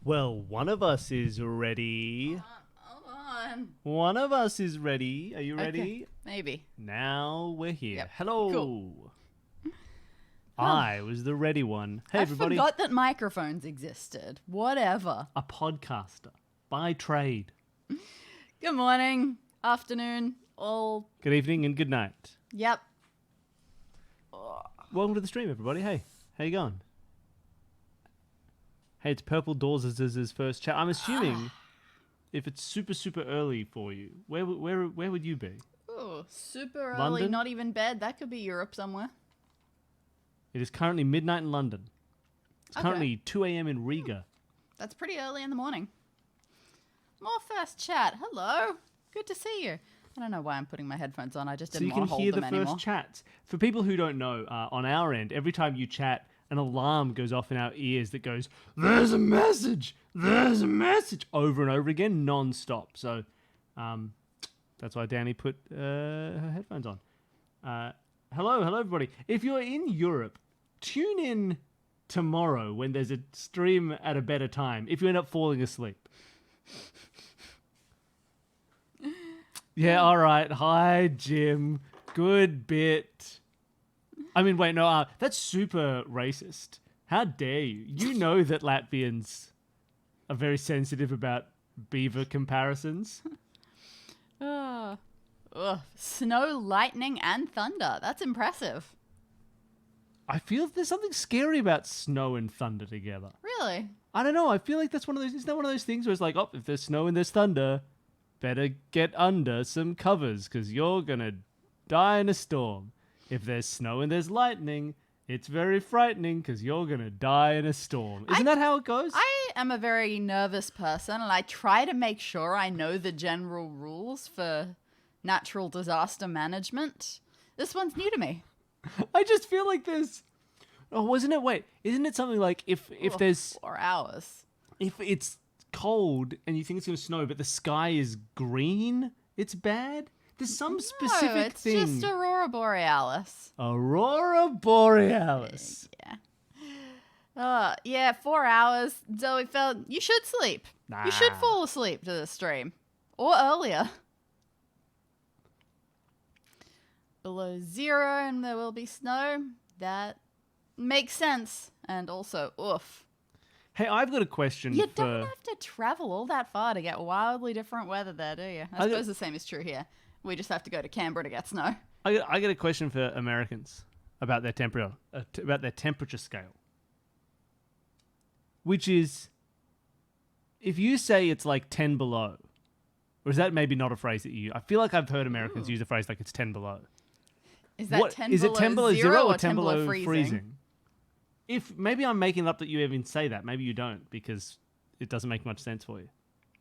Well, one of us is ready. Hold on. One of us is ready. Are you ready? Okay, maybe. Now we're here. Yep. Hello. Cool. I was the ready one. Hey, I everybody. forgot that microphones existed. Whatever. A podcaster by trade. Good morning, afternoon, all. Good evening and good night. Yep. Welcome to the stream, everybody. Hey, how you going? Hey, it's Purple Doors' first chat. I'm assuming if it's super early for you, where would you be? Ooh, super early, London? not even bed. That could be Europe somewhere. It is currently midnight in London. It's Okay. currently 2 a.m. in Riga. That's pretty early in the morning. More first chat. Hello. Good to see you. I don't know why I'm putting my headphones on. I just So didn't you can want to hear hold the them first anymore. chats. For people who don't know, on our end, every time you chat, an alarm goes off in our ears that goes, "There's a message! There's a message!" over and over again, non-stop. So that's why Danny put her headphones on. Hello, everybody. If you're in Europe, tune in tomorrow when there's a stream at a better time, if you end up falling asleep. Yeah, all right. Hi, Jim. Good bit. I mean, wait, no, that's super racist. How dare you? You know that Latvians are very sensitive about beaver comparisons. Ugh. Snow, lightning, and thunder. That's impressive. I feel there's something scary about snow and thunder together. Really? I don't know. I feel like that's one of those. Isn't that one of those things where it's like, oh, if there's snow and there's thunder, better get under some covers because you're gonna die in a storm. If there's snow and there's lightning, it's very frightening because you're gonna die in a storm. Isn't that how it goes? I am a very nervous person, and I try to make sure I know the general rules for natural disaster management. This one's new to me. I just feel like there's. Oh, wasn't it? Wait, isn't it something like if there's 4 hours. if it's cold and you think it's gonna snow, but the sky is green, it's bad. There's some specific No, it's thing. just Aurora Borealis. Aurora Borealis. Yeah, 4 hours. Zoe felt you should sleep. You should Nah. fall asleep to the stream. Or earlier. Below 0 and there will be snow. That makes sense. And also, oof. Hey, I've got a question You for. don't have to travel all that far to get wildly different weather there, do you? I suppose the same is true here. We just have to go to Canberra to get snow. I got a question for Americans about their temperature scale, which is, if you say it's like 10 below, or is that maybe not a phrase that you? I feel like I've heard Americans use the phrase like it's 10 below. Is that 10 is below it 10 below 0 or 10 below freezing? freezing? If maybe I'm making up that you even say that, maybe you don't because it doesn't make much sense for you.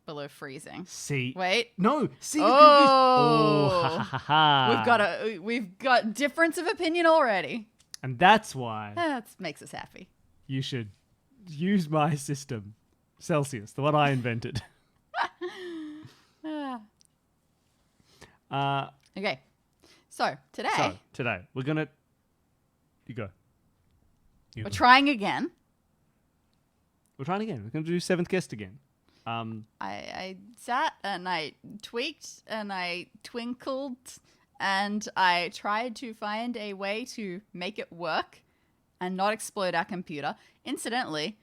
Below freezing. See, Wait. no, see, you're Oh. confused. Oh, ha ha ha! We've got difference of opinion already. And that's why That makes us happy. you should use my system, Celsius, the one I invented. Okay. So today So today we're gonna. You go. we're trying again. We're trying again. We're gonna do seventh guest again. I sat and I tweaked and I twinkled and I tried to find a way to make it work and not explode our computer. Incidentally,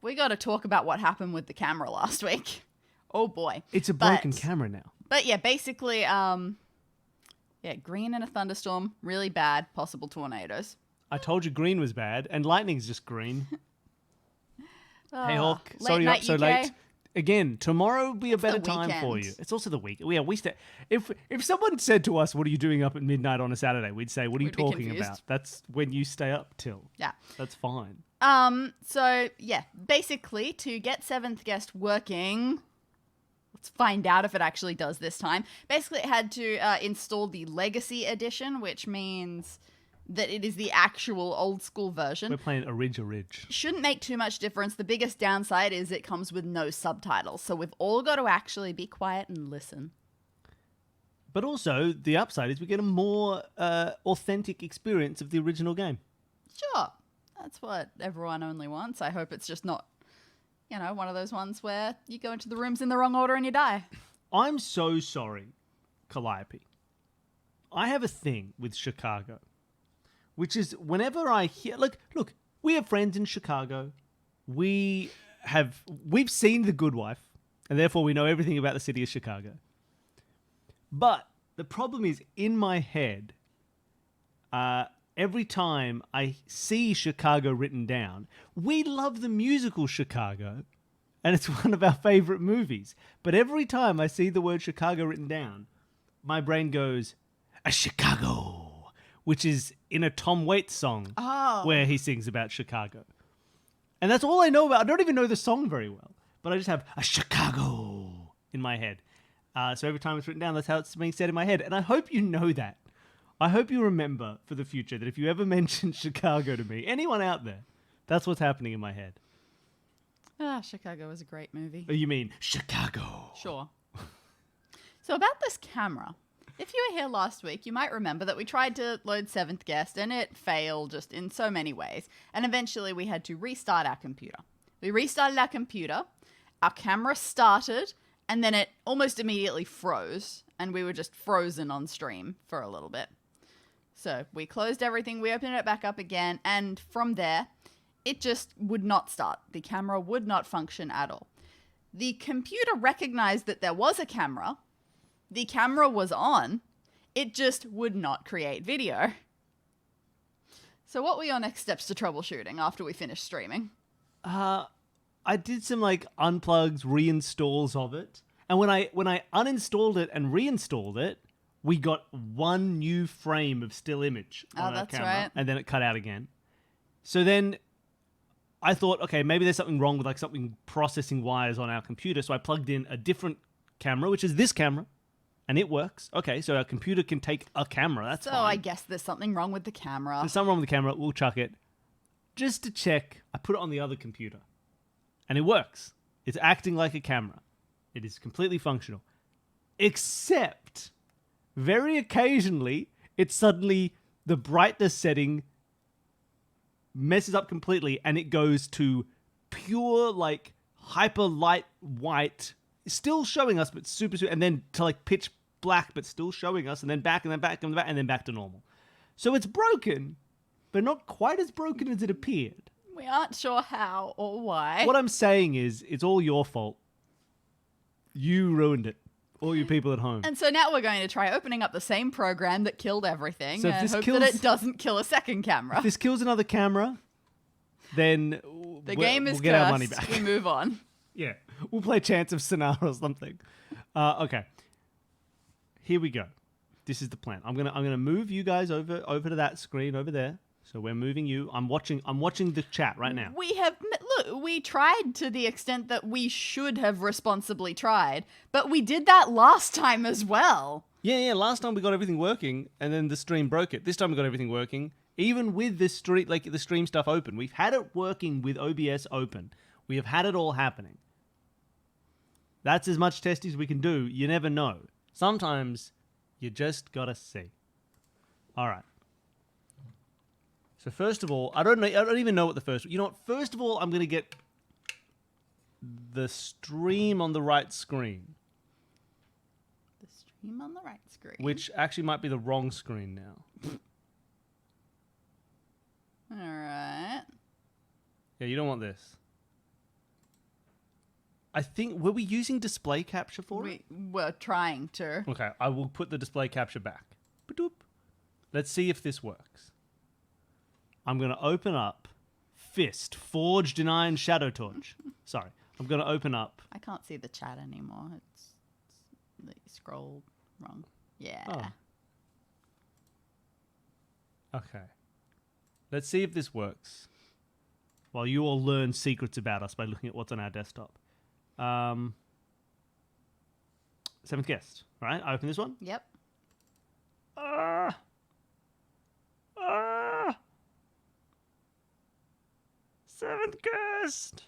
we got to talk about what happened with the camera last week. Oh boy. It's a broken camera now. But yeah, basically, green in a thunderstorm, really bad, possible tornadoes. I told you green was bad, and lightning's just green. Hey Hawk, late sorry you're up night so UK. late. Again, tomorrow will be a better the time for weekend. you. It's also the week. Yeah, if someone said to us, "What are you doing up at midnight on a Saturday?" We'd say, "What are you We'd be talking confused. about?" That's when you stay up till. Yeah. That's fine. So yeah, basically to get seventh guest working, let's find out if it actually does this time. Basically, it had to install the Legacy Edition, which means that it is the actual old school version. We're playing a ridge. Shouldn't make too much difference. The biggest downside is it comes with no subtitles, so we've all got to actually be quiet and listen. But also, the upside is we get a more authentic experience of the original game. Sure. That's what everyone only wants. I hope it's just not you know, one of those ones where you go into the rooms in the wrong order and you die. I'm so sorry, Calliope. I have a thing with Chicago, which is whenever I hear, look, we have friends in Chicago. We've seen The Good Wife, and therefore we know everything about the city of Chicago. But the problem is, in my head, every time I see Chicago written down, we love the musical Chicago, and it's one of our favorite movies. But every time I see the word Chicago written down, my brain goes, a Chicago, which is in a Tom Waits song where he sings about Chicago. And that's all I know about. I don't even know the song very well, but I just have a Chicago in my head. So every time it's written down, that's how it's being said in my head. And I hope you know that. I hope you remember for the future that if you ever mention Chicago to me, anyone out there, that's what's happening in my head. Chicago was a great movie. Oh, you mean Chicago? Sure. So about this camera, if you were here last week, you might remember that we tried to load Seventh Guest and it failed just in so many ways. And eventually we had to restart our computer. We restarted our computer, our camera started, and then it almost immediately froze. And we were just frozen on stream for a little bit. So we closed everything, we opened it back up again, and from there, it just would not start. The camera would not function at all. The computer recognized that there was a camera. The camera was on. It just would not create video. So what were your next steps to troubleshooting after we finished streaming? I did some unplugs, reinstalls of it. And when I uninstalled it and reinstalled it, we got one new frame of still image on our camera. Right. And then it cut out again. So then I thought, okay, maybe there's something wrong with something processing wires on our computer. So I plugged in a different camera, which is this camera, and it works. Okay, so our computer can take a camera. That's fine. I guess there's something wrong with the camera. There's something wrong with the camera. We'll chuck it. Just to check, I put it on the other computer, and it works. It's acting like a camera. It is completely functional. Except, very occasionally, it's suddenly the brightness setting messes up completely and it goes to pure, hyper light white, still showing us, but super, and then to pitch black, but still showing us, and then back, and then back, and then back, and then back to normal. So it's broken, but not quite as broken as it appeared. We aren't sure how or why. What I'm saying is, it's all your fault. You ruined it. All you people at home. And so now we're going to try opening up the same program that killed everything So if and this hope kills- that it doesn't kill a second camera. If this kills another camera, then The game is we'll get our money cursed. back. We move on. Yeah, we'll play Chance of Sonara or something. Okay, here we go. This is the plan. I'm gonna move you guys over to that screen over there. So we're moving you. I'm watching the chat right now. We tried to the extent that we should have responsibly tried, but we did that last time as well. Yeah. Last time we got everything working, and then the stream broke it. This time we got everything working, even with the stream stuff open. We've had it working with OBS open. We have had it all happening. That's as much testing as we can do. You never know. Sometimes you just gotta see. All right. So first of all, I don't even know what the first. You know what? First of all, I'm gonna get the stream on the right screen, The stream on the right screen. which actually might be the wrong screen now. All right. Yeah, you don't want this. I think, were we using display capture for it? We were trying to. Okay, I will put the display capture back. Ba-doop. Let's see if this works. I'm going to open up Fist, forged in iron shadow torch. Sorry, I'm going to open up. I can't see the chat anymore. It's you scroll wrong. Yeah. Oh. Okay. Let's see if this works. While you all learn secrets about us by looking at what's on our desktop. Seventh guest, right? I open this one. Yep. Seventh guest.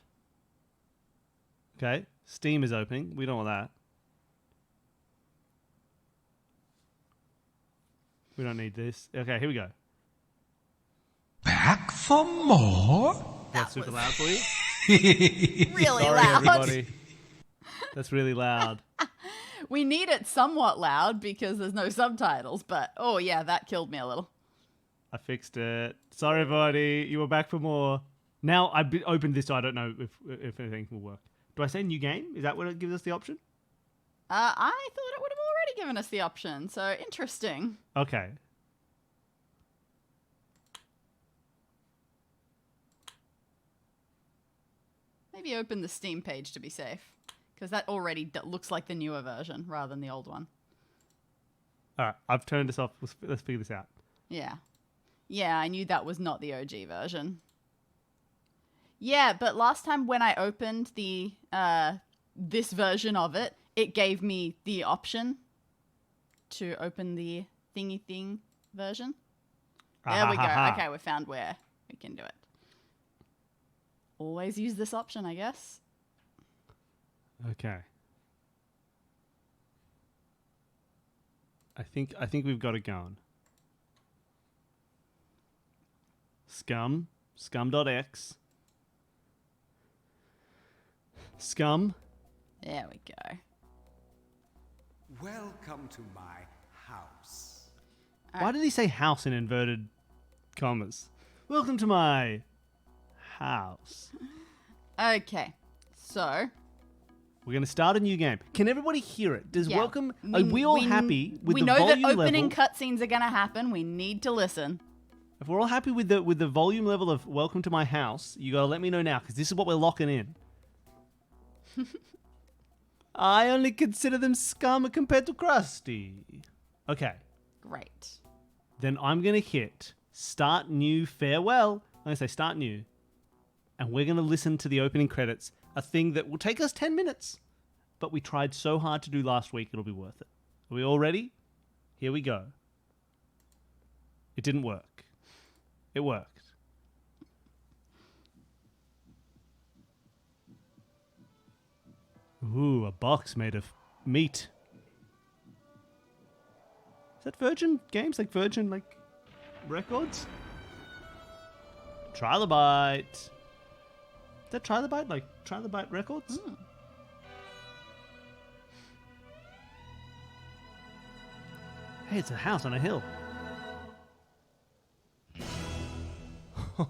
Okay, Steam is opening. We don't want that. We don't need this. Okay, here we go. Back for more? That's super loud for you. Really Sorry, loud. everybody. That's really loud. We need it somewhat loud because there's no subtitles, but oh yeah, that killed me a little. I fixed it. Sorry, everybody. You were back for more. Now I've opened this, so I don't know if anything will work. Do I say new game? Is that what it gives us the option? I thought it would have already given us the option, so interesting. Okay. Maybe open the Steam page to be safe, because that already looks like the newer version rather than the old one. All right. I've turned this off. Let's figure this out. Yeah. Yeah, I knew that was not the OG version. Yeah, but last time when I opened the this version of it, it gave me the option to open the thingy thing version. There we go. Okay, we found where we can do it. Always use this option, I guess. Okay. I think we've got it going. Scum.x. Scum. There we go. Welcome to my house. Why did he say house in inverted commas? Welcome to my house. Okay, so We're going to start a new game. Can everybody hear it? Does yeah, welcome... Are we all happy with the we know volume that opening level? cutscenes are gonna happen. We need to listen. If we're all happy with the volume level of welcome to my house, you got to let me know now, because this is what we're locking in. I only consider them scum compared to Krusty. Okay. Great. Then I'm going to hit start new farewell. I'm going to say start new. And we're going to listen to the opening credits, a thing that will take us 10 minutes. But we tried so hard to do last week, it'll be worth it. Are we all ready? Here we go. It didn't work. It worked. Ooh, a box made of meat. Is that Virgin Games? Like Virgin, like, Records? Trilobite. Is that Trilobite? Like, Trilobite Records? Hey, it's a house on a hill.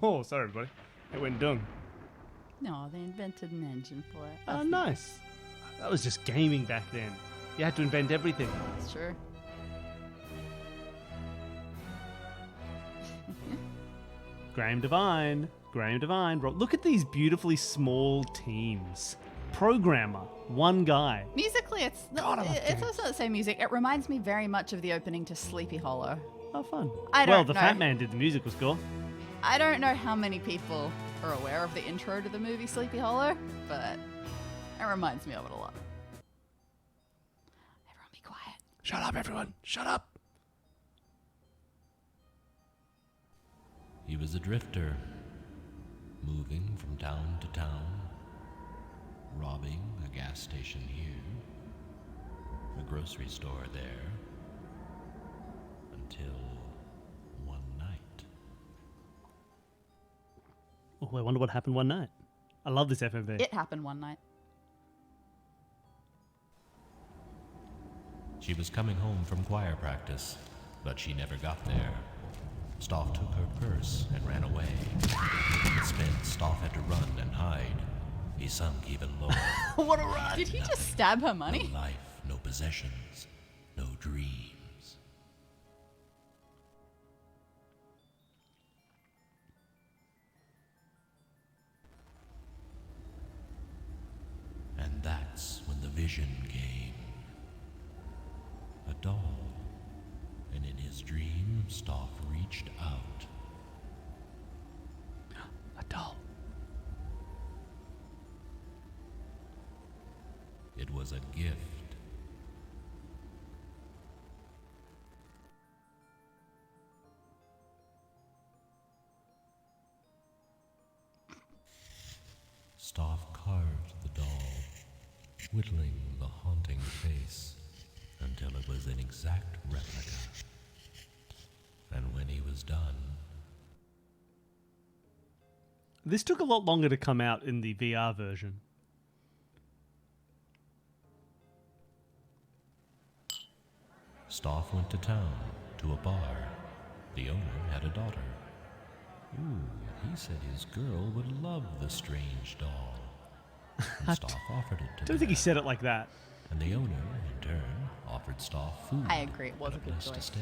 Oh, sorry, everybody. It went dung. No, they invented an engine for it. Oh, nice. That was just gaming back then. You had to invent everything. That's true. Graham Devine. Graham Devine. Look at these beautifully small teams. Programmer. One guy. Musically, it's God, I love it's games. also the same music. It reminds me very much of the opening to Sleepy Hollow. Oh, fun. I Well, don't the know. Fat Man did the musical score. I don't know how many people are aware of the intro to the movie Sleepy Hollow, but it reminds me of it a lot. Everyone be quiet. Shut up, everyone. Shut up. He was a drifter, moving from town to town, robbing a gas station here, a grocery store there, until one night. Oh, I wonder what happened one night. I love this FMV. It happened one night. She was coming home from choir practice, but she never got there. Stoff took her purse and ran away. Instead, Stoff had to run and hide. He sunk even lower. What a ride. Did he just stab her money? No life, no possessions, no dreams. And that's when the vision came. A doll. And in his dream, Stoff reached out. A doll. It was a gift. Stoff carved the doll, whittling the haunting face until it was an exact replica. And when he was done, This took a lot longer to come out in the VR version. Stoff went to town, to a bar. The owner had a daughter. Ooh, he said his girl would love the strange doll. And Stoff offered it to I don't think he her, said it like that. and the owner, in turn, offered Stoff food. I agree, it was and a good place to choice. stay.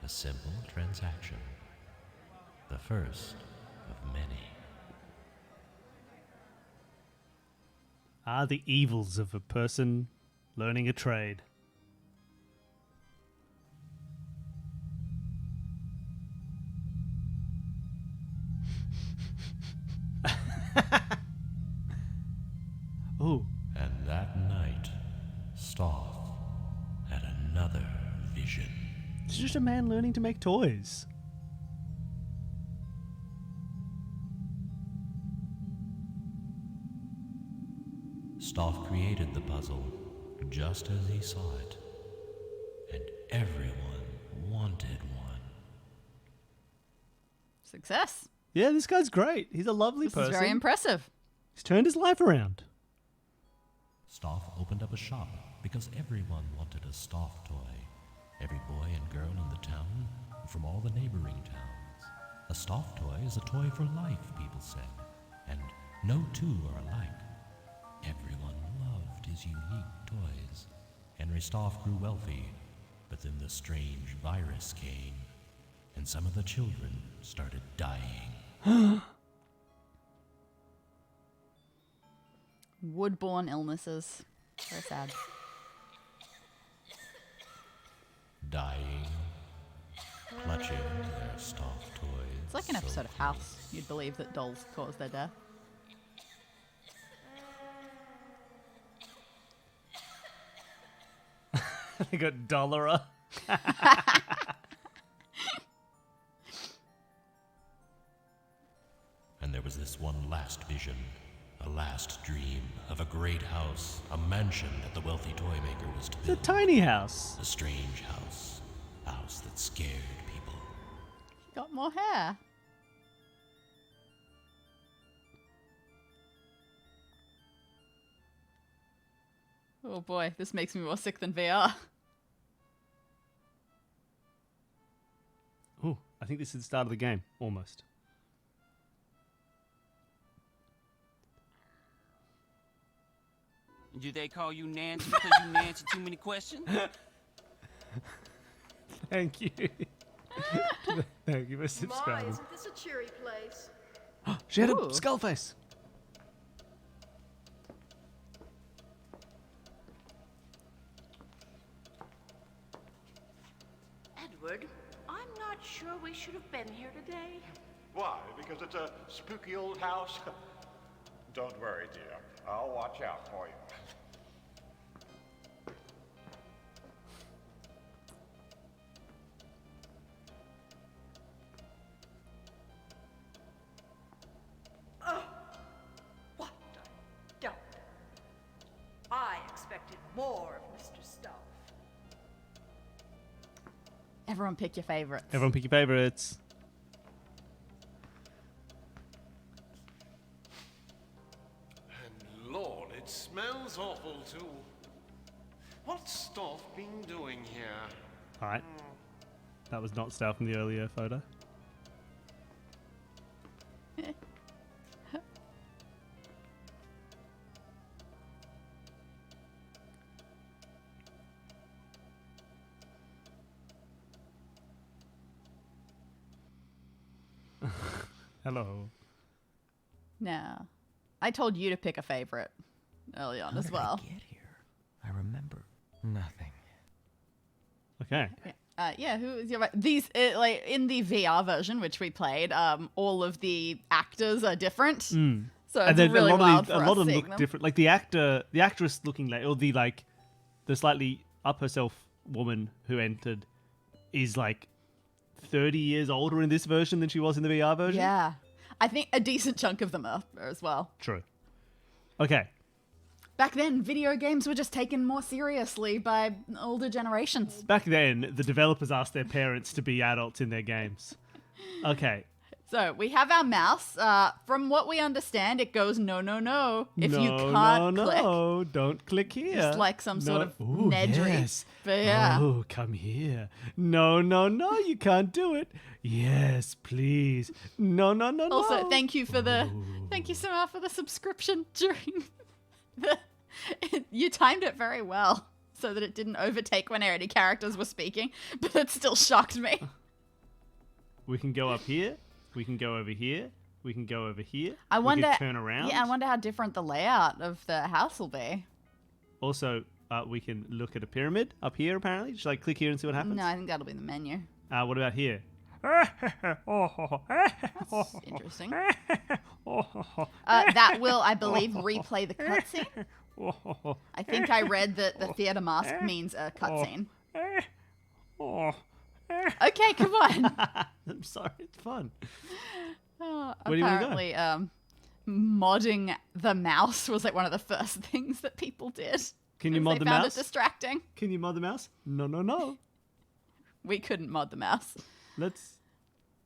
A simple transaction. The first of many. The evils of a person learning a trade. Ooh. And that night, Stoff had another vision. It's just a man learning to make toys. Stoff created the puzzle just as he saw it, and everyone wanted one. Success. Yeah, this guy's great. He's a lovely This person. is very impressive. He's turned his life around. Stoff opened up a shop because everyone wanted a Stoff toy. Every boy and girl in the town, and from all the neighboring towns. A Stoff toy is a toy for life, people said, and no two are alike. Everyone loved his unique toys. Henry Stoff grew wealthy, but then the strange virus came, and some of the children started dying. Woodborne illnesses. Very sad. Dying, clutching their Stoff toys. It's like an so episode of House. You'd believe that dolls cause their death. They got Dollara. And there was this one last vision, a last dream of a great house, a mansion that the wealthy toy maker was to It's a build. tiny house. A strange house, a house that scared people. Got more hair. Oh boy, this makes me more sick than VR. Ooh, I think this is the start of the game, almost. Do they call you Nancy because you answer too many questions? Thank you. Thank you for My, subscribing. isn't this a cheery place? She had Ooh. a skull face. Edward, I'm not sure we should have been here today. Why? Because it's a spooky old house? Don't worry, dear. I'll watch out for you. What a dump. I expected more of Mr. Stuff. Everyone pick your favorites. Everyone pick your favorites. And Lord, it smells awful too. What's Stoff been doing here? Alright. That was not Style from the earlier photo. Hello. No. I told you to pick a favorite early on as well. Get here. I remember nothing. Okay. Yeah, who is your these like in the VR version which we played, all of the actors are different. So And it's then really a lot wild of, for a us lot of them seeing look them. different. Like the actress looking like, or the slightly up herself woman who entered is like 30 years older in this version than she was in the VR version. Yeah. I think a decent chunk of them are as well. True. Okay. Back then, video games were just taken more seriously by older generations. Back then, the developers asked their parents to be adults in their games. Okay. So we have our mouse. From what we understand, it goes no, no, no. If you No, can't no, click, no, don't click here. just like some sort of Ooh, nedry. yes. But yeah. Oh, come here. No, no, no, you can't do it. Yes, please. No, no, no, Also, no. thank you so much for the subscription during the. You timed it very well so that it didn't overtake when any characters were speaking, but it still shocked me. We can go up here. We can go over here. We can go over here. I wonder. We can turn around. Yeah, I wonder how different the layout of the house will be. Also, we can look at a pyramid up here, apparently. Should I click here and see what happens? No, I think that'll be the menu. What about here? That's interesting. That will, I believe, replay the cutscene. I think I read that the theater mask means a cutscene. Okay, come on. I'm sorry, it's fun. Oh, Where do you wanna go? apparently, modding the mouse was like one of the first things that people did. Can you 'cause mod they the found mouse? it distracting. Can you mod the mouse? No, no, no. We couldn't mod the mouse. Let's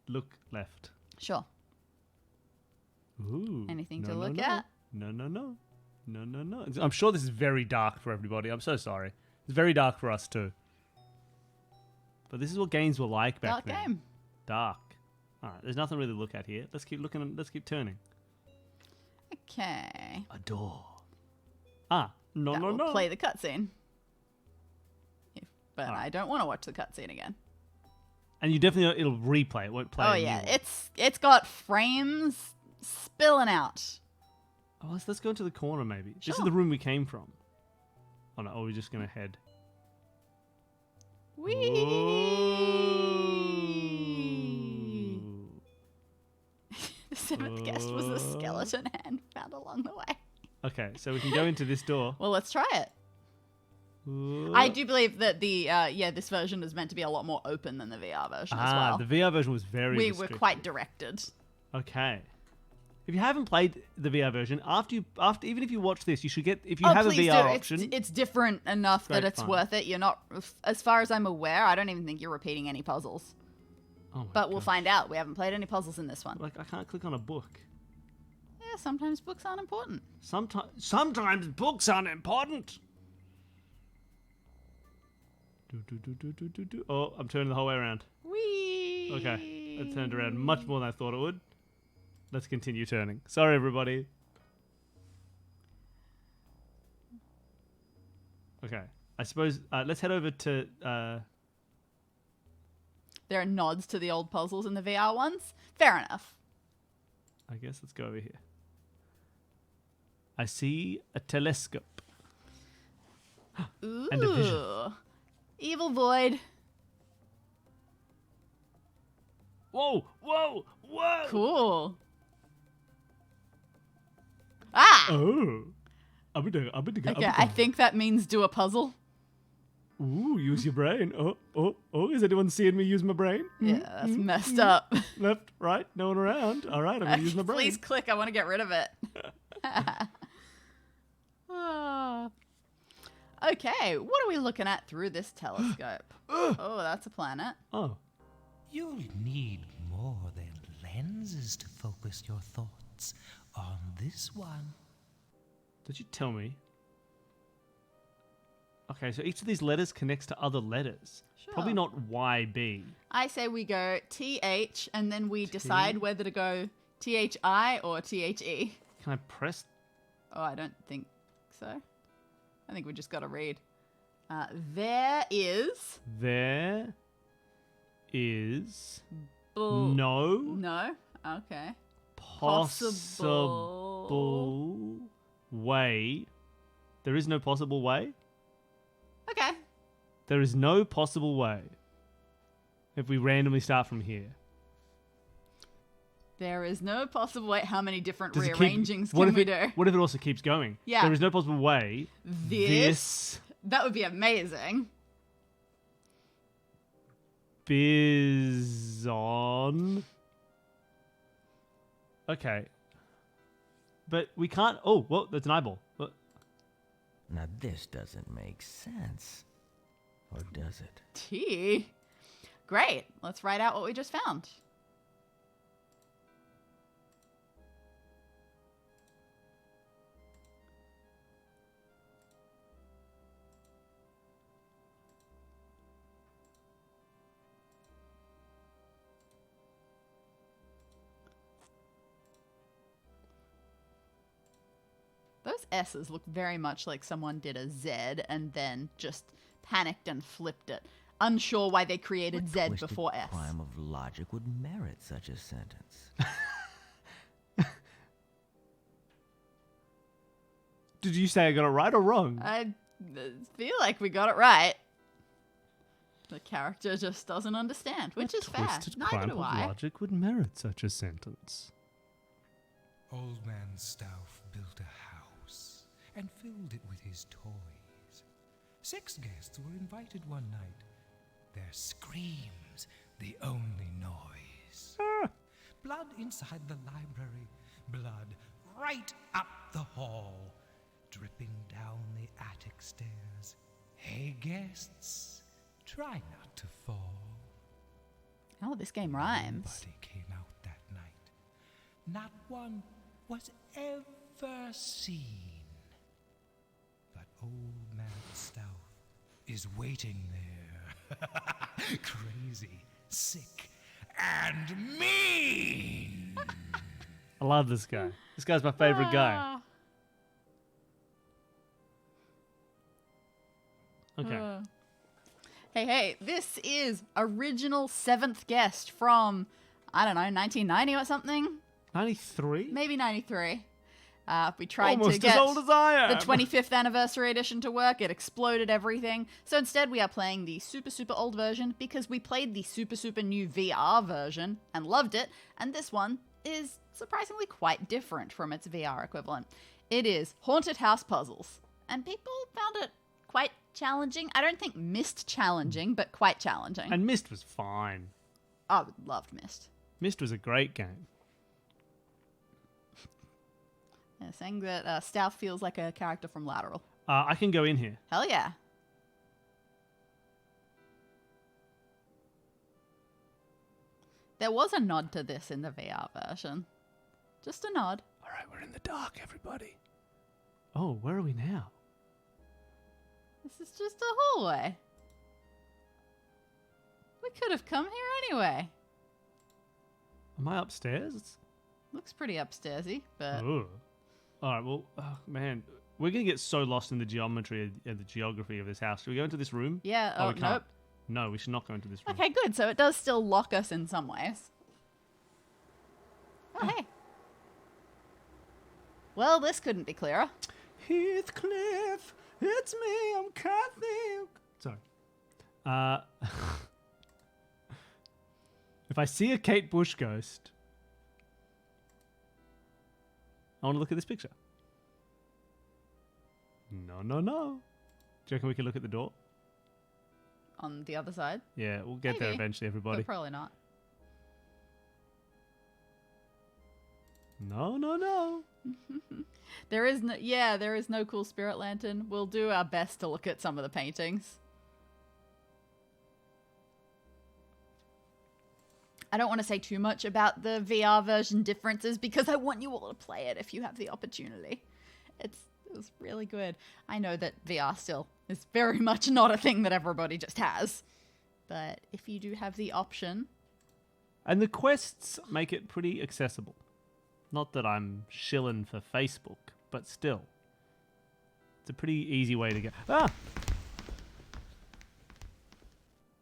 look left. Sure. Ooh. Anything no, to no, look no. at? No, no, no. No, no, no. I'm sure this is very dark for everybody. I'm so sorry. It's very dark for us too. But this is what games were like back Dark then. game. Dark. All right. There's nothing really to look at here. Let's keep looking. Let's keep turning. Okay. A door. Ah. No, That no, will no. play the cutscene. But Alright. I don't want to watch the cutscene again. And you definitely it'll replay. It won't play. Oh a new yeah, one. it's got frames spilling out. Oh, let's go into the corner maybe. This is Sure. the room we came from. Oh no. Oh, we're just gonna head. Whee! Ooh. The seventh guest was the skeleton hand found along the way. Okay, so we can go into this door. Well, let's try it. I do believe that the this version is meant to be a lot more open than the VR version as well. The VR version was very We were restricted. quite directed. Okay. If you haven't played the VR version, after even if you watch this, you should get if you Oh, have a please VR do. option. It's different enough that Great it's fun. worth it. You're not, as far as I'm aware, I don't even think you're repeating any puzzles. Oh my But we'll God. find out. We haven't played any puzzles in this one. Like I can't click on a book. Yeah, sometimes books aren't important. Sometimes books aren't important. Oh, I'm turning the whole way around. Whee! Okay, it turned around much more than I thought it would. Let's continue turning. Sorry, everybody. Okay, I suppose let's head over to. There are nods to the old puzzles in the VR ones. Fair enough. I guess let's go over here. I see a telescope. Ooh. And a vision. Evil Void. Whoa! Whoa! Whoa! Cool. Ah! Oh. Okay, I think that means do a puzzle. Ooh, use your brain. Oh, is anyone seeing me use my brain? Yeah, that's messed up. Left, right, no one around. All right, I'm going to use my brain. Please click. I want to get rid of it. Ah. Okay, what are we looking at through this telescope? Oh, that's a planet. Oh, You'll need more than lenses to focus your thoughts on this one. did you tell me? Okay, so each of these letters connects to other letters. Probably Sure. not YB. I say we go TH and then we decide whether to go THI or THE. Can I press? Oh, I don't think so. I think we just got to read. There is... There is Bull. no No? Okay. possible way. There is no possible way? Okay. There is no possible way if we randomly start from here. There is no possible way. How many different Does it keep- rearrangings what can if we it, do? What if it also keeps going? Yeah. There is no possible way. This? That would be amazing. Bison. Okay. But we can't. Oh, well, that's an eyeball. What? Now this doesn't make sense. Or does it? T. Great. Let's write out what we just found. S's look very much like someone did a Z and then just panicked and flipped it. Unsure why they created What Z twisted before S. crime of logic would merit such a sentence? Did you say I got it right or wrong? I feel like we got it right. The character just doesn't understand, which is fair. Twisted Neither crime do of I. logic would merit such a sentence. Old Man Stauff built a house and filled it with his toys. 6 guests were invited one night. Their screams, the only noise. Blood inside the library, blood right up the hall, dripping down the attic stairs. Hey, guests, try not to fall. Oh, this game rhymes. Nobody came out that night. Not one was ever seen. But old man Stauff is waiting there. Crazy, sick, and mean. I love this guy. This guy's my favorite guy. Ah. Okay. Hey, this is original 7th guest from, I don't know, 1990 or something? 93? Maybe 93. We tried Almost to get as old as I am. the 25th anniversary edition to work. It exploded everything. So instead, we are playing the super, super old version because we played the super, super new VR version and loved it. And this one is surprisingly quite different from its VR equivalent. It is Haunted House Puzzles. And people found it quite challenging. I don't think Myst challenging, but quite challenging. And Myst was fine. I loved Myst. Myst was a great game. Yeah, saying that Stauff feels like a character from Lateral. I can go in here. Hell yeah. There was a nod to this in the VR version. Just a nod. All right, we're in the dark, everybody. Oh, where are we now? This is just a hallway. We could have come here anyway. Am I upstairs? Looks pretty upstairsy, but Ooh. All right, well, oh, man, we're going to get so lost in the geometry and the geography of this house. Should we go into this room? yeah, Oh, oh, we can't. nope. No, we should not go into this room. Okay, good. So it does still lock us in some ways. Oh, hey. Well, this couldn't be clearer. Heathcliff, it's me, I'm Kathy. Sorry. If I see a Kate Bush ghost, I want to look at this picture. No, no, no. Do you reckon we can look at the door? On the other side? Yeah, we'll get there Maybe. eventually, everybody. But probably not. No, no, no. There is no cool spirit lantern. We'll do our best to look at some of the paintings. I don't want to say too much about the VR version differences because I want you all to play it if you have the opportunity. It was really good. I know that VR still is very much not a thing that everybody just has. But if you do have the option... And the quests make it pretty accessible. Not that I'm shilling for Facebook, but still. It's a pretty easy way to get... Ah!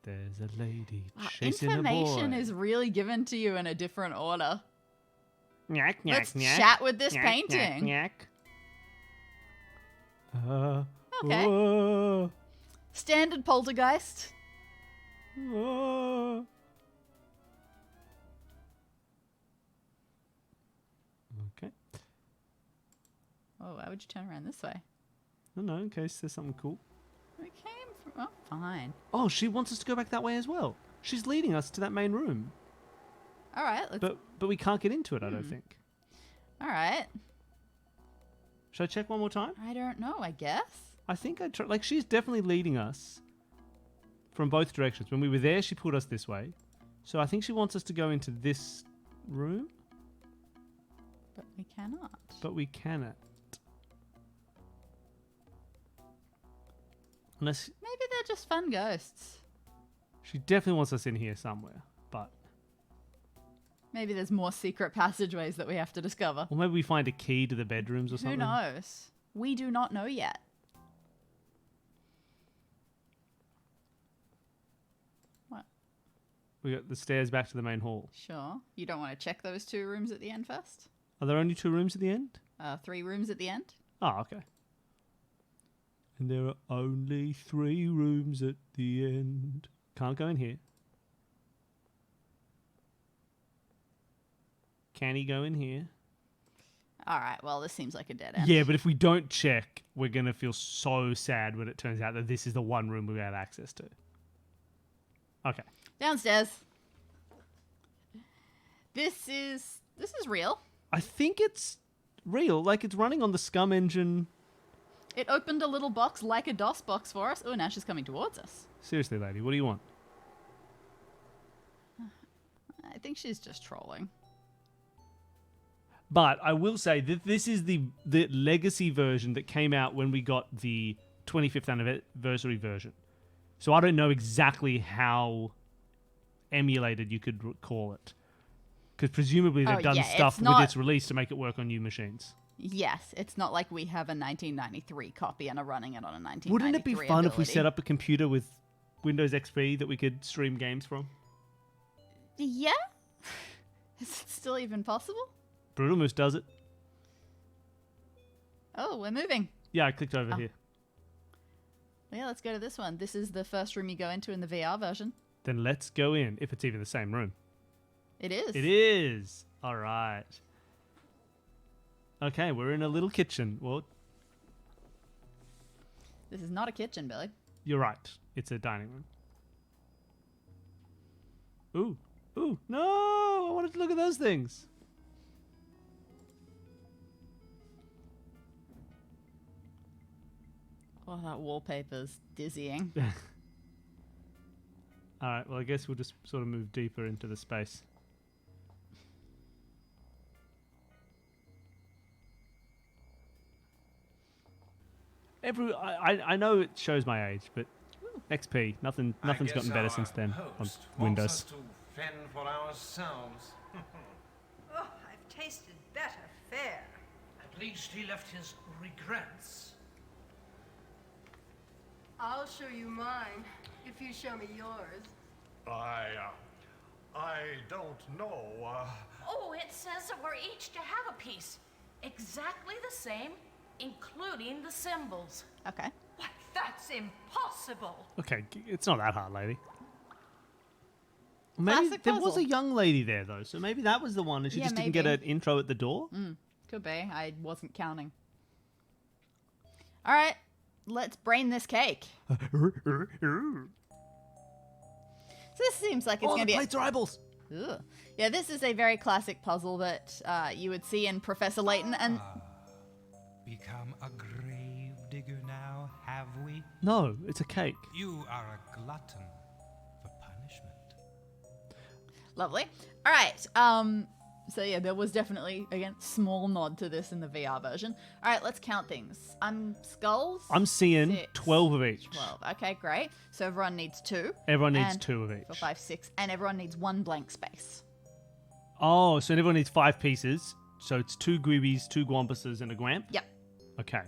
There's a lady chasing a boy. Information is really given to you in a different order. Nyack, nyack, Let's nyack. chat with this Nyack, painting. Nyack, nyack. Okay. Whoa, Standard poltergeist. whoa. Okay. Oh, why would you turn around this way? No, in case there's something cool. We came from... Oh, fine. Oh, she wants us to go back that way as well. She's leading us to that main room. All right, let's... But we can't get into it, I don't think. All right. Should I check one more time? I don't know, I guess. I think I like she's definitely leading us from both directions. When we were there, she pulled us this way. So I think she wants us to go into this room, But we cannot. but we cannot. Unless Maybe they're just fun ghosts. she definitely wants us in here somewhere, but Maybe there's more secret passageways that we have to discover. or maybe we find a key to the bedrooms or Who something. knows? We do not know yet. What? We got the stairs back to the main hall. Sure. You don't want to check those 2 rooms at the end first? Are there only 2 rooms at the end? 3 rooms at the end? Oh, okay. And there are only 3 rooms at the end. Can't go in here. Can he go in here? All right, well, this seems like a dead end. Yeah, but if we don't check, we're going to feel so sad when it turns out that this is the one room we have access to. Okay. Downstairs. This is real. I think it's real. Like, it's running on the Scum engine. It opened a little box like a DOS box for us. Oh, now she's coming towards us. Seriously, lady, what do you want? I think she's just trolling. But I will say that this is the legacy version that came out when we got the 25th anniversary version. So I don't know exactly how emulated you could call it. Because presumably they've done stuff with its release to make it work on new machines. Yes, it's not like we have a 1993 copy and are running it on a 1993 Wouldn't it be fun if we ability. set up a computer with Windows XP that we could stream games from? Yeah? Is it still even possible? Brutal Moose does it. Oh, we're moving. Yeah, I clicked over here. Yeah, let's go to this one. This is the first room you go into in the VR version. Then let's go in, if it's even the same room. It is. It is. All right. Okay, we're in a little kitchen. Well, This is not a kitchen, Billy. you're right. It's a dining room. Ooh. Ooh. No! I wanted to look at those things. Oh, that wallpaper's dizzying. All right, well, I guess we'll just sort of move deeper into the space. I know it shows my age, but XP, nothing's gotten better since then on Windows. Us to fend for ourselves. Oh, I've tasted better fare. At least he left his regrets. I'll show you mine if you show me yours. I don't know. Oh, it says that we're each to have a piece. Exactly the same, including the symbols. Okay. What? That's impossible. Okay, it's not that hard, lady. Maybe Classic there was puzzle. a young lady there, though, so maybe that was the one, and she Yeah, just didn't get maybe. an intro at the door. Could be. I wasn't counting. All right, let's brain this cake. So this seems like it's going to be. plates are eyeballs. Ugh. Yeah, this is a very classic puzzle that you would see in Professor Layton, and Become a grave digger now, have we? No, it's a cake. You are a glutton for punishment. lovely. All right. So yeah, there was definitely again small nod to this in the VR version. All right, let's count things. Skulls. I'm seeing 6, 12 of each. 12. Okay, great. So everyone needs 2. Everyone needs And 2 of each. 4, 5, 6, and everyone needs 1 blank space. Oh, so everyone needs 5 pieces. So it's 2 Gwibbies, 2 Gwampuses, and a Gwamp? Yep. Okay.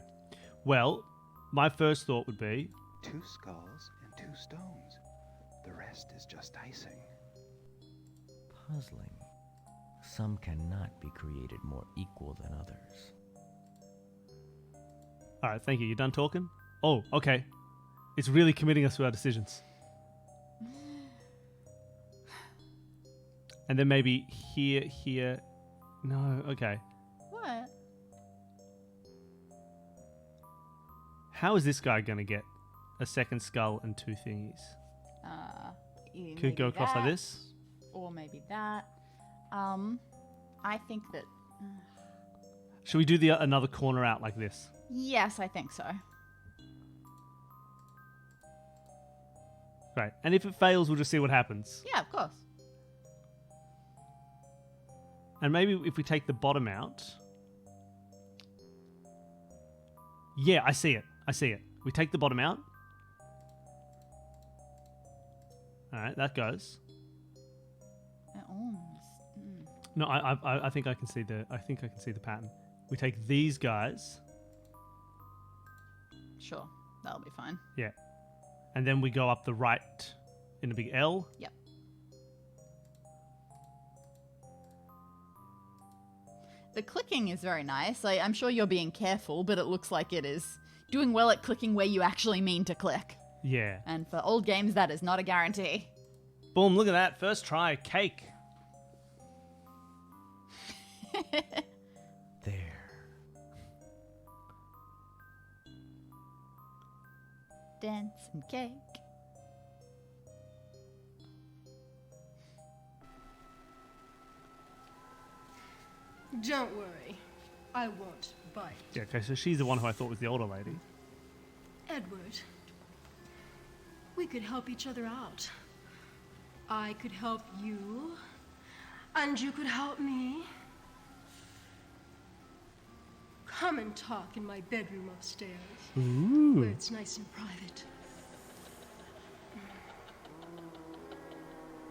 Well, my first thought would be... 2 skulls and 2 stones. The rest is just icing. Puzzling. Some cannot be created more equal than others. All right, thank you. You done talking? Oh, okay. It's really committing us to our decisions. And then maybe here. No, okay. What? How is this guy going to get a second skull and 2 thingies? Could go across like this? Or maybe that. I think that... Should we do another corner out like this? Yes, I think so. Great. And if it fails, we'll just see what happens. Yeah, of course. And maybe if we take the bottom out... Yeah, I see it. We take the bottom out. All right, that goes. No, I think I can see the pattern. We take these guys. Sure, that'll be fine. Yeah. And then we go up the right in a big L. Yep. The clicking is very nice. I'm sure you're being careful, but it looks like it is doing well at clicking where you actually mean to click. Yeah. And for old games, that is not a guarantee. Boom, look at that. First try, cake. There. Dance and cake. Don't worry. I won't bite. Yeah, okay, so she's the one who I thought was the older lady. Edward, we could help each other out. I could help you, and you could help me. Come and talk in my bedroom upstairs, Ooh. where it's nice and private.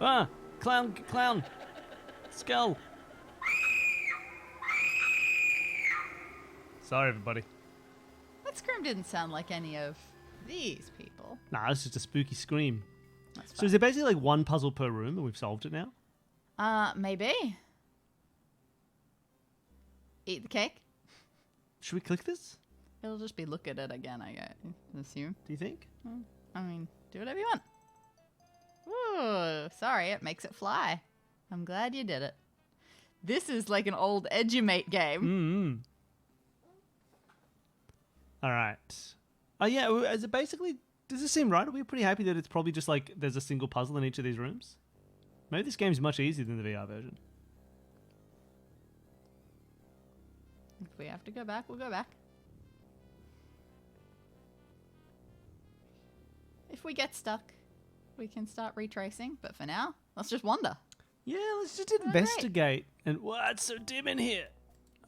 Ah! Clown! Skull! Sorry, everybody. That scream didn't sound like any of these people. Nah, it's just a spooky scream. That's So fine. is there basically like one puzzle per room and we've solved it now? Maybe. Eat the cake. Should we click this? It'll just be look at it again, I assume. Do you think? I mean, do whatever you want. Ooh, sorry, it makes it fly. I'm glad you did it. This is like an old Edumate game. All right. Oh yeah, is it basically, does it seem right? Are we pretty happy that it's probably just like there's a single puzzle in each of these rooms? Maybe this game's much easier than the VR version. If we have to go back, we'll go back. If we get stuck, we can start retracing. But for now, let's just wander. Yeah, let's just investigate. And what's so dim in here?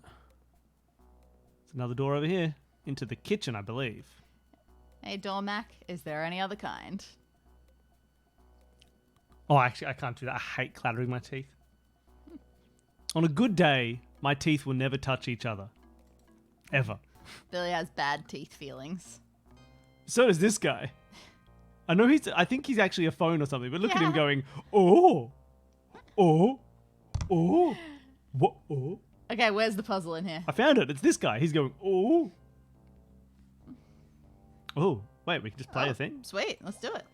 There's another door over here. Into the kitchen, I believe. Hey, Dormac, is there any other kind? Oh, actually, I can't do that. I hate clattering my teeth. On a good day, my teeth will never touch each other. Ever. Billy has bad teeth feelings. So does this guy. I think he's actually a phone or something, but look at him Yeah. going, oh, what, oh. Okay, where's the puzzle in here? I found it. It's this guy. He's going, oh. Oh, wait, we can just play a thing? Sweet, let's do it.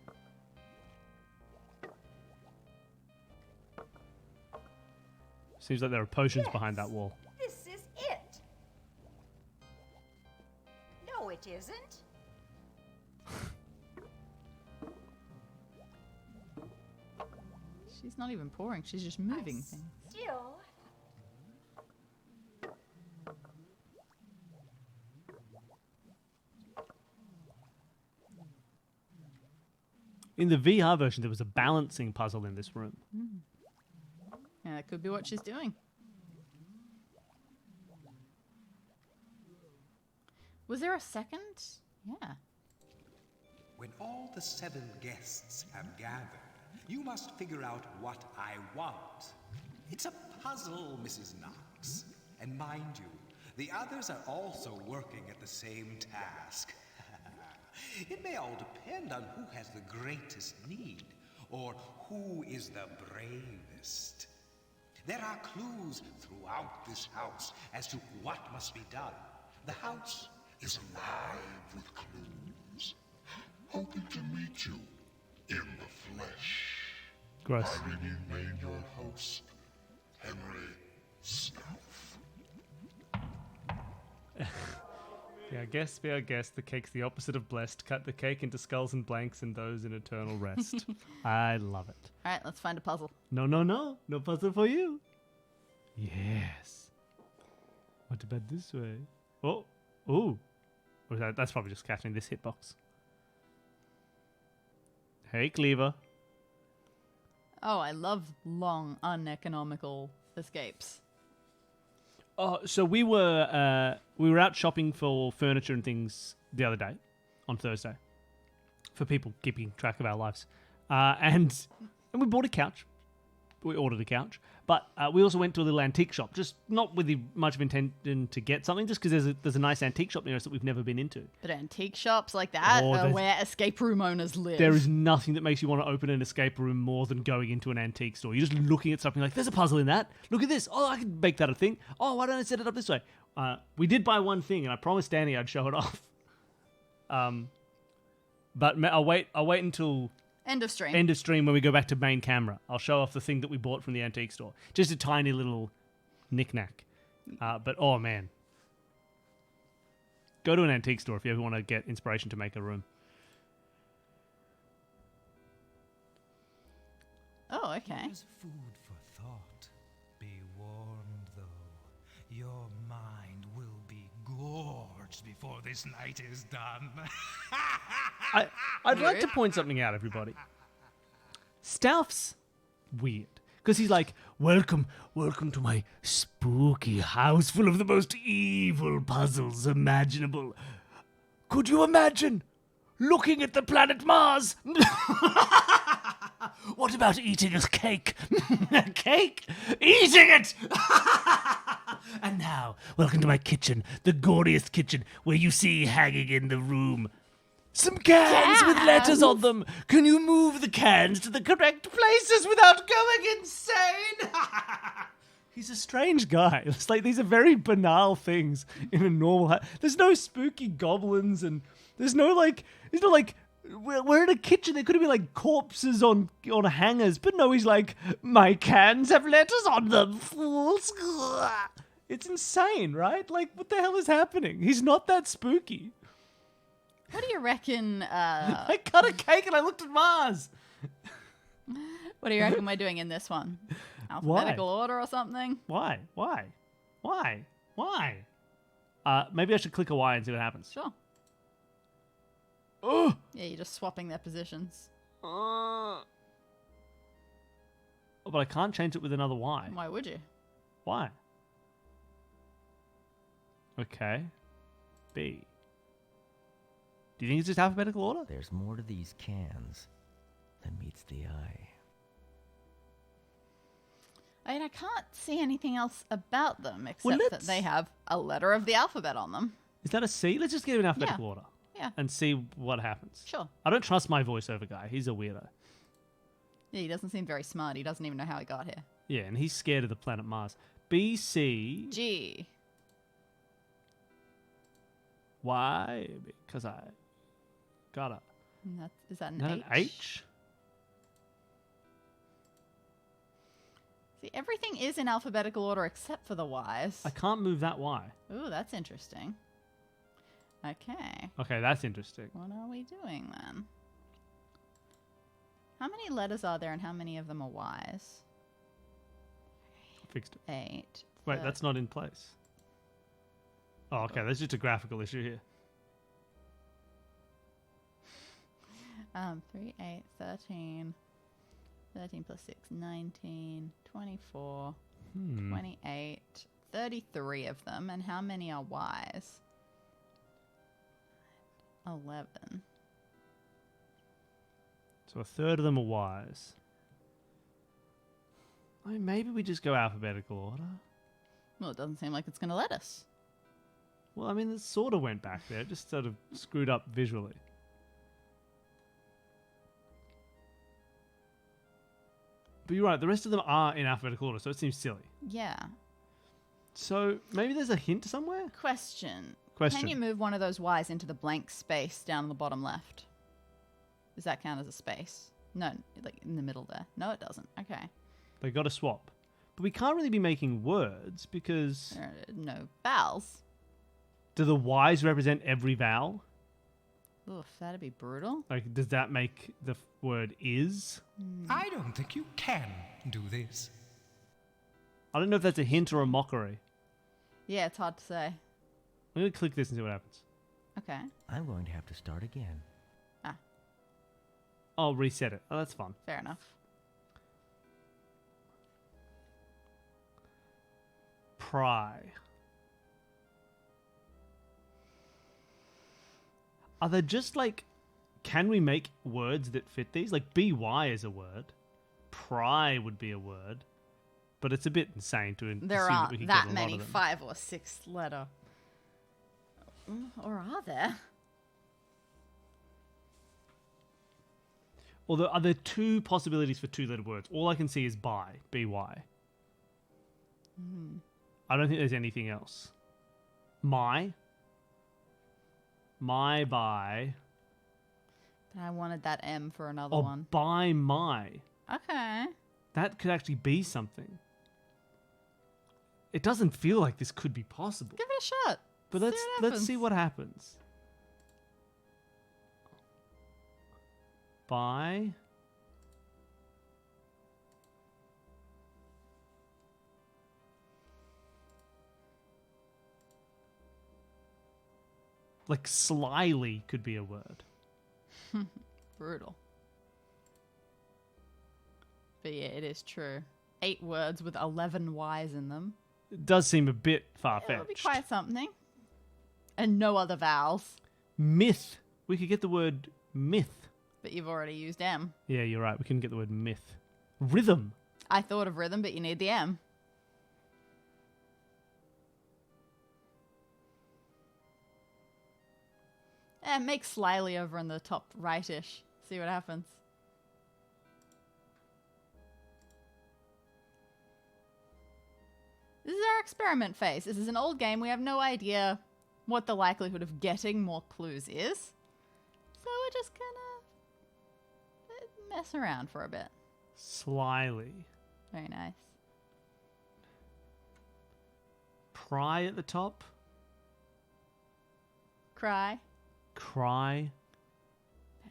Seems like there are potions behind that wall. This is it. No, it isn't. She's not even pouring, she's just moving things. Still. In the VR version, there was a balancing puzzle in this room. Yeah, that could be what she's doing. Was there a second? Yeah. When all the 7 guests have gathered, you must figure out what I want. It's a puzzle, Mrs. Knox. And mind you, the others are also working at the same task. It may all depend on who has the greatest need, or who is the bravest. There are clues throughout this house as to what must be done. The house is alive with clues. Hoping to meet you in the flesh. Gross. I remain your host, Henry Snauff. Be our guest, the cake's the opposite of blessed. Cut the cake into skulls and blanks and those in eternal rest. I love it. Alright, let's find a puzzle. No. No puzzle for you. Yes. What about this way? Oh. Ooh. Or that's probably just catching this hitbox. Hey, Cleaver. Oh, I love long, uneconomical escapes. Oh, so we were out shopping for furniture and things the other day, on Thursday, for people keeping track of our lives, and we bought a couch. we ordered a couch. But we also went to a little antique shop, just not with much of intention to get something, just because there's a nice antique shop near us that we've never been into. But antique shops like that are where escape room owners live. There is nothing that makes you want to open an escape room more than going into an antique store. You're just looking at something like, there's a puzzle in that. Look at this. Oh, I can make that a thing. Oh, why don't I set it up this way? We did buy one thing, and I promised Danny I'd show it off. But I'll wait until... End of stream. End of stream when we go back to main camera. I'll show off the thing that we bought from the antique store. Just a tiny little knick-knack. But, oh, man. Go to an antique store if you ever want to get inspiration to make a room. Oh, okay. Here's food for thought. Be warned, though. Your mind will be gorged before this night is done. I'd like to point something out, everybody. Stouff's weird. Because he's like, welcome to my spooky house full of the most evil puzzles imaginable. Could you imagine looking at the planet Mars? What about eating a cake? A cake? Eating it! And now, welcome to my kitchen, the gaudiest kitchen, where you see hanging in the room some cans with letters on them. Can you move the cans to the correct places without going insane? He's a strange guy. It's like these are very banal things in a normal There's no spooky goblins and there's no like we're in a kitchen. There could have been like corpses on hangers, but no, he's like, my cans have letters on them, fools. It's insane, right? Like, what the hell is happening? He's not that spooky. What do you reckon? I cut a cake and I looked at Mars. What do you reckon we're doing in this one? Alphabetical order or something? Why? Maybe I should click a Y and see what happens. Sure. Oh. Yeah, you're just swapping their positions. Oh, but I can't change it with another Y. Why would you? Why? Okay. B. Do you think it's just alphabetical order? There's more to these cans than meets the eye. I mean, I can't see anything else about them except that they have a letter of the alphabet on them. Is that a C? Let's just get it in alphabetical order. Yeah. And see what happens. Sure. I don't trust my voiceover guy. He's a weirdo. Yeah, he doesn't seem very smart. He doesn't even know how he got here. Yeah, and he's scared of the planet Mars. B, C... G. Y, because I got a... Is that an Not H? an H? See, everything is in alphabetical order except for the Ys. I can't move that Y. Ooh, that's interesting. Okay. Okay, that's interesting. What are we doing then? How many letters are there and how many of them are Ys? Fixed it. 8. Wait, that's not in place. Oh, okay, there's just a graphical issue here. 3, 8, 13. 13 plus 6, 19, 24, 28, 33 of them. And how many are Ys? 11. So a third of them are Ys. I mean, maybe we just go alphabetical order. Well, it doesn't seem like it's going to let us. Well, I mean, it sort of went back there. It just sort of screwed up visually. But you're right, the rest of them are in alphabetical order, so it seems silly. Yeah. So maybe there's a hint somewhere? Question. Question. Can you move one of those Ys into the blank space down on the bottom left? Does that count as a space? No, like in the middle there. No, it doesn't. Okay. They got to swap. But we can't really be making words because... There are no vowels. Do the Ys represent every vowel? Oof, that'd be brutal. Like, does that make the word is? I don't think you can do this. I don't know if that's a hint or a mockery. Yeah, it's hard to say. I'm going to click this and see what happens. Okay. I'm going to have to start again. I'll reset it. Oh, that's fun. Fair enough. Pry. Are there just like... Can we make words that fit these? Like, BY is a word. cry would be a word, but it's a bit insane to assume There that we aren't could that get a lot many of them. 5 or 6 letter. Or are there? Although, are there 2 possibilities for 2-letter words? All I can see is by, B-Y. I don't think there's anything else. My, by, But I wanted that M for another or one. by my. Okay. That could actually be something. It doesn't feel like this could be possible. Give it a shot. But See let's what let's happens. see what happens. By like slyly could be a word. Brutal. But yeah, it is true. 8 words with 11 Y's in them. It does seem a bit It would be far-fetched. quite something. And no other vowels. Myth. We could get the word myth. But you've already used M. Yeah, you're right. We couldn't get the word myth. Rhythm. I thought of rhythm, but you need the M. Make slyly over in the top rightish. See what happens. This is our experiment phase. This is an old game. We have no idea what the likelihood of getting more clues is. So we're just gonna mess around for a bit. Slyly. Very nice. Pry at the top. Cry. Cry.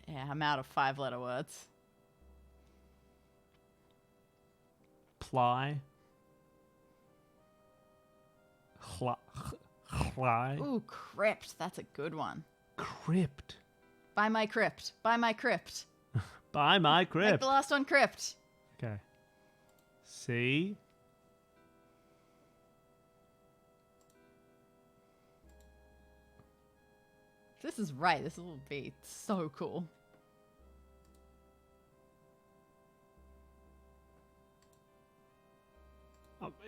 Yeah, I'm out of 5-letter words. Ply. Cry. Ooh, crypt. That's a good one. Crypt. By my crypt. By my crypt. By my Like crypt. the last one, crypt. Okay. See? If this is right, this will be so cool.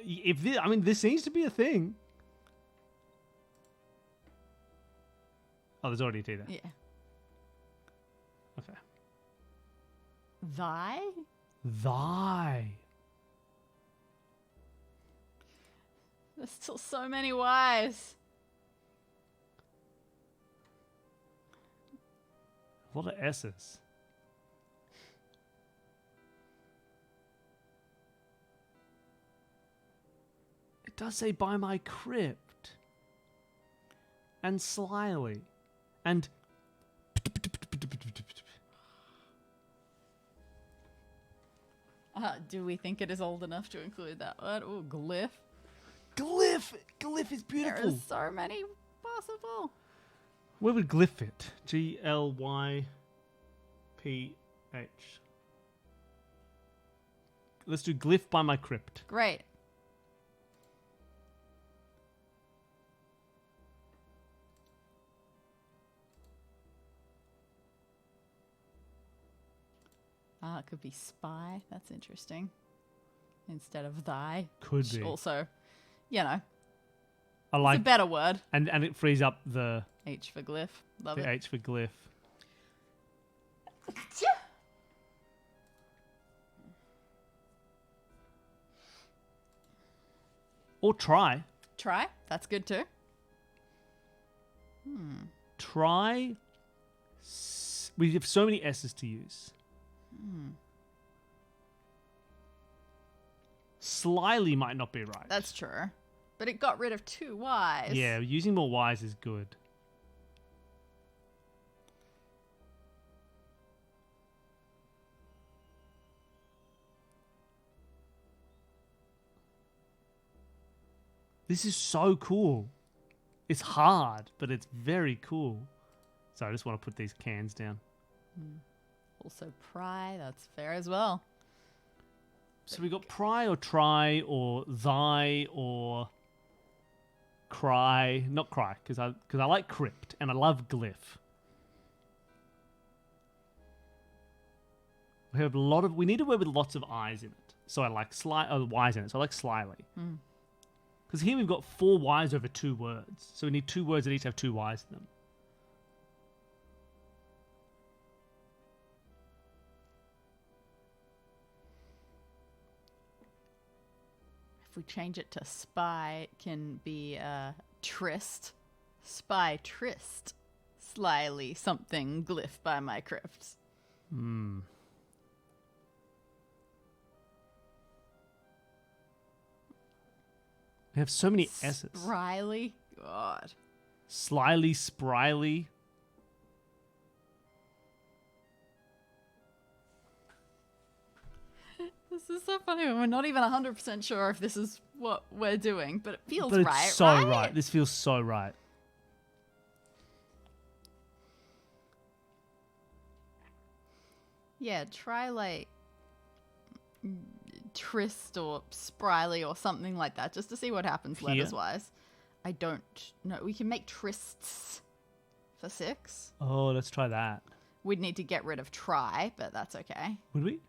If this, I mean, this seems to be a thing. Oh, there's already a T there. Yeah. Okay. Thy? Thy. There's still so many Y's. A lot of S's. It does say by my crypt. And slyly. And Do we think it is old enough to include that word? Oh, glyph. Glyph! Glyph is beautiful. There are so many possible. Where would glyph fit? Glyph. Let's do glyph by my crypt. Great. Ah, it could be spy. That's interesting. Instead of thy. Could which be. Also, you know, I it's like a better word. and it frees up the H for glyph. Love the it. H for glyph. Or try. Try. That's good too. Try. We have so many S's to use. Slyly might not be right. That's true. But it got rid of 2 Y's. Yeah, using more Y's is good. This is so cool. It's hard, but it's very cool. So I just want to put these cans down. Also pry. That's fair as well. So we got pry or try or thy or cry. Not cry, because I like crypt and I love glyph. We have a lot of. We need a word with lots of I's in it. So I like Y's in it. So I like slyly. Because here we've got 4 Y's over 2 words. So we need 2 words that each have 2 Y's in them. If we change it to spy, it can be tryst. Spy tryst. Slyly something glyph by my crypt. Hmm. We have so many S's. Spryly? God. Slyly, spryly. This is so funny. We're not even 100% sure if this is what we're doing, but it feels But it's right, so right? right. This feels so right. Yeah, try like tryst or spryly or something like that, just to see what happens Here? letters-wise. I don't know. We can make trysts for 6. Oh, let's try that. We'd need to get rid of try, but that's okay. Would we?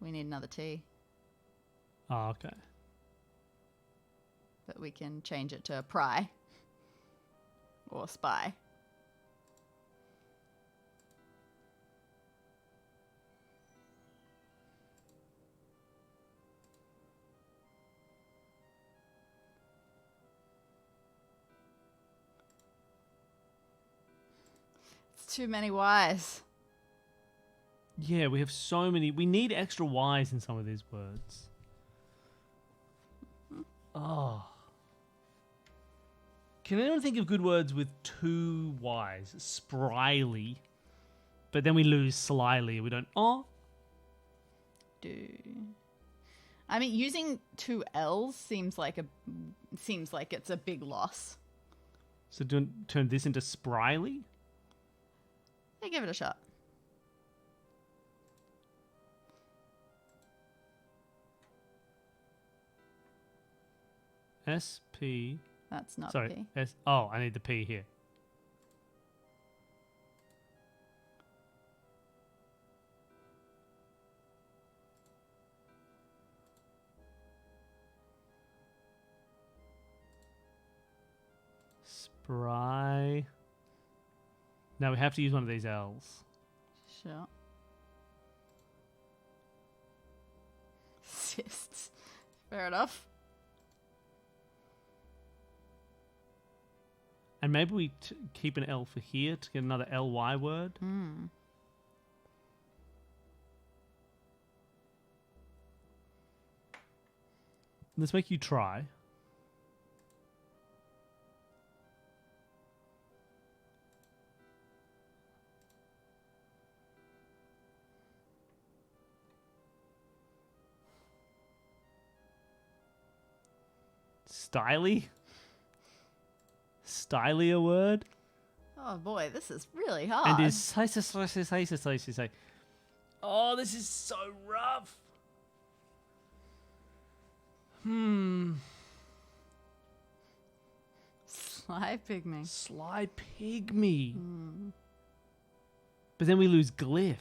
We need another T. Oh, okay. But we can change it to pry. Or spy. It's too many Y's. Yeah, we have so many. We need extra Y's in some of these words. Oh. Can anyone think of good words with 2 Y's? Spryly. But then we lose slyly. We don't. Oh. I mean, using 2 L's seems like it's a big loss. So turn this into spryly? Yeah, give it a shot. SP. That's not Sorry. P. Oh, I need the P here. Spry. Now we have to use one of these L's. Sure. Cysts. Fair enough. And maybe we keep an L for here to get another LY word. Let's make you try. Styly? Styly a word? Oh boy, this is really hard. And is oh, this is so rough. Sly pygmy. Sly pygmy. But then we lose glyph.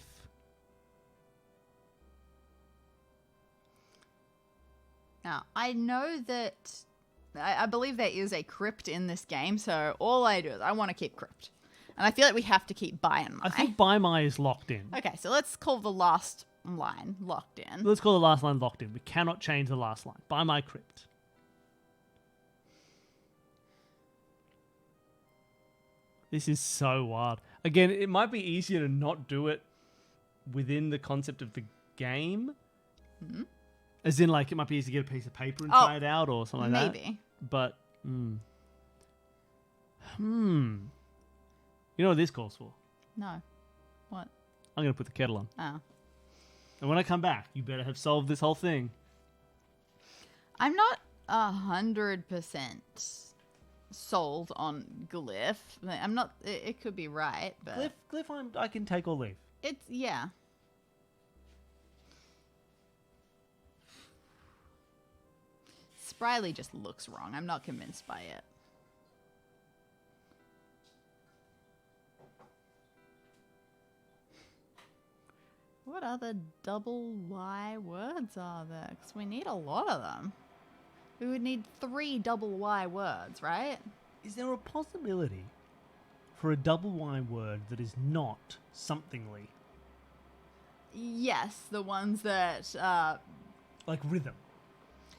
Now, I know that I believe there is a crypt in this game, so all I do is I want to keep crypt. And I feel like we have to keep by and my. I think by my is locked in. Okay, so let's call the last line locked in. Let's call the last line locked in. We cannot change the last line. By my crypt. This is so wild. Again, it might be easier to not do it within the concept of the game. As in, like, it might be easy to get a piece of paper and try it out or something like that. Maybe. But, You know what this calls for? No. What? I'm going to put the kettle on. Oh. And when I come back, you better have solved this whole thing. I'm not 100% sold on glyph. I'm not. It could be right, but Glyph, I can take or leave. it's yeah. Spryly just looks wrong. I'm not convinced by it. What other double Y words are there? Because we need a lot of them. We would need 3 double Y words, right? Is there a possibility for a double Y word that is not somethingly? Yes, the ones that... Like rhythm.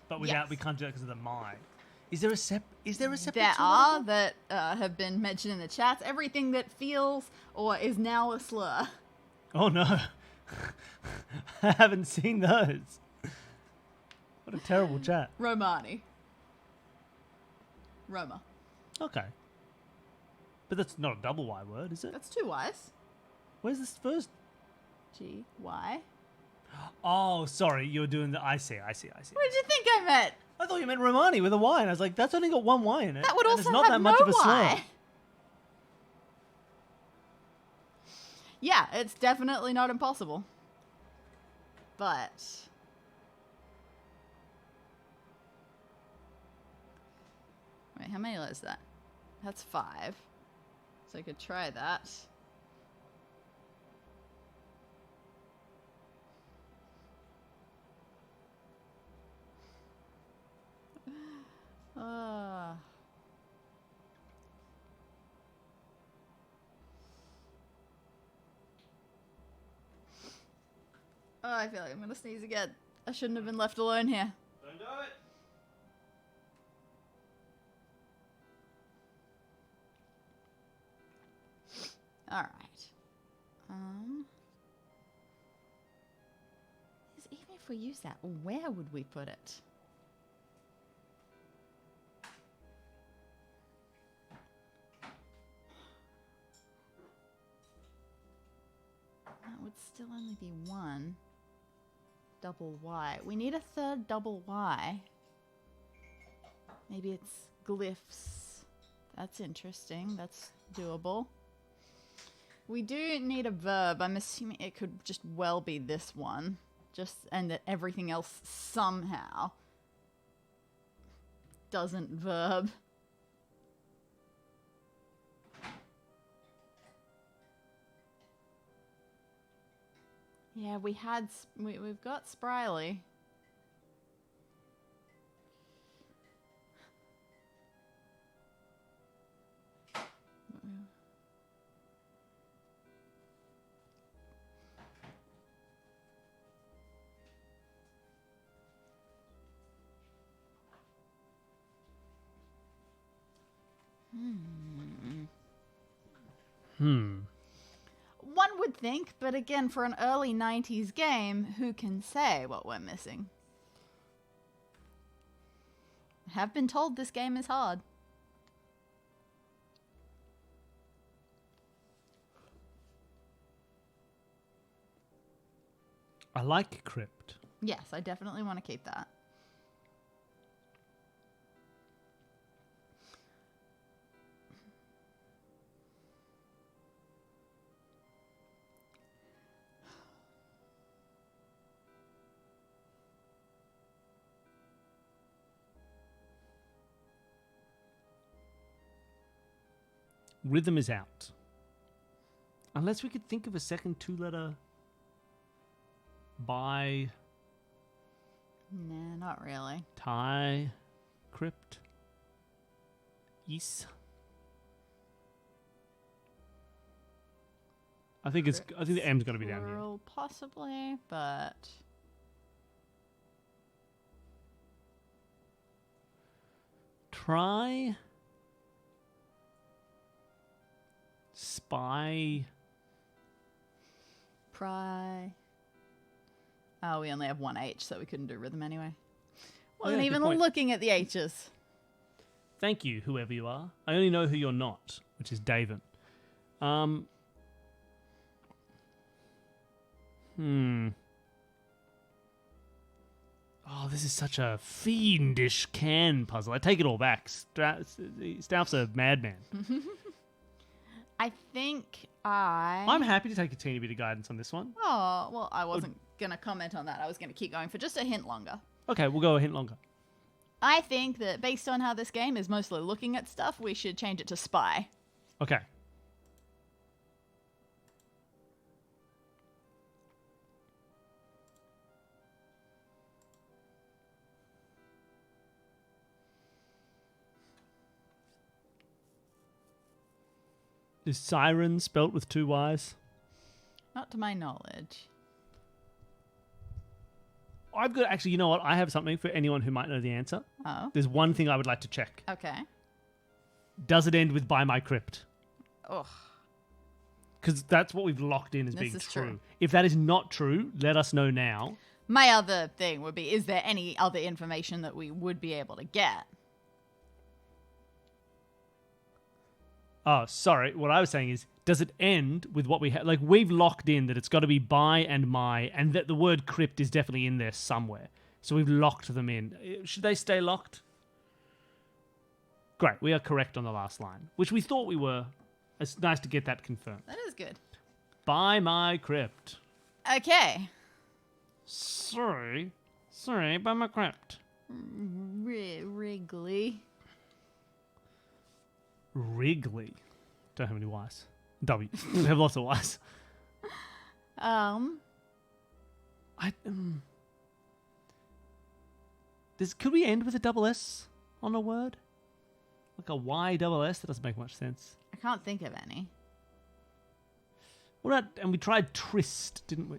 But without, Yes. we can't do that because of the my. Is there a separate There two are of them? that have been mentioned in the chats. Everything that feels or is now a slur. Oh no. I haven't seen those. What a terrible chat. Romani. Roma. Okay. But that's not a double Y word, is it? That's 2 Ys. Where's this first? G-Y. Oh, sorry. You're doing the... I see. What did you think I meant? I thought you meant Romani with a Y, and I was like, that's only got 1 Y in it. That would and also it's not have that much no of a slur. Y. Yeah, it's definitely not impossible. But... Wait, how many is that? That's 5. So I could try that. Oh, I feel like I'm gonna sneeze again. I shouldn't have been left alone here. Don't do it. Alright. Even if we use that, where would we put it? That would still only be 1 double Y. We need a 3rd double Y. Maybe it's glyphs. That's interesting. That's doable. We do need a verb. I'm assuming it could just well be this one. And that everything else somehow doesn't verb. Yeah, we've got Spryly. One would think, but again, for an early 90s game, who can say what we're missing? I have been told this game is hard. I like Crypt. Yes, I definitely want to keep that. Rhythm is out. Unless we could think of a second 2-letter by... Nah, not really. Thai, Crypt, Is. I think the M's got to be down here. Plural, possibly, but Try, spy. pry. Oh, we only have 1 H, so we couldn't do rhythm anyway. Oh, Wasn't yeah, even good point. looking at the H's. Thank you, whoever you are. I only know who you're not, which is David. Oh, this is such a fiendish can puzzle. I take it all back. Stouff's a madman. I think I'm I'm happy to take a teeny bit of guidance on this one. Oh, well, I wasn't going to comment on that. I was going to keep going for just a hint longer. Okay, we'll go a hint longer. I think that based on how this game is mostly looking at stuff, we should change it to spy. Okay. Is siren spelt with 2 Y's? Not to my knowledge. I've got actually. You know what? I have something for anyone who might know the answer. Oh. There's one thing I would like to check. Okay. Does it end with "by my crypt"? Ugh. Because that's what we've locked in as This being is true. true. If that is not true, let us know now. My other thing would be, is there any other information that we would be able to get? Oh, sorry. What I was saying is, does it end with what we have? Like, we've locked in that it's got to be "by" and "my," and that the word "crypt" is definitely in there somewhere. So we've locked them in. Should they stay locked? Great. We are correct on the last line, which we thought we were. It's nice to get that confirmed. That is good. "By my crypt." Okay. Sorry, by my crypt. Wrigley. Wrigley. Don't have any Y's. W. We have lots of Y's. Could we end with a double S on a word? Like a Y double S? That doesn't make much sense. I can't think of any. What about, and we tried tryst, didn't we?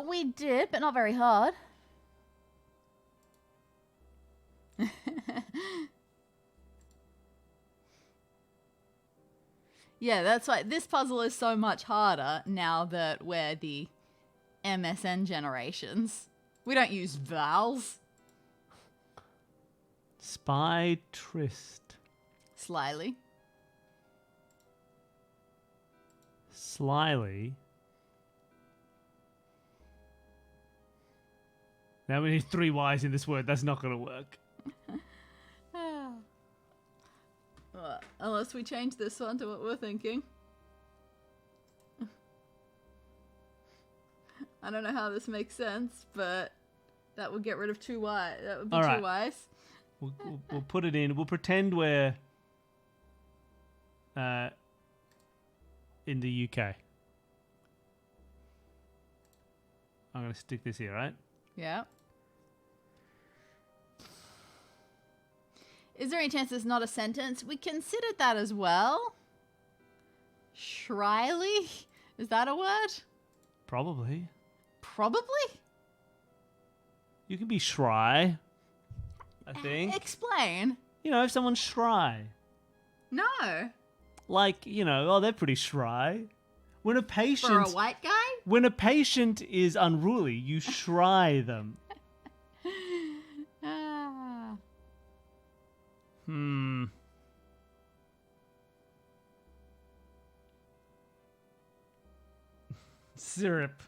We did, but not very hard. Yeah, that's why this puzzle is so much harder now that we're the MSN generations. We don't use vowels. Spy tryst. Slyly. Slyly. Now we need 3 Y's in this word. That's not going to work. Unless we change this one to what we're thinking. I don't know how this makes sense, but that would get rid of 2 Y. That would be All 2 right. Y's. We'll put it in. We'll pretend we're in the UK. I'm going to stick this here, right? Yeah. Is there any chance it's not a sentence? We considered that as well. Shriley? Is that a word? Probably. Probably? You can be shy, I think. Explain. You know, if someone's shy. No. Like, you know, oh, they're pretty shy. When a patient... For a white guy? When a patient is unruly, you shy them. Syrup.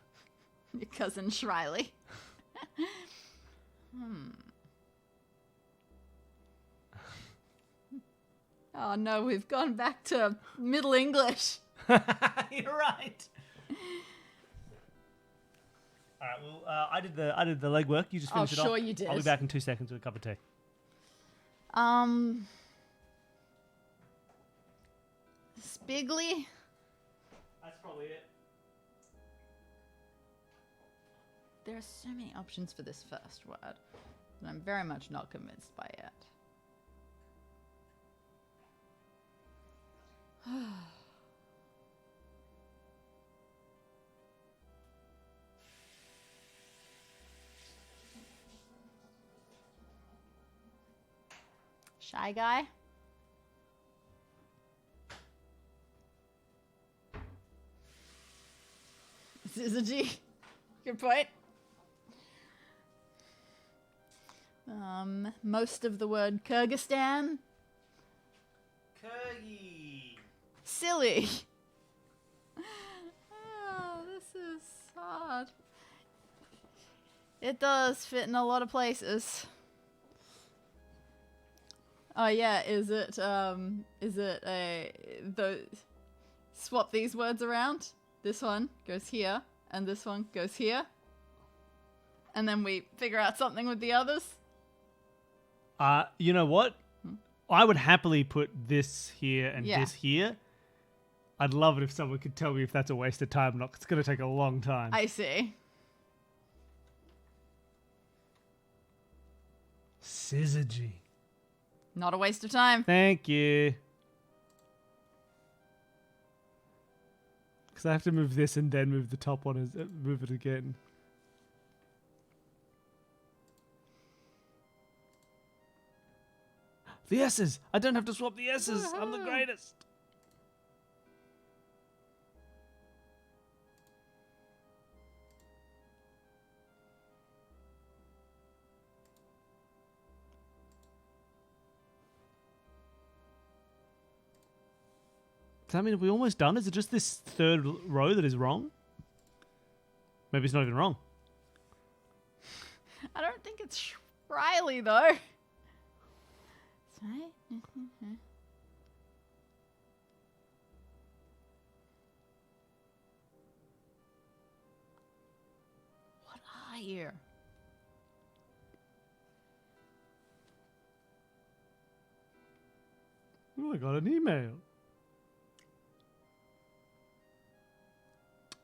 Your cousin Shriley. Oh no, we've gone back to Middle English. You're right. All right. Well, I did the legwork. You just finished it off. Sure you did. I'll be back in 2 seconds with a cup of tea. Spiggly. That's probably it. There are so many options for this first word that I'm very much not convinced by yet. Shy guy. Syzygy. Good point. Most of the word Kyrgyzstan. Kyrgy. Silly. Oh, this is hard. It does fit in a lot of places. Oh yeah, is it swap these words around? This one goes here, and this one goes here. And then we figure out something with the others? You know what? I would happily put this here and Yeah. this here. I'd love it if someone could tell me if that's a waste of time or not. 'Cause it's going to take a long time. I see. Syzygy. Not a waste of time. Thank you. Because I have to move this and then move the top one, move it again. The S's! I don't have to swap the S's! I'm the greatest! Does that mean we almost done? Is it just this third row that is wrong? Maybe it's not even wrong. I don't think it's Riley though. What are you? Oh, I got an email.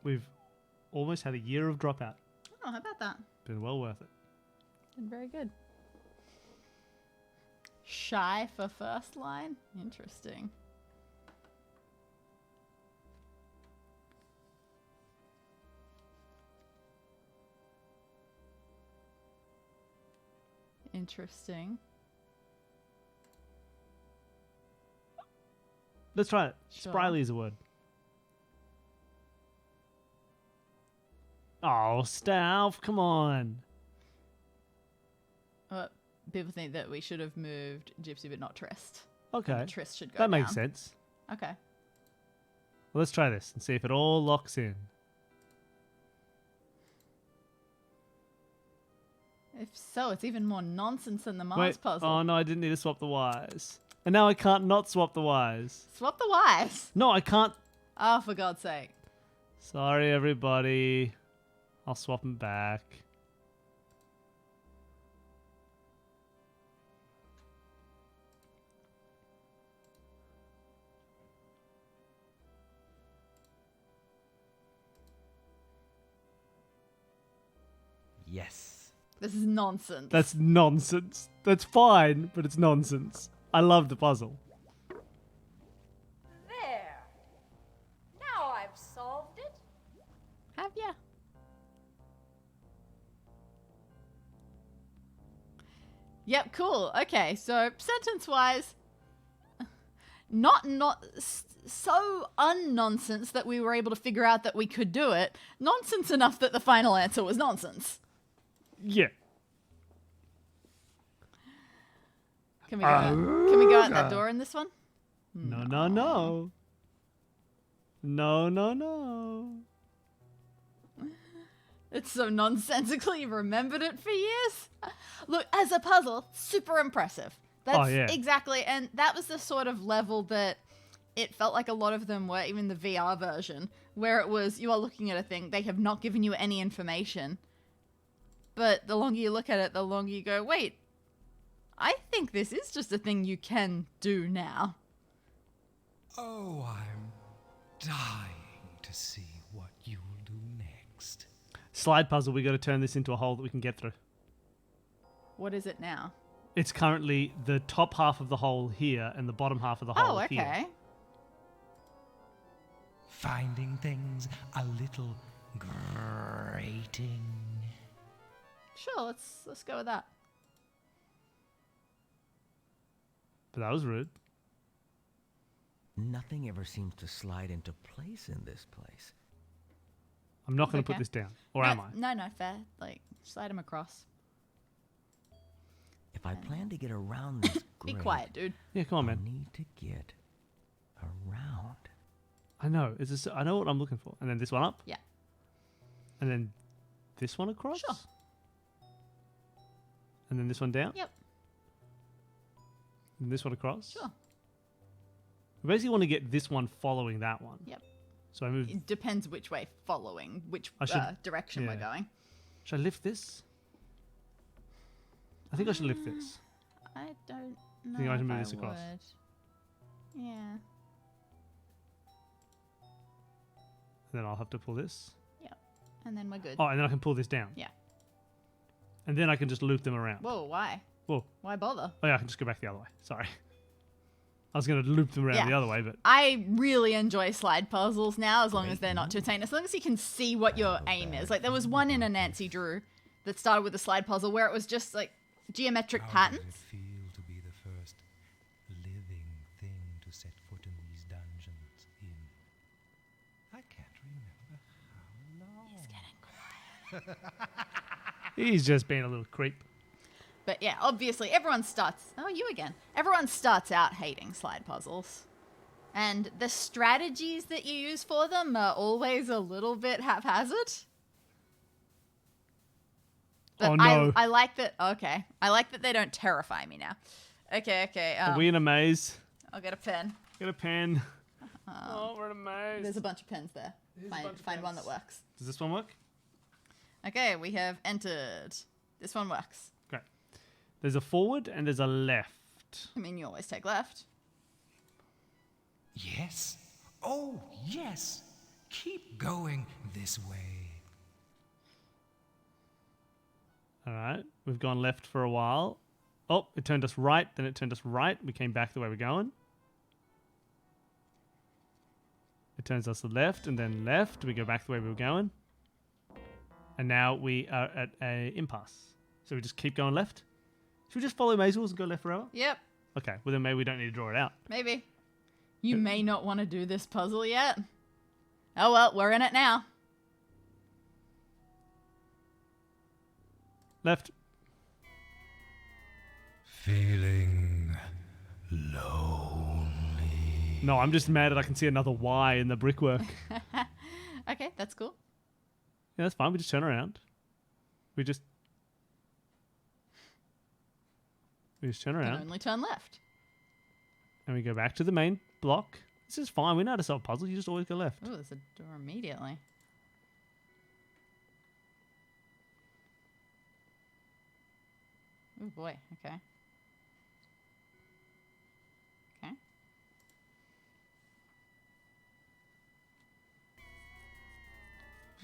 We've almost had a year of dropout. Oh, how about that? Been well worth it. Been very good. Shy for first line? Interesting. Interesting. Let's try it. Sure. Spryly is a word. Oh, Staff, come on. People think that we should have moved Gypsy but not Trist. Okay. And Trist should go That makes down. sense. Okay. Well, let's try this and see if it all locks in. If so, it's even more nonsense than the Mars Wait. puzzle. Oh, no, I didn't need to swap the Ys. And now I can't not swap the Ys. Swap the Ys. No, I can't. Oh, for God's sake. Sorry, everybody. I'll swap them back. Yes. This is nonsense. That's nonsense. That's fine, but it's nonsense. I love the puzzle. There. Now I've solved it. Have ya? Yep, cool. Okay, so sentence-wise, not so un-nonsense that we were able to figure out that we could do it. Nonsense enough that the final answer was nonsense. Yeah. Can we go out that door in this one? No, no, no. No, no, no. It's so nonsensical you've remembered it for years. Look, as a puzzle, super impressive. That's yeah. exactly, and that was the sort of level that it felt like a lot of them were, even the VR version, where it was, you are looking at a thing, they have not given you any information. But the longer you look at it, the longer you go, wait, I think this is just a thing you can do now. Oh, I'm dying to see what you'll do next. Slide puzzle, we got to turn this into a hole that we can get through. What is it now? It's currently the top half of the hole here and the bottom half of the hole Oh, here. okay. Finding things a little grating. Sure, let's go with that. But that was rude. Nothing ever seems to slide into place in this place. I'm not going to Okay. put this down. Or no, am I? No, fair. Like, slide him across. If I plan to get around this Be grate, quiet, dude. Yeah, come on, I'll man. need to get around. I know. I know what I'm looking for. And then this one up. Yeah. And then this one across. Sure. And then this one down. Yep. And this one across. Sure. We basically want to get this one following that one. Yep. So I move. It depends which way following, which I should- direction we're yeah. going. Should I lift this? I think I should lift this. I don't know. Think I if should move this across? would. Yeah. And then I'll have to pull this. Yep. And then we're good. Oh, and then I can pull this down. Yeah. And then I can just loop them around. Whoa, why? Whoa. Why bother? Oh yeah, I can just go back the other way. Sorry. I was going to loop them around Yeah. the other way, but I really enjoy slide puzzles now, as long as they're not too insane. As long as you can see what your aim is. Like, there was one in a Nancy Drew that started with a slide puzzle where it was just, like, geometric How does patterns. it feel to be the first living thing to set foot in these dungeons in... I can't remember how long. he's just being a little creep. But yeah, obviously, everyone starts... Oh, you again. Everyone starts out hating slide puzzles. And the strategies that you use for them are always a little bit haphazard. But Oh, no. I like that... Okay. I like that they don't terrify me now. Okay. Are we in a maze? I'll get a pen. Get a pen. Oh, we're in a maze. There's a bunch of pens there. Find one that works. Does this one work? Okay, we have entered. This one works. Okay. There's a forward and there's a left. I mean, you always take left. Yes. Oh, yes. Keep going this way. All right. We've gone left for a while. Oh, it turned us right. Then it turned us right. We came back the way we're going. It turns us left and then left. We go back the way we were going. And now we are at a impasse. So we just keep going left? Should we just follow maze rules and go left forever? Yep, Okay, well then maybe we don't need to draw it out. maybe. You may not want to do this puzzle yet. Oh well, we're in it now. Left. Feeling lonely. No, I'm just mad that I can see another Y in the brickwork. Okay, that's cool. Yeah, that's fine. We just turn around. We just turn You can around. only turn left. And we go back to the main block. This is fine. We know how to solve puzzles. You just always go left. Oh, there's a door immediately. Oh boy, okay. Okay.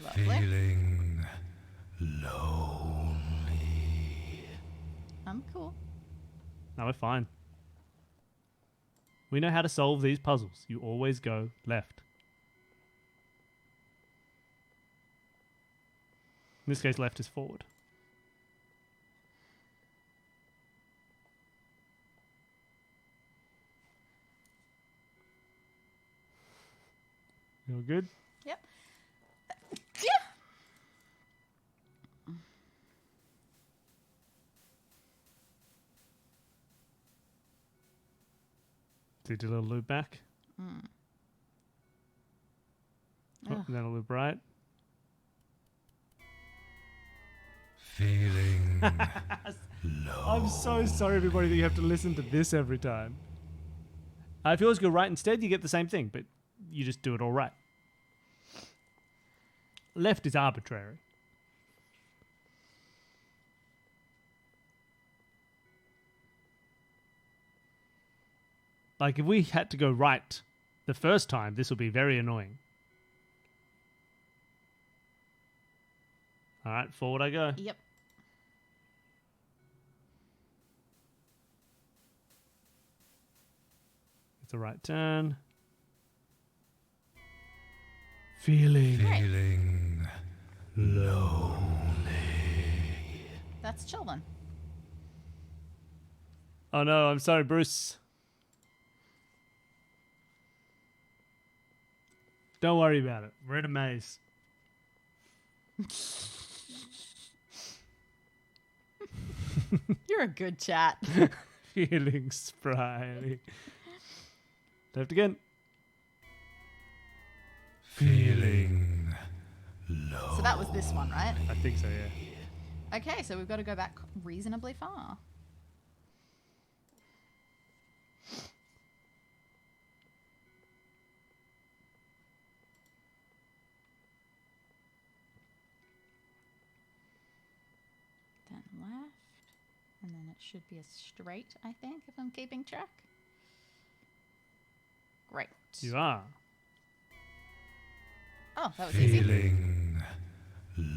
Lovely. Feeling lonely. I'm cool. No, we're fine. We know how to solve these puzzles. You always go left. In this case, left is forward. You're good? Yep. Yeah. So you do a little loop back. Mm. Oh, Ugh. and then a loop right. Feeling I'm so sorry, everybody, that you have to listen to this every time. If you always go right instead, you get the same thing, but you just do it all right. Left is arbitrary. Like, if we had to go right the first time, this would be very annoying. All right, forward I go. Yep. It's a right turn. Feeling lonely. That's chill then. Oh no, I'm sorry, Bruce. Don't worry about it. We're in a maze. You're a good chat. Feeling spry. Left again. Feeling lonely. So that was this one, right? I think so, yeah. Okay, so we've got to go back reasonably far. Then left. And then it should be a straight, I think, if I'm keeping track. Great. You are. Oh, that was easy. Feeling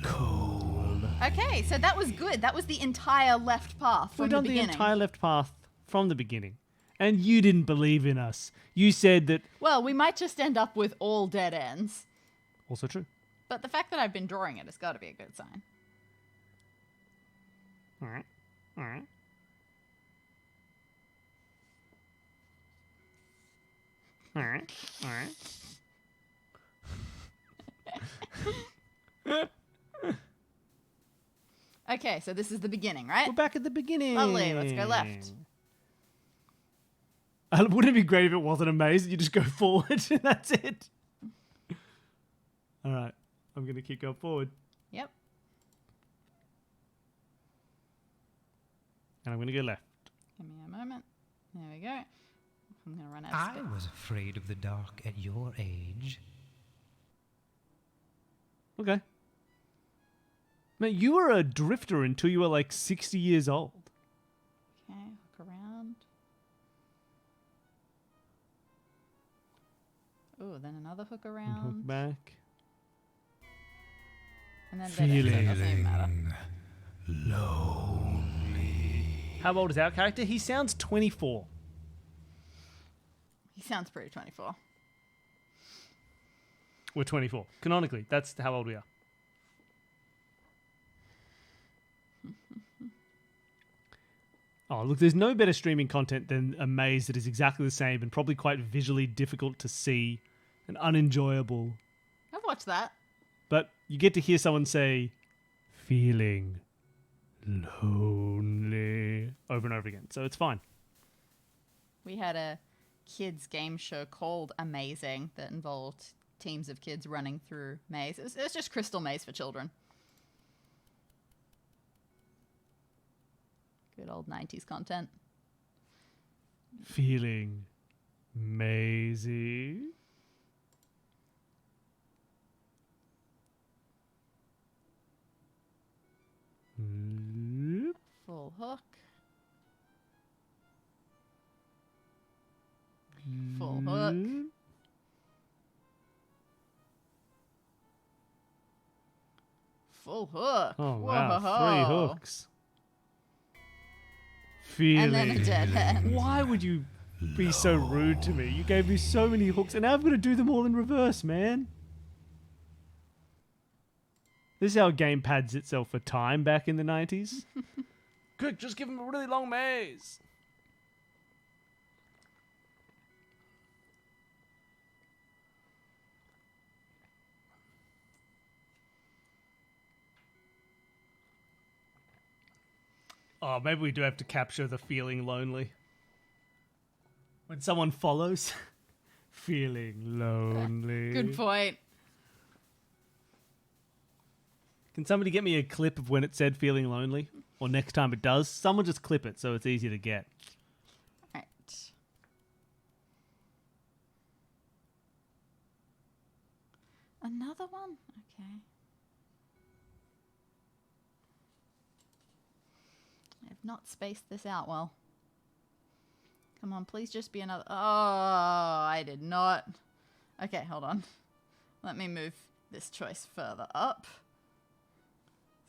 cold. Okay, so that was good. That was the entire left path from We've the done the beginning. entire left path from the beginning. And you didn't believe in us. You said that... Well, we might just end up with all dead ends. Also true. But the fact that I've been drawing it has got to be a good sign. All right. All right. All right. All right. Okay, so this is the beginning, right? We're back at the beginning. Lovely, let's go left. Wouldn't it be great if it wasn't a maze and you just go forward and that's it? All right. I'm going to keep going forward. Yep. And I'm going to go left. Give me a moment. There we go. I'm going to run out of I space. was afraid of the dark at your age. Okay. Man, you were a drifter until you were like 60 years old. Okay, hook around. Oh, then another hook around. And hook back. And then dead end, so it doesn't even matter. Lonely. How old is our character? He sounds 24. He sounds pretty 24. We're 24. Canonically, that's how old we are. Oh, look, there's no better streaming content than a maze that is exactly the same and probably quite visually difficult to see and unenjoyable. I've watched that. But you get to hear someone say, feeling lonely, over and over again. So it's fine. We had a kids game show called Amazing that involved teams of kids running through maze. It was just Crystal Maze for children. Good old 90s content. Feeling mazy. Full hook. Full hook. Full hook. Oh, wow. Whoa. 3 hooks. Feeling. And then a dead end. Why would you be so rude to me? You gave me so many hooks, and now I've got to do them all in reverse, man. This is how a game pads itself for time back in the 90s. Quick, just give him a really long maze. Oh, maybe we do have to capture the feeling lonely. When someone follows, feeling lonely. Good point. Can somebody get me a clip of when it said feeling lonely? Or next time it does? Someone just clip it so it's easy to get. Right. Another one? Okay. I've not spaced this out well. Come on, please just be another... Oh, I did not. Okay, hold on. Let me move this choice further up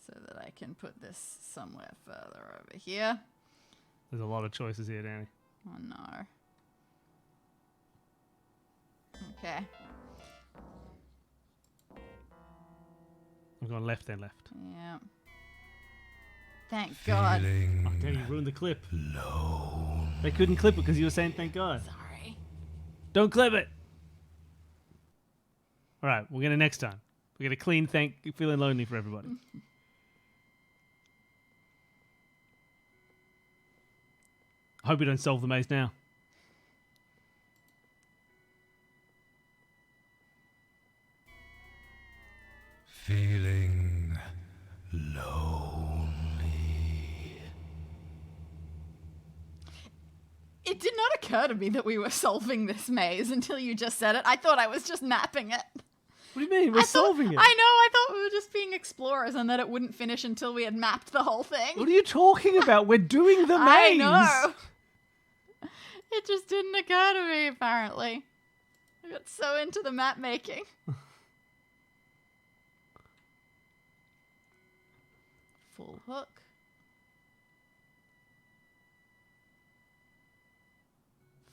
so that I can put this somewhere further over here. There's a lot of choices here, Danny. Oh, no. Okay. I'm going left then left. Yeah. Thank God. Oh, Danny, you ruined the clip. They couldn't clip it because you were saying thank God. Sorry. Don't clip it. All right, we'll get it next time. We'll get a clean feeling lonely for everybody. I hope we don't solve the maze now. Feeling lonely. It did not occur to me that we were solving this maze until you just said it. I thought I was just mapping it. What do you mean? We're solving it. I know. I thought we were just being explorers and that it wouldn't finish until we had mapped the whole thing. What are you talking about? We're doing the maze. I know. It just didn't occur to me, apparently. I got so into the map making. Full hook.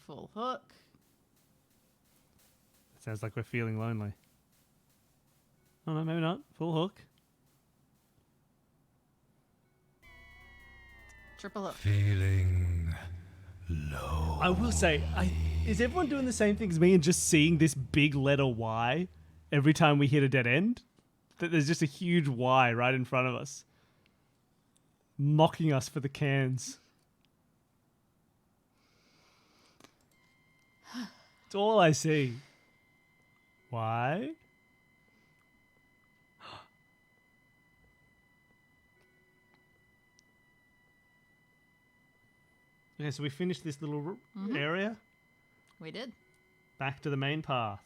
Full hook. Sounds like we're feeling lonely. Oh no, maybe not. Full hook. Triple hook. Feeling low. I will say, is everyone doing the same thing as me and just seeing this big letter Y every time we hit a dead end? That there's just a huge Y right in front of us, mocking us for the cans. It's all I see. Why? Okay, so we finished this little area. We did. Back to the main path.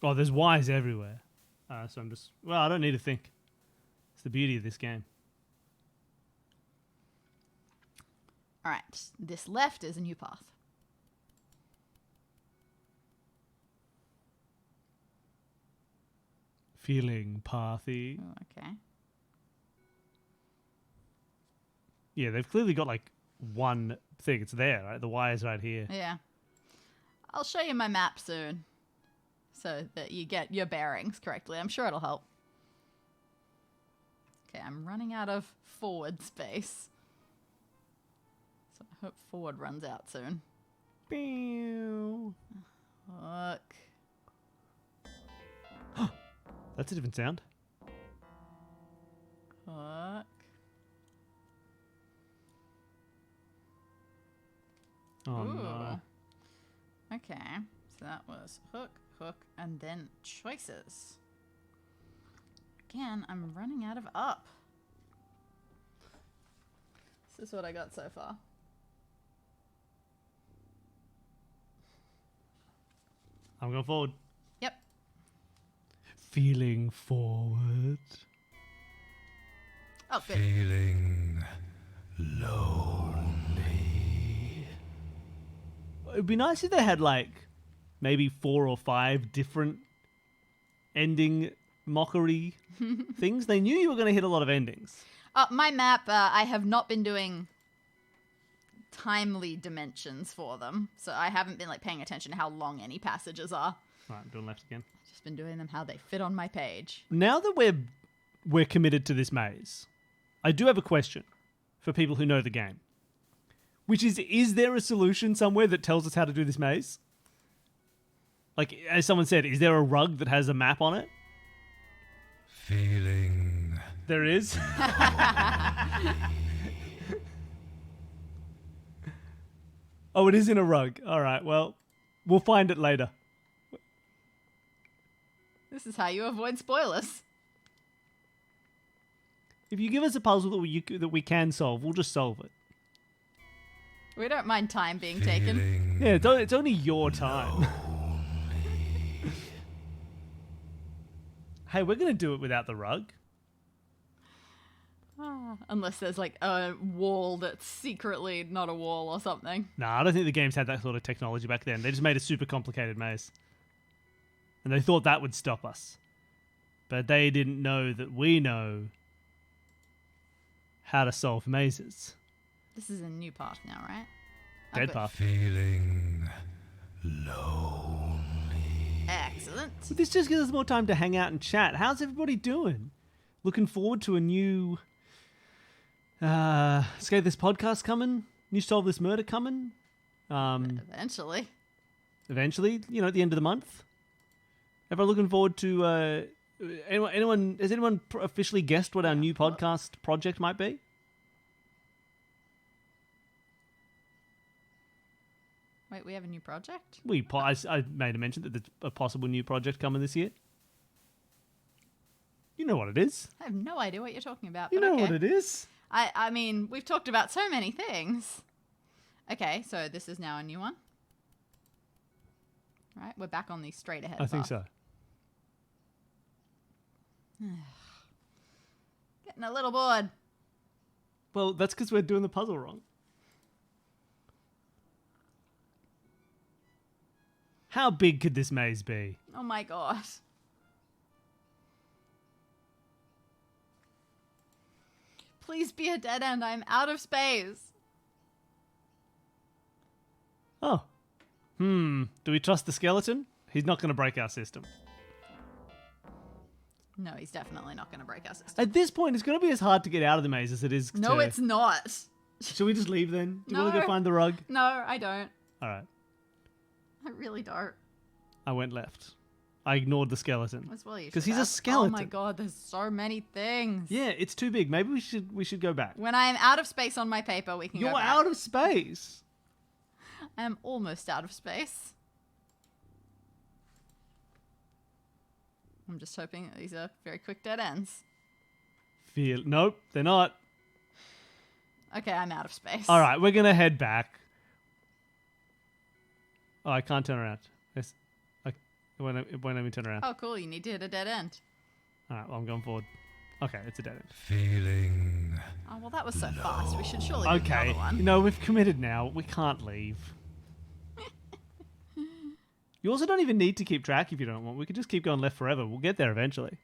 Oh, there's Ys everywhere. So I'm just... Well, I don't need to think. It's the beauty of this game. All right. This left is a new path. Feeling pathy. Okay. Yeah, they've clearly got like one thing. It's there, right? The Y is right here. Yeah. I'll show you my map soon so that you get your bearings correctly. I'm sure it'll help. Okay, I'm running out of forward space. So I hope forward runs out soon. Pew. Look. That's a different sound. Hook. Oh Ooh. no. Okay, so that was hook, hook, and then choices. Again, I'm running out of up. This is what I got so far. I'm going forward. Yep. Feeling forward. Oh, good. Feeling lonely. It'd be nice if they had like maybe 4 or 5 different ending mockery things. They knew you were going to hit a lot of endings. My map, I have not been doing timely dimensions for them, so I haven't been like paying attention to how long any passages are. Right, I'm doing left again. I've just been doing them how they fit on my page. Now that we're committed to this maze, I do have a question for people who know the game. Which is there a solution somewhere that tells us how to do this maze? Like, as someone said, is there a rug that has a map on it? Feeling... There is? Oh, it is in a rug. All right, well, we'll find it later. This is how you avoid spoilers. If you give us a puzzle that we can solve, we'll just solve it. We don't mind time being taken. Yeah, it's only your time. Hey, we're going to do it without the rug. Unless there's like a wall that's secretly not a wall or something. Nah, I don't think the games had that sort of technology back then. They just made a super complicated maze. And they thought that would stop us. But they didn't know that we know how to solve mazes. This is a new path now, right? Dead good. path. Feeling lonely. Excellent. But this just gives us more time to hang out and chat. How's everybody doing? Looking forward to a new Escape This podcast coming? New Solve This Murder coming? Eventually. Eventually, you know, at the end of the month. Everyone looking forward to... anyone? Has anyone officially guessed what our new podcast project might be? Wait, we have a new project? I made a mention that there's a possible new project coming this year. You know what it is. I have no idea what you're talking about. You but know okay. what it is. I mean, we've talked about so many things. Okay, so this is now a new one. Right, we're back on the straight ahead I think path. so. Getting a little bored. Well, that's because we're doing the puzzle wrong. How big could this maze be? Oh my god. Please be a dead end. I'm out of space. Oh. Do we trust the skeleton? He's not going to break our system. No, he's definitely not going to break our system. At this point, it's going to be as hard to get out of the maze as it is to... No, it's not. Should we just leave then? Do you want to No. go find the rug? No, I don't. All right. I really don't. I went left. I ignored the skeleton. As well, you Because should he's a have. skeleton. Oh my god, there's so many things. Yeah, it's too big. Maybe we should go back. When I'm out of space on my paper, we can You're go back. out of space. I am almost out of space. I'm just hoping that these are very quick dead ends. Nope, they're not. Okay, I'm out of space. All right, we're going to head back. Oh, I can't turn around. Yes. It won't let me turn around. Oh, cool. You need to hit a dead end. All right, well, I'm going forward. Okay, it's a dead end. Feeling. Oh, well, that was so fast. We should surely do Okay, another one. no, we've committed now. We can't leave. You also don't even need to keep track if you don't want. We could just keep going left forever. We'll get there eventually.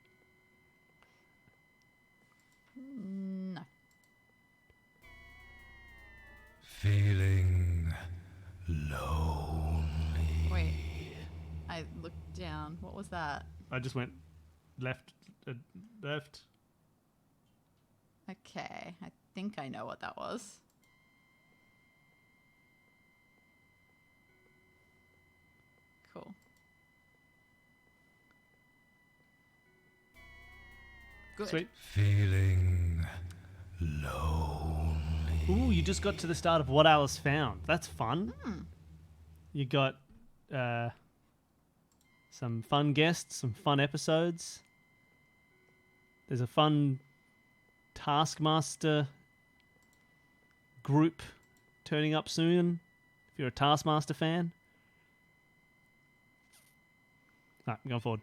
No. Feeling lonely. Wait. I looked down. What was that? I just went left. Left. Okay. I think I know what that was. Cool. Good. Sweet. Feeling lonely. Ooh, you just got to the start of what Alice found. That's fun. You got some fun guests, some fun episodes. There's a fun Taskmaster group turning up soon, if you're a Taskmaster fan. Alright, I'm going forward.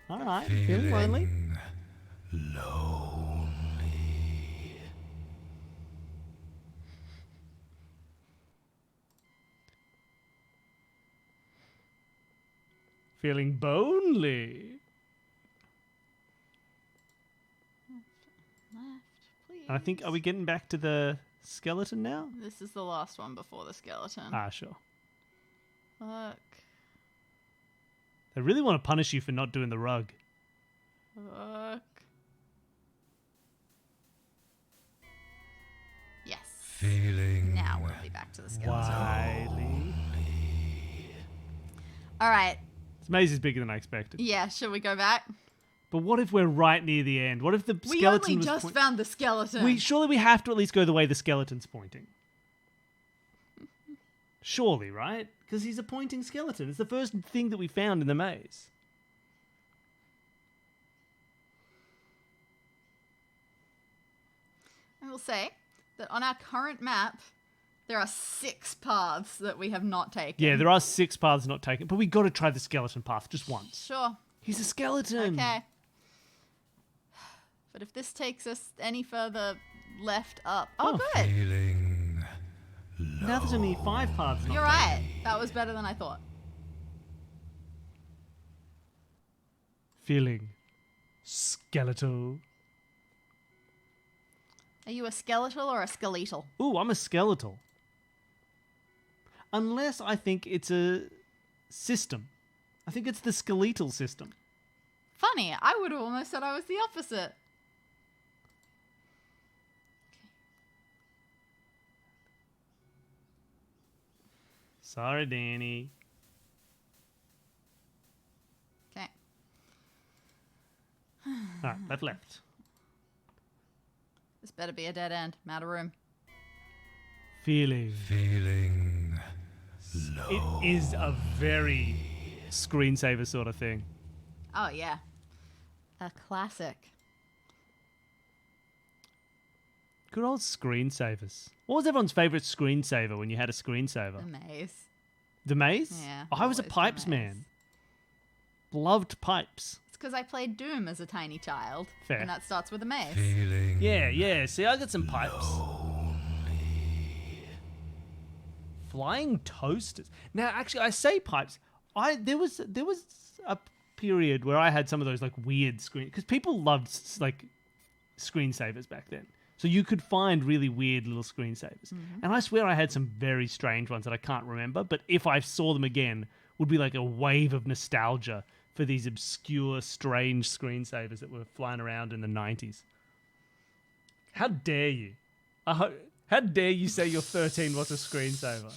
Alright, feeling lonely? Lonely. Feeling bonely. Left, please. I think, are we getting back to the skeleton now? This is the last one before the skeleton. Ah, sure. Look. They really want to punish you for not doing the rug. Look. Yes. Feeling. Now we'll be back to the skeleton. Wiley. All right. This maze is bigger than I expected. Yeah, should we go back? But what if we're right near the end? What if the We skeleton only was just point- found the skeleton. Surely we have to at least go the way the skeleton's pointing. Surely, right? Because he's a pointing skeleton. It's the first thing that we found in the maze. I will say that on our current map, there are 6 paths that we have not taken. Yeah, there are 6 paths not taken, but we got to try the skeleton path just once. Sure. He's a skeleton. Okay. But if this takes us any further left up... Oh, good. Feeling. Now there's only 5 paths not You're taken. right. That was better than I thought. Feeling skeletal. Are you a skeletal or a skeletal? Ooh, I'm a skeletal. Unless I think it's a system. I think it's the skeletal system. Funny, I would have almost said I was the opposite. Sorry, Danny. Okay. Alright, left. This better be a dead end. I'm out of room. Feeling. Low. It is a very screensaver sort of thing. Oh, yeah. A classic. Good old screensavers. What was everyone's favourite screensaver when you had a screensaver? The maze. The maze? Yeah, Oh, I was a always the pipes maze. man. Loved pipes. It's because I played Doom as a tiny child. Fair. And that starts with a maze. Feeling. Yeah. See, I got some pipes. Flying toasters. Now, actually, I say pipes. There was a period where I had some of those like weird screen because people loved like screensavers back then. So you could find really weird little screensavers. And I swear I had some very strange ones that I can't remember, but if I saw them again, would be like a wave of nostalgia for these obscure, strange screensavers that were flying around in the 90s. How dare you? How dare you say your 13 was a screensaver?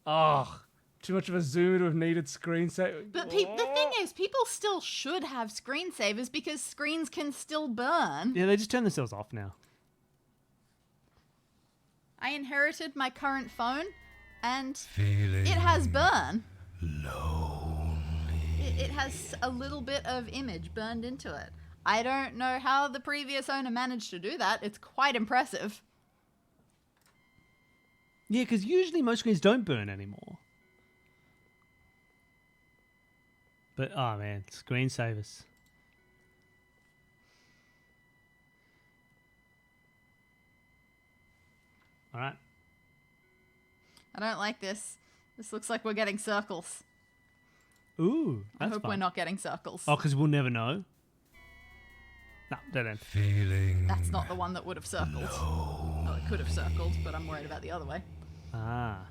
Oh, too much of a zoom to have needed screensaver. But the thing is, people still should have screensavers because screens can still burn. Yeah, they just turn themselves off now. I inherited my current phone, and it has burn. It has a little bit of image burned into it. I don't know how the previous owner managed to do that. It's quite impressive. Yeah, because usually most screens don't burn anymore. But, oh man, screensavers. All right. I don't like this. This looks like we're getting circles. Ooh, that's I hope fun. we're not getting circles. Oh, because we'll never know. No, dead end. That's not the one that would have circled. Well, it could have circled, but I'm worried about the other way. Ah.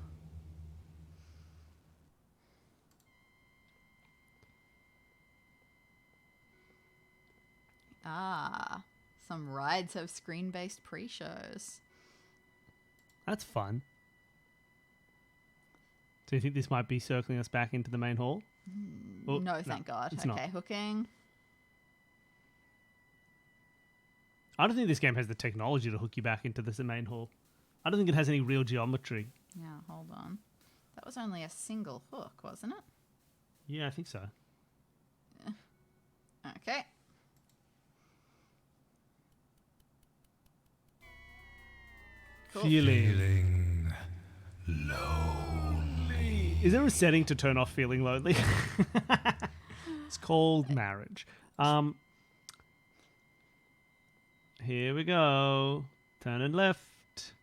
Ah. Some rides have screen-based pre-shows. That's fun. Do you think this might be circling us back into the main hall? Oh, No, thank God. it's Okay, not. hooking. I don't think this game has the technology to hook you back into the main hall. I don't think it has any real geometry. Yeah, hold on. That was only a single hook, wasn't it? Yeah, I think so. Okay. Cool. Feeling lonely. Is there a setting to turn off feeling lonely? It's called marriage. Here we go. Turning left.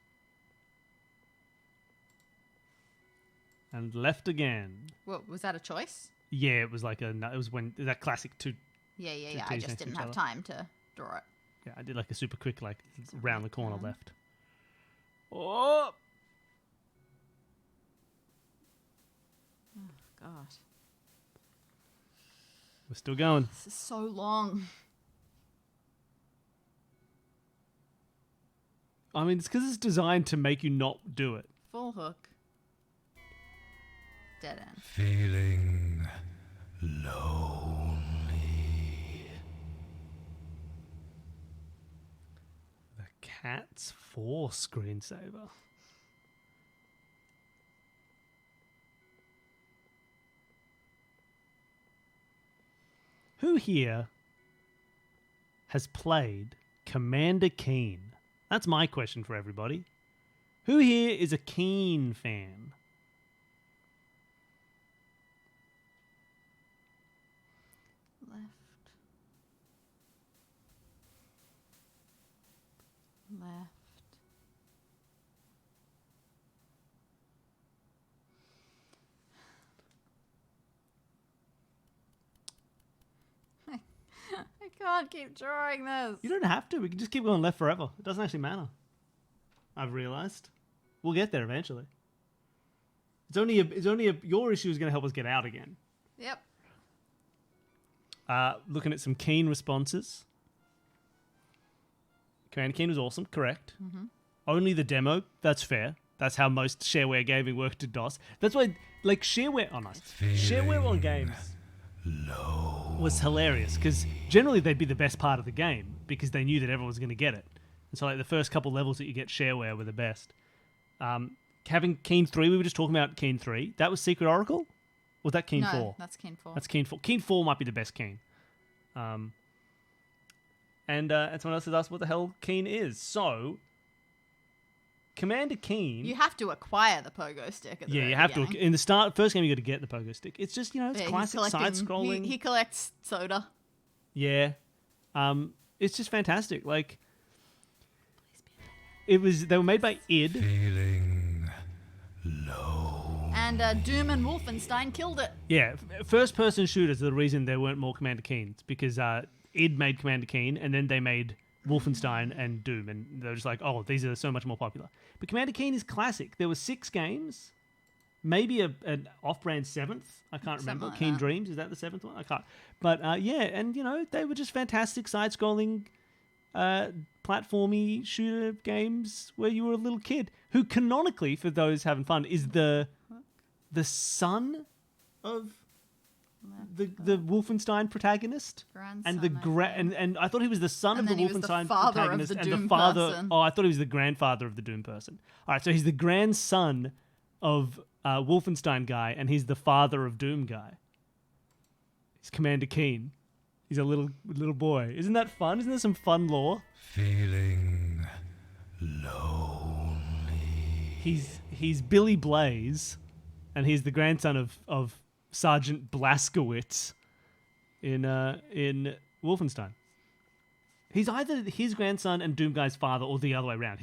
And left again. What, was that a choice? Yeah, it was like it was when that classic two. Yeah. two I Ts just next to didn't each have other. time to draw it. Yeah, I did like a super quick, like round the corner left. Oh! God. We're still going. This is so long. I mean, it's because it's designed to make you not do it. Full hook. Dead end. Feeling lonely. The Cats 4 screensaver. Who here has played Commander Keen? That's my question for everybody. Who here is a Keen fan? Left. Left. I can't keep drawing this. You don't have to. We can just keep going left forever. It doesn't actually matter. I've realized. We'll get there eventually. Your issue is going to help us get out again. Yep. Looking at some Keen responses. Commander Keen was awesome, correct. Mhm. Only the demo, that's fair. That's how most shareware gaming worked in DOS. That's why, like, shareware on us. Shareware on games was hilarious, because generally they'd be the best part of the game, because they knew that everyone was going to get it. And so, like, the first couple levels that you get shareware were the best. Having Keen 3, we were just talking about Keen 3. That was Secret Oracle? Or was that Keen 4? No, that's Keen 4. That's Keen 4. Keen 4 might be the best Keen. And someone else has asked what the hell Keen is. So, Commander Keen... You have to acquire the pogo stick at the very you have beginning. to. In the first game, you got to get the pogo stick. It's just, it's Yeah, he's classic collecting- side-scrolling. He collects soda. Yeah. It's just fantastic. Like, they were made by id. Feeling low. And Doom and Wolfenstein killed it. Yeah, first-person shooters are the reason there weren't more Commander Keens, because id made Commander Keen, and then they made Wolfenstein and Doom, and they were just like, oh, these are so much more popular. But Commander Keen is classic. There were 6 games, maybe an off-brand 7th. I can't remember. like Keen that. Dreams, is that the 7th one? I can't. But yeah, and they were just fantastic side-scrolling, platformy shooter games where you were a little kid who, canonically, for those having fun, is the son of the Wolfenstein protagonist, and and I thought he was the son And of the then he was the Wolfenstein father of protagonist the and Doom the father. person. Oh, I thought he was the grandfather of the Doom person. All right, so he's the grandson of Wolfenstein guy, and he's the father of Doom guy. He's Commander Keen. He's a little boy. Isn't that fun? Isn't there some fun lore? Feeling lonely. He's Billy Blaze, and he's the grandson of Sergeant Blazkowicz in Wolfenstein. He's either his grandson and Doom Guy's father, or the other way around.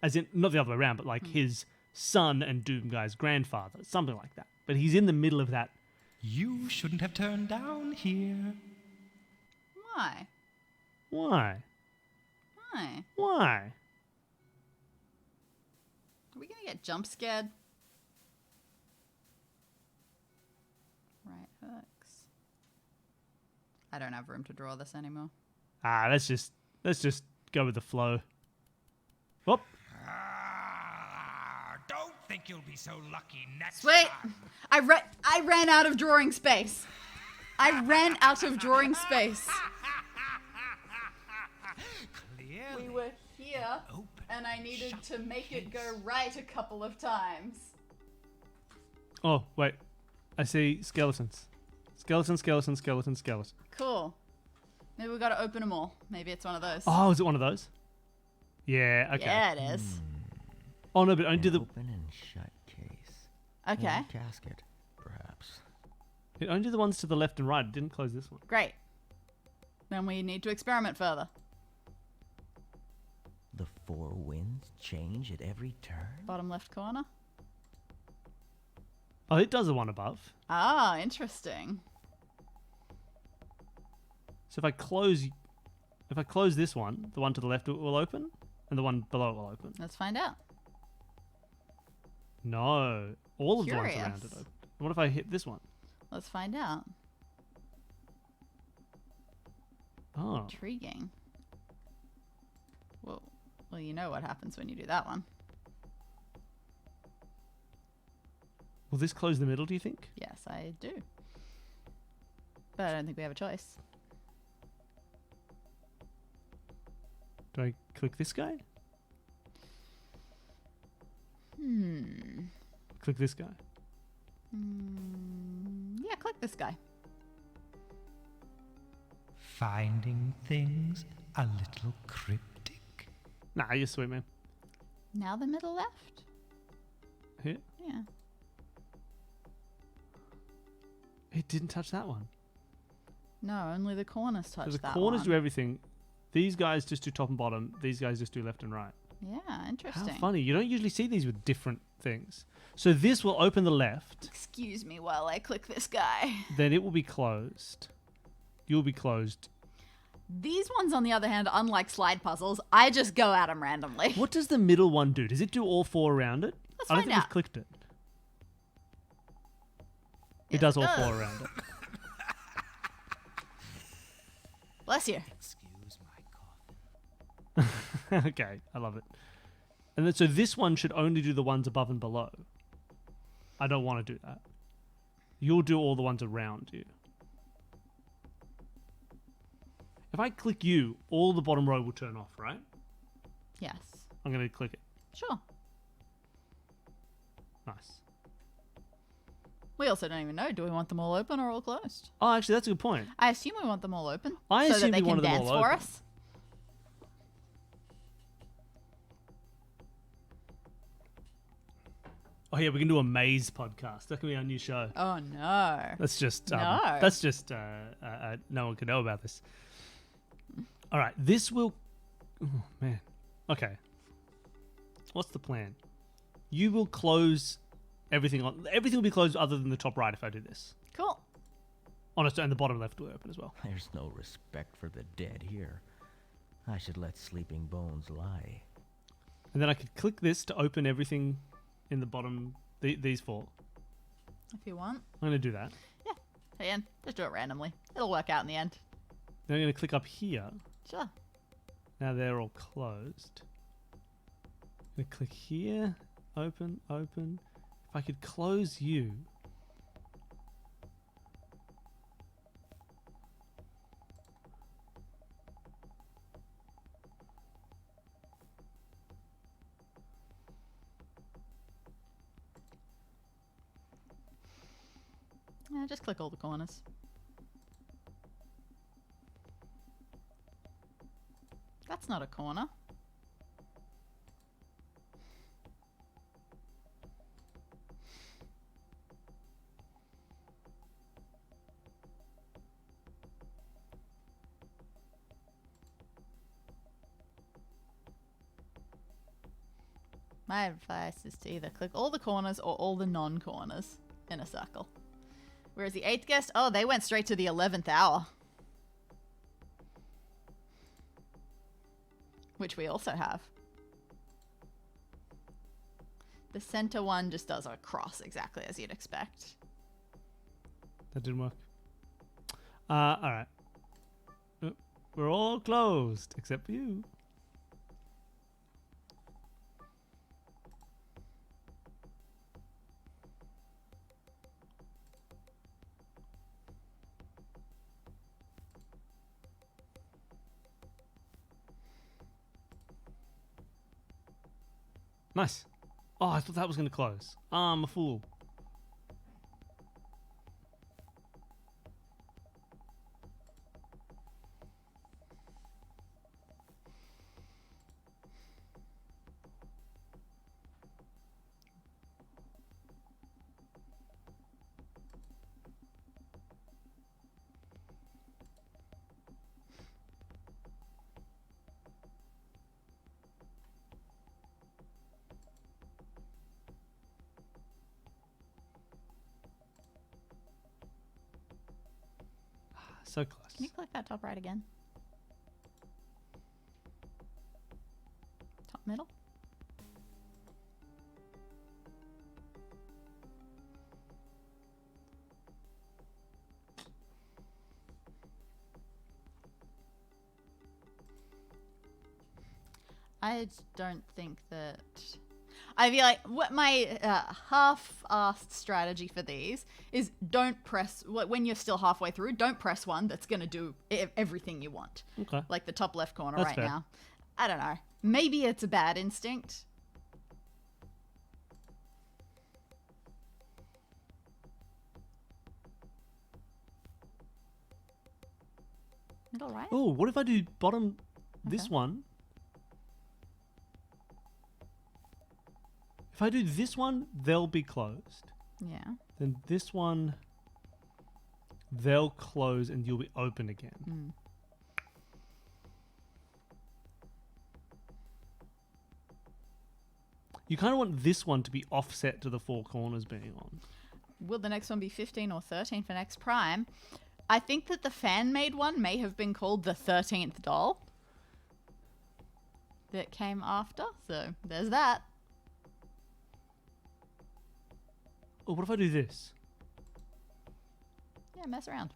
As in not the other way around, but like his son and Doom Guy's grandfather, something like that. But he's in the middle of that. You shouldn't have turned down here. Why? Why? Why? Why? Are we gonna get jump scared? Right hooks. I don't have room to draw this anymore. Let's just go with the flow. Whoop. Don't think you'll be so lucky next Sweet. time. I ran out of drawing space. I ran out of drawing space. We were here, and I needed to make it go right a couple of times. Oh, wait. I see skeletons. Skeleton. Cool. Maybe we gotta open them all. Maybe it's one of those. Oh, is it one of those? Yeah, okay. Yeah, it is. Oh, no, but only do the... Open and shut case. Okay. Or casket, perhaps. It only did the ones to the left and right. It didn't close this one. Great. Then we need to experiment further. The 4 winds change at every turn? Bottom left corner. Oh, it does the one above. Ah, interesting. So if I close this one, the one to the left will open, and the one below it will open. Let's find out. No, all of the ones Curious. around it open. What if I hit this one? Let's find out. Oh, Intriguing. Whoa. Well, you know what happens when you do that one. will this close the middle? Do you think? Yes, I do. But I don't think we have a choice. Do I click this guy? Click this guy. Yeah, click this guy. Finding things a little cryptic. Nah, you're sweet, man. Now the middle left? Here? Yeah. It didn't touch that one. No, only the corners touch So the that corners one. do everything. These guys just do top and bottom. These guys just do left and right. Yeah, interesting. How funny. You don't usually see these with different things. So this will open the left. Excuse me while I click this guy. Then it will be closed. You'll be closed. These ones, on the other hand, unlike slide puzzles, I just go at them randomly. What does the middle one do? Does it do all 4 around it? Let's I don't find think out. we've clicked it. Yes, It does all it 4 does. around it. Bless you. Excuse my cough. Okay, I love it. And then, so this one should only do the ones above and below. I don't want to do that. You'll do all the ones around you. If I click you, all the bottom row will turn off, right? Yes. I'm going to click it. Sure. Nice. We also don't even know. Do we want them all open or all closed? Oh, actually, that's a good point. I assume we want them all open. I so assume that they we can wanted them dance all for open. us. Oh yeah, we can do a maze podcast. That can be our new show. Oh no. That's just No. No one can know about this. All right, this will. Oh man. Okay. What's the plan? You will close everything will be closed other than the top right if I do this. Cool. Honest, and the bottom left will open as well. There's no respect for the dead here. I should let sleeping bones lie. And then I could click this to open everything in the bottom, these 4. If you want. I'm going to do that. Yeah. Again, just do it randomly. It'll work out in the end. Then I'm going to click up here. Sure. Now they're all closed. I'm going to click here. Open, open. If I could close you. Yeah, just click all the corners. That's not a corner. My advice is to either click all the corners or all the non-corners in a circle. Whereas the 8th guest, oh, they went straight to the 11th hour. Which we also have. The center one just does a cross exactly as you'd expect. That didn't work. Alright. We're all closed, except for you. Nice. Oh, I thought that was going to close. I'm a fool. So close. Can you click that top right again? Top middle? I don't think that... I feel like what my half-assed strategy for these is don't press, when you're still halfway through, don't press one that's going to do everything you want. Okay. Like the top left corner That's right fair. now. I don't know. Maybe it's a bad instinct. Middle right? Oh, what if I do bottom this one? If I do this one, they'll be closed. Yeah. Then this one, they'll close and you'll be open again. Mm. You kind of want this one to be offset to the 4 corners being on. Will the next one be 15 or 13 for next prime? I think that the fan-made one may have been called the 13th doll that came after. So there's that. Oh, what if I do this? Yeah, mess around.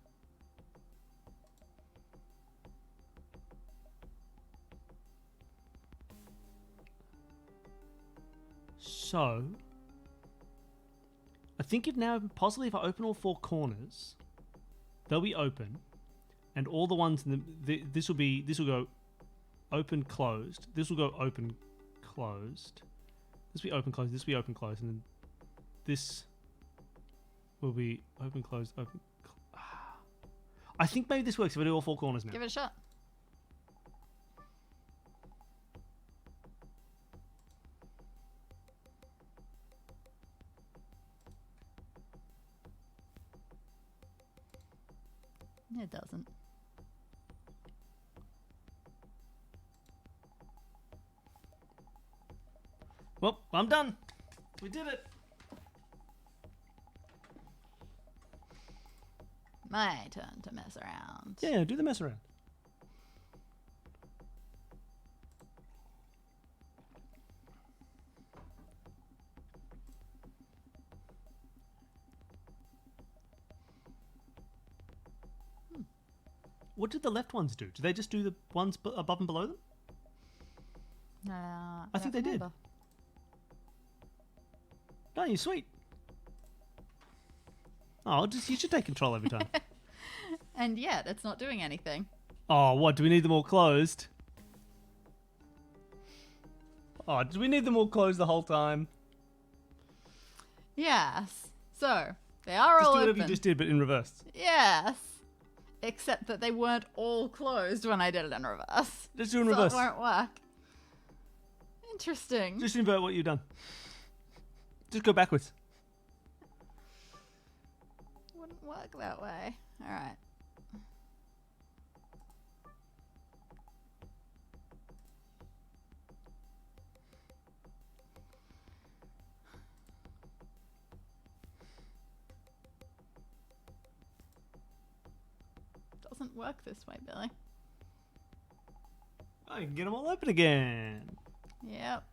So, I think if now, possibly if I open all 4 corners, they'll be open, and all the ones in this will go open, closed. This will go open, closed. This will be open, closed. This will be open, closed, and then this will be open, closed, open. I think maybe this works if I do all 4 corners now. Give it a shot. It doesn't. Well, I'm done. We did it. My turn to mess around. Yeah, do the mess around. What did the left ones do? Did they just do the ones above and below them? I think they did. No, you're sweet. Oh, you should take control every time. And yet, it's not doing anything. Oh, what? Do we need them all closed? Oh, do we need them all closed the whole time? Yes. So, they are Just all do whatever open. you just did, but in reverse. Yes. Except that they weren't all closed when I did it in reverse. Just do in so reverse. it won't work. Interesting. Just invert what you've done. Just go backwards. Wouldn't work that way. Alright. Doesn't work this way, Billy. Oh, you can get them all open again. Yep.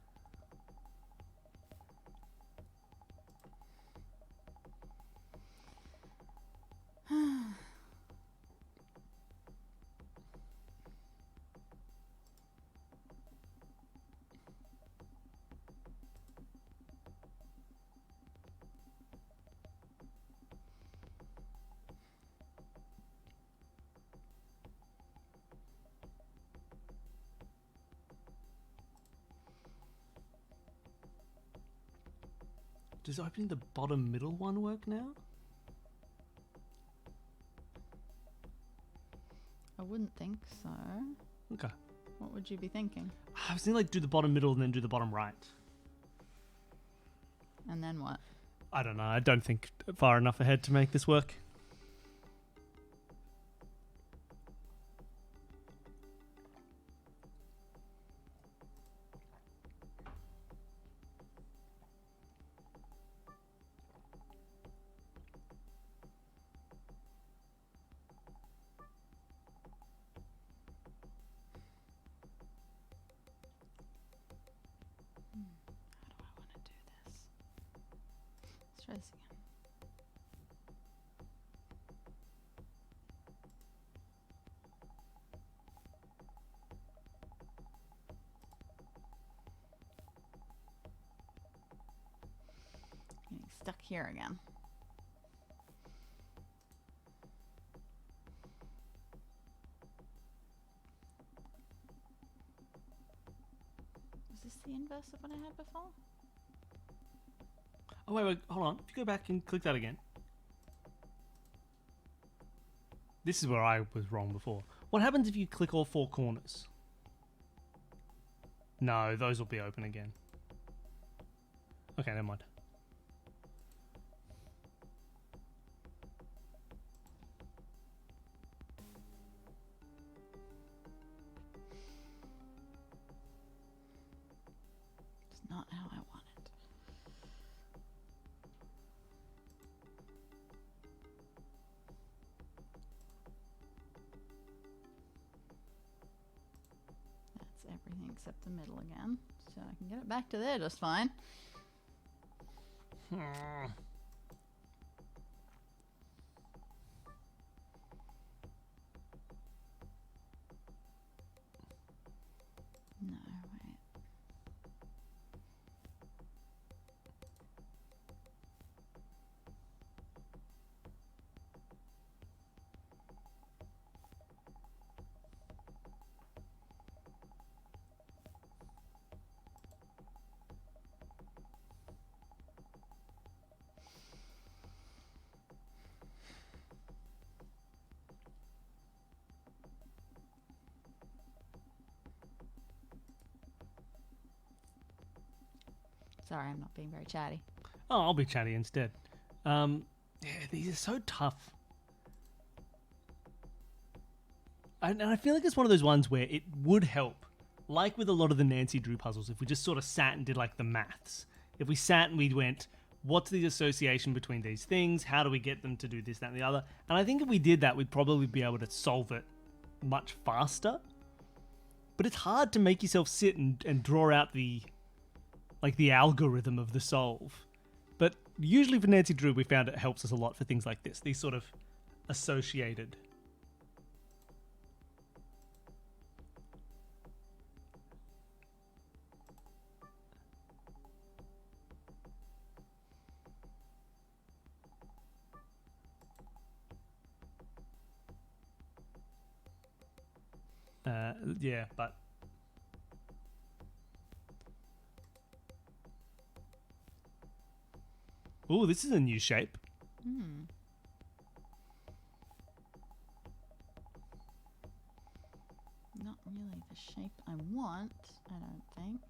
Does opening the bottom middle one work now? I wouldn't think so. Okay. What would you be thinking? I was thinking like do the bottom middle and then do the bottom right. And then what? I don't know. I don't think far enough ahead to make this work. Try this again. Getting stuck here again. Was this the inverse of what I had before? Oh, wait, hold on. If you go back and click that again. This is where I was wrong before. What happens if you click all four corners? No, those will be open again. Okay, never mind. It's not how I want it. That's everything except the middle again. So I can get it back to there just fine. No, wait. Sorry, I'm not being very chatty. Oh, I'll be chatty instead. Yeah, these are so tough. And I feel like it's one of those ones where it would help, like with a lot of the Nancy Drew puzzles, if we just sort of sat and did like the maths. If we sat and we went, what's the association between these things? How do we get them to do this, that, and the other? And I think if we did that, we'd probably be able to solve it much faster. But it's hard to make yourself sit and draw out the algorithm of the solve. But usually for Nancy Drew, we found it helps us a lot for things like this. These sort of associated. Yeah, but oh, this is a new shape. Not really the shape I want, I don't think.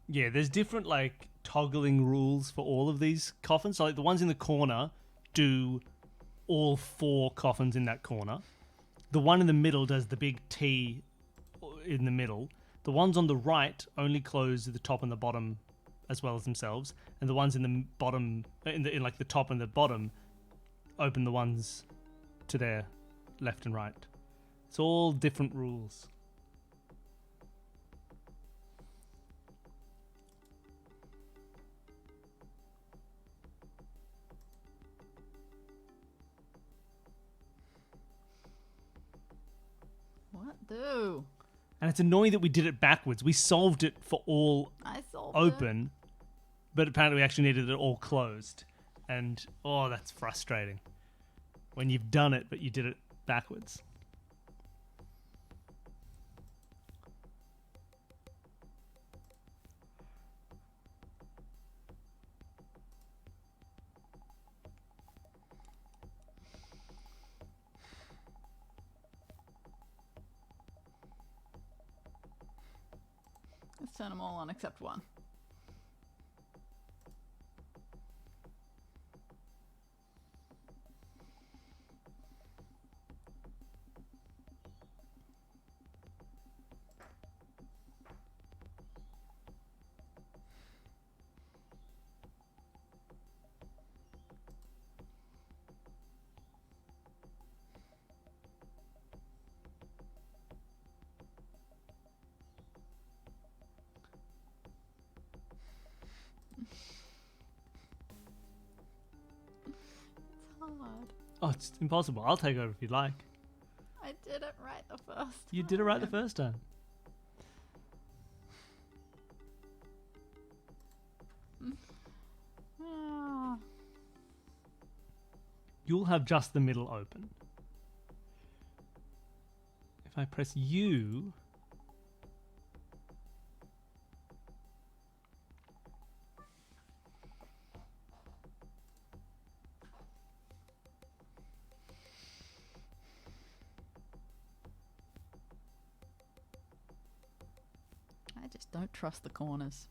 Yeah, there's different like toggling rules for all of these coffins. So like the ones in the corner do all 4 coffins in that corner. The one in the middle does the big T in the middle. The ones on the right only close the top and the bottom as well as themselves, and the ones in the bottom, in like the top and the bottom, open the ones to their left and right. It's all different rules. What do? And it's annoying that we did it backwards. We solved it for all I solved open, but apparently we actually needed it all closed. And, oh, that's frustrating. When you've done it, but you did it backwards. Let's turn them all on except one. Hard. Oh, it's impossible. I'll take over if you'd like. I did it right the first You did it right the first time. Ah. You'll have just the middle open. If I press U... I just don't trust the corners.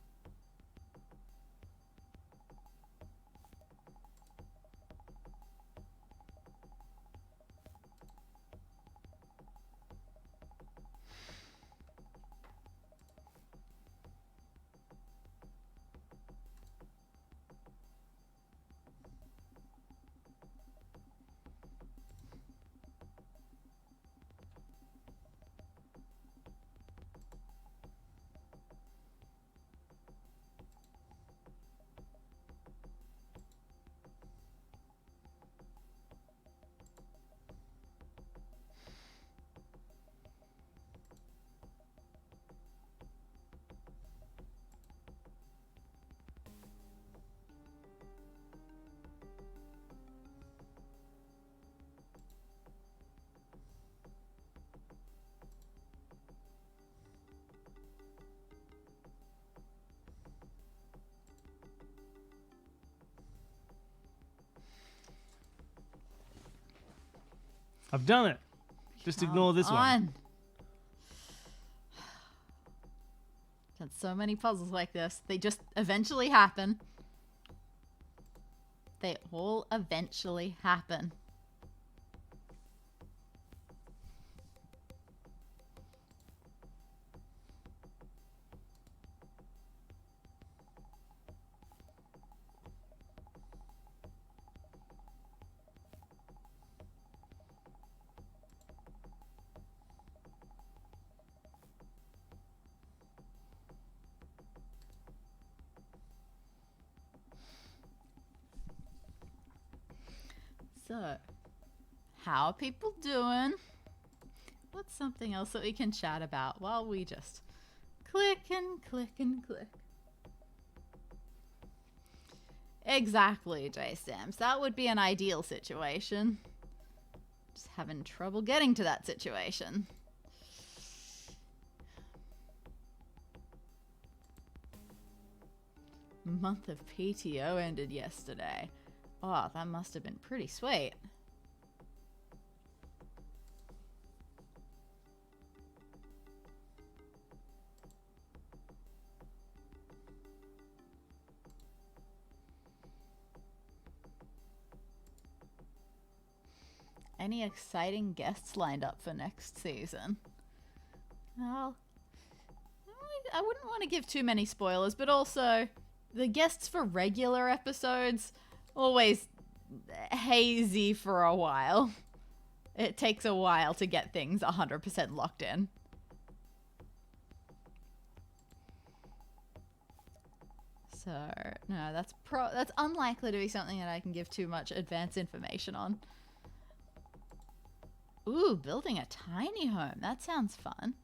I've done it. Just ignore this one. Done so many puzzles like this. They just eventually happen. They all eventually happen. So, how are people doing? What's something else that we can chat about while we just click and click and click? Exactly, J-Stamps. That would be an ideal situation. Just having trouble getting to that situation. Month of PTO ended yesterday. Oh, that must have been pretty sweet. Any exciting guests lined up for next season? Well, I wouldn't want to give too many spoilers, but also the guests for regular episodes always hazy for a while. It takes a while to get things 100% locked in. So, no, that's unlikely to be something that I can give too much advance information on. Ooh, building a tiny home. That sounds fun.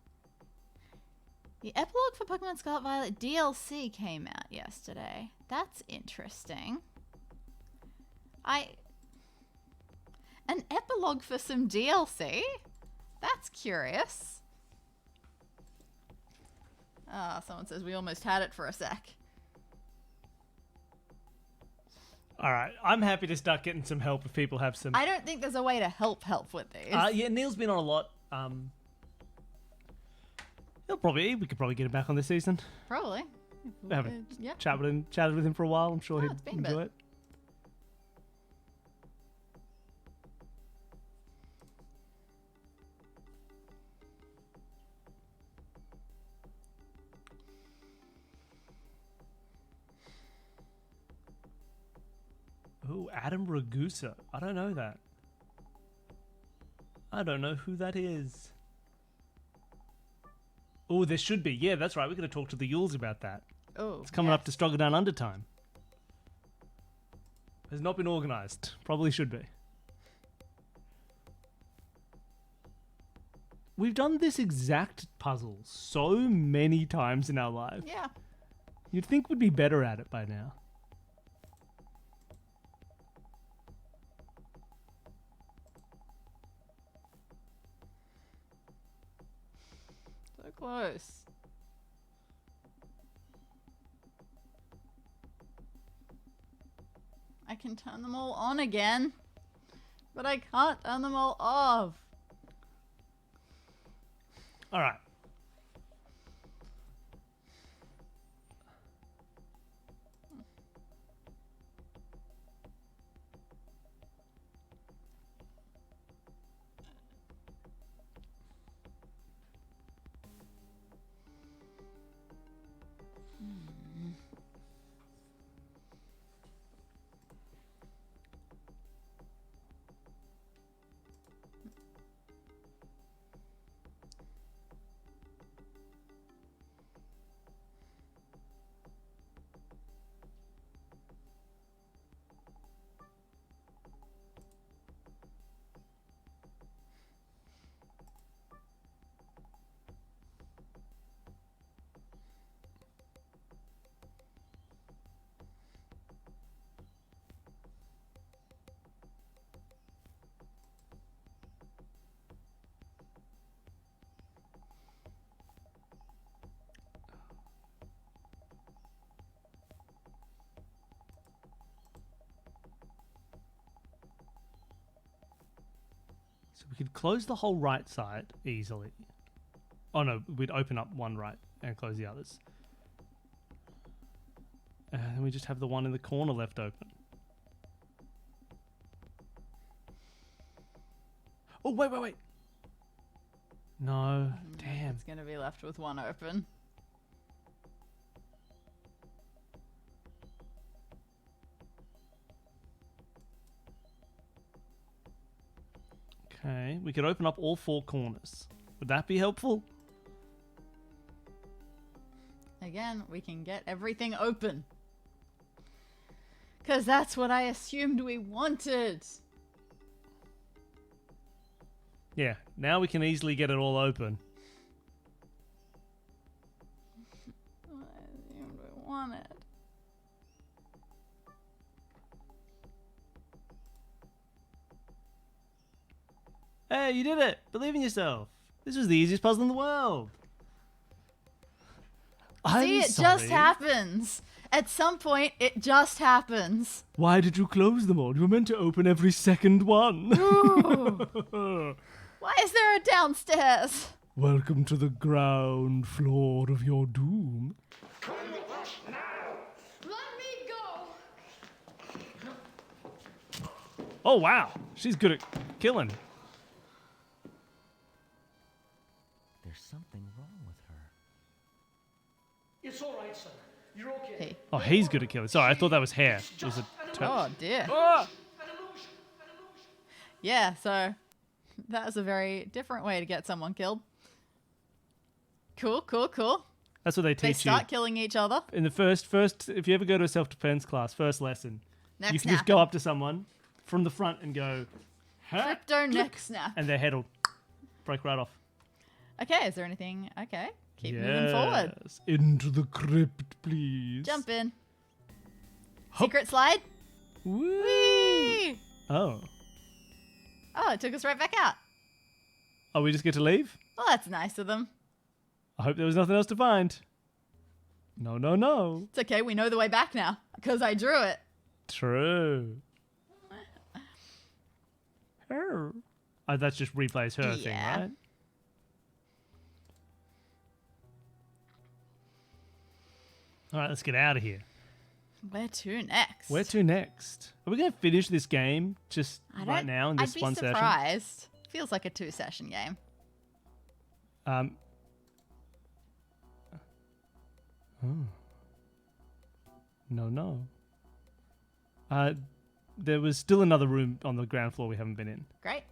The epilogue for Pokemon Scarlet Violet DLC came out yesterday. That's interesting. An epilogue for some DLC? That's curious. Ah, someone says we almost had it for a sec. All right, I'm happy to start getting some help if people have some. I don't think there's a way to help with these. Yeah, Neil's been on a lot. We could probably get him back on this season. Probably. Yeah. Chatted with him for a while. I'm sure he'd enjoy it. Oh, Adam Ragusa. I don't know that. I don't know who that is. Oh, there should be. Yeah, that's right. We're going to talk to the Yules about that. Oh, it's coming up to Struggle Down Under time. Has not been organised. Probably should be. We've done this exact puzzle so many times in our life. Yeah. You'd think we'd be better at it by now. So close. I can turn them all on again, but I can't turn them all off. All right. So we could close the whole right side easily. Oh no, we'd open up one right and close the others. And then we just have the one in the corner left open. wait. No, damn. It's gonna be left with one open. Okay, we could open up all 4 corners. Would that be helpful? Again, we can get everything open. Because that's what I assumed we wanted. Yeah, now we can easily get it all open. I assumed we wanted. Hey, you did it! Believe in yourself. This was the easiest puzzle in the world. See, it just happens. At some point, it just happens. Why did you close them all? You were meant to open every second one. Why is there a downstairs? Welcome to the ground floor of your doom. Let me go! Oh, wow. She's good at killing. There's something wrong with her. It's all right, son. You're okay. Hey. Oh, he's good at killing. Sorry, I thought that was hair. It was a Oh, dear. Ah! Yeah, so that was a very different way to get someone killed. Cool. That's what they They teach you. start killing each other. In the first, if you ever go to a self-defense class, first lesson, Neck you can just snapping. go up to someone from the front and go, Crypto neck snap. and their head will break right off. Okay, is there anything? Okay, keep moving forward. Yes. Into the crypt, please. Jump in. Secret slide. Woo. Whee! Oh. Oh, it took us right back out. Oh, we just get to leave? Well, that's nice of them. I hope there was nothing else to find. No. It's okay, we know the way back now, because I drew it. True. Her. Oh, that's just replays her thing, Yeah. right? All right, let's get out of here. Where to next? Where to next? Are we going to finish this game just right now in this one I'd be session? surprised. Feels like a 2-session game. Oh. No. There was still another room on the ground floor we haven't been in. Great.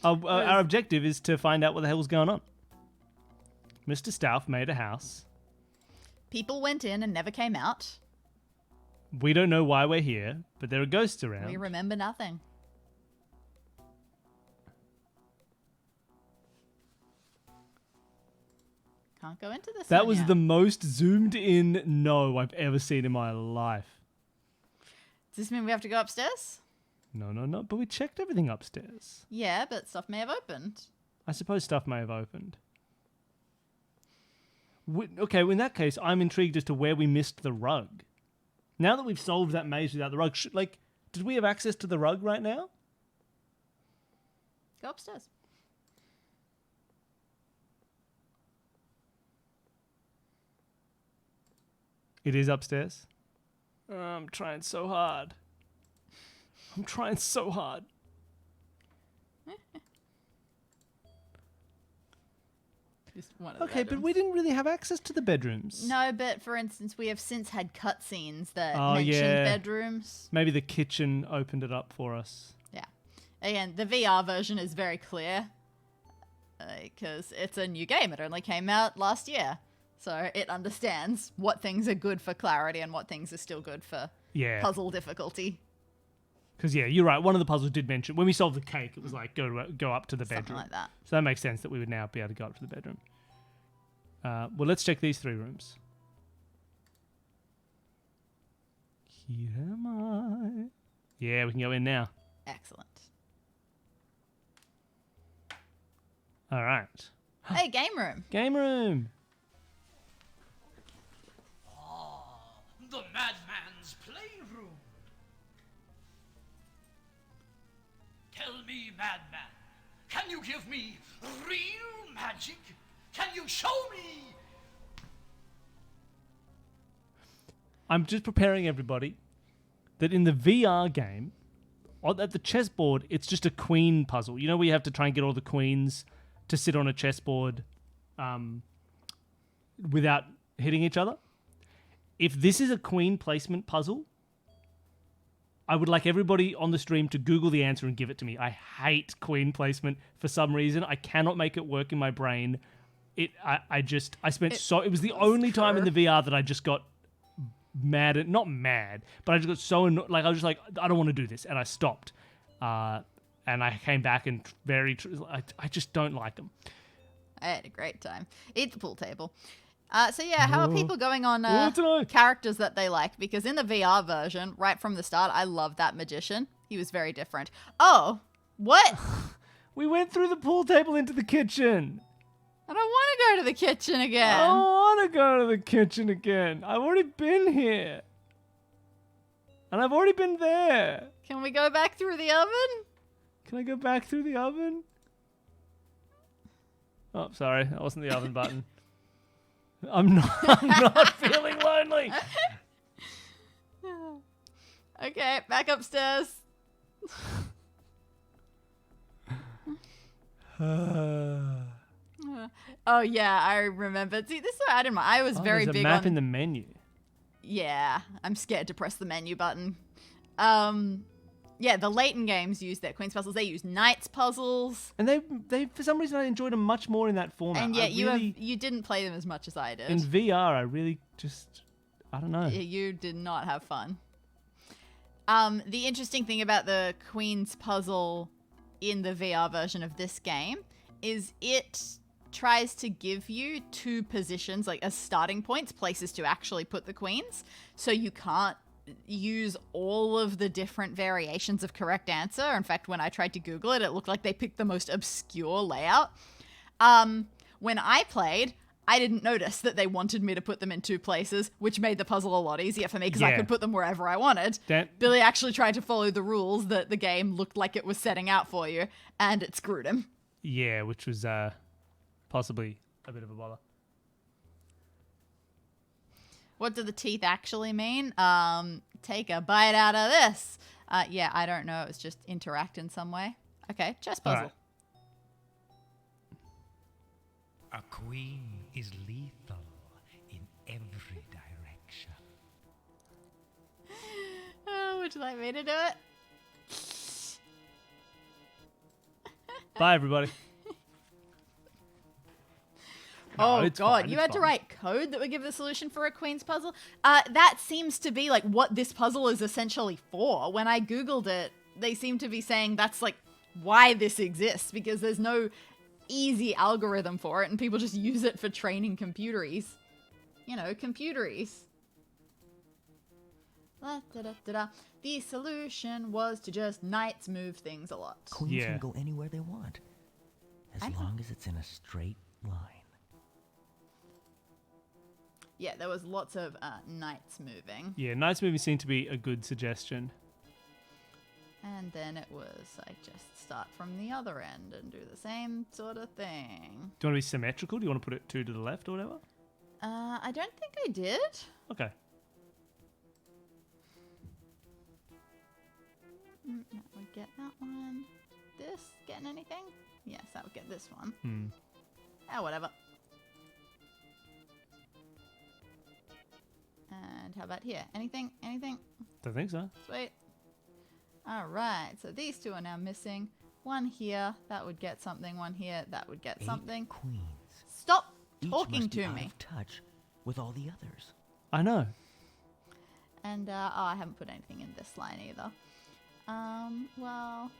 Our objective is to find out what the hell's going on. Mr. Stauff made a house. People went in and never came out. We don't know why we're here, but there are ghosts around. We remember nothing. Can't go into this That one was yet. the most zoomed in no I've ever seen in my life. Does this mean we have to go upstairs? No. But we checked everything upstairs. Yeah, but stuff may have opened. I suppose stuff may have opened. Okay, well, in that case, I'm intrigued as to where we missed the rug. Now that we've solved that maze without the rug, did we have access to the rug right now? Go upstairs. It is upstairs. I'm trying so hard. Just one of the Okay, but bedrooms. we didn't really have access to the bedrooms. No, but for instance, we have since had cutscenes that Oh, mentioned yeah. bedrooms. Maybe the kitchen opened it up for us. Yeah. Again, the VR version is very clear because it's a new game. It only came out last year. So it understands what things are good for clarity and what things are still good for Yeah. puzzle difficulty. Because, yeah, you're right. One of the puzzles did mention, when we solved the cake, it was like, go up to the Something bedroom. like that. So that makes sense that we would now be able to go up to the bedroom. Well, let's check these 3 rooms. Here am I. Yeah, we can go in now. Excellent. All right. Hey, game room. Game room. The madman's playroom. Tell me, madman, can you give me real magic? Can you show me? I'm just preparing everybody that in the VR game, at the chessboard, it's just a queen puzzle. You know where you have to try and get all the queens to sit on a chessboard without hitting each other? If this is a queen placement puzzle, I would like everybody on the stream to Google the answer and give it to me. I hate queen placement for some reason. I cannot make it work in my brain. It was the only time in the VR that I just got not mad, but I just got so annoyed. Like I was just like, I don't want to do this, and I stopped. And I came back and I just don't like them. I had a great time. Eat the pool table. So yeah, how are people going on characters that they like? Because in the VR version, right from the start, I love that magician. He was very different. Oh, what? We went through the pool table into the kitchen. I don't want to go to the kitchen again. I don't want to go to the kitchen again. I've already been here. And I've already been there. Can we go back through the oven? Can I go back through the oven? Oh, sorry. That wasn't the oven button. I'm not feeling lonely. Okay, back upstairs. Oh yeah, I remember. See, this is what I didn't mind. I was very there's big a map on in the menu. Yeah, I'm scared to press the menu button. Yeah, the Layton games use their Queen's puzzles. They use Knights puzzles. And they for some reason I enjoyed them much more in that format. And yet you didn't play them as much as I did. In VR, I really I don't know. You did not have fun. The interesting thing about the Queen's puzzle in the VR version of this game is it tries to give you two positions, like as starting points, places to actually put the queens. So you can't use all of the different variations of correct answer. In fact, when I tried to Google it, it looked like they picked the most obscure layout. When I played, I didn't notice that they wanted me to put them in two places, which made the puzzle a lot easier for me because I could put them wherever I wanted. Billy actually tried to follow the rules that the game looked like it was setting out for you, and it screwed him. Yeah, which was possibly a bit of a bother. What do the teeth actually mean? Take a bite out of this. Yeah, I don't know. It's just interact in some way. Okay, chess puzzle. Right. A queen is lethal in every direction. Would you like me to do it? Bye, everybody. Oh God, you had to write code that would give the solution for a Queen's puzzle? That seems to be like what this puzzle is essentially for. When I Googled it, they seem to be saying that's like why this exists, because there's no easy algorithm for it and people just use it for training computeries. You know, computeries. The solution was to just knights move things a lot. Queens can go anywhere they want, as long as it's in a straight line. Yeah, there was lots of knights moving. Yeah, knights moving seemed to be a good suggestion. And then it was like just start from the other end and do the same sort of thing. Do you want to be symmetrical? Do you want to put it two to the left or whatever? I don't think I did. Okay. That would get that one. This getting anything? Yes, that would get this one. Oh, whatever. And how about here? Anything? Anything? Don't think so. Sweet. Alright, so these two are now missing. One here, that would get something. One here, that would get something. Queens. Stop Each talking must be to out me. of touch with all the others. I know. And, I haven't put anything in this line either. Well...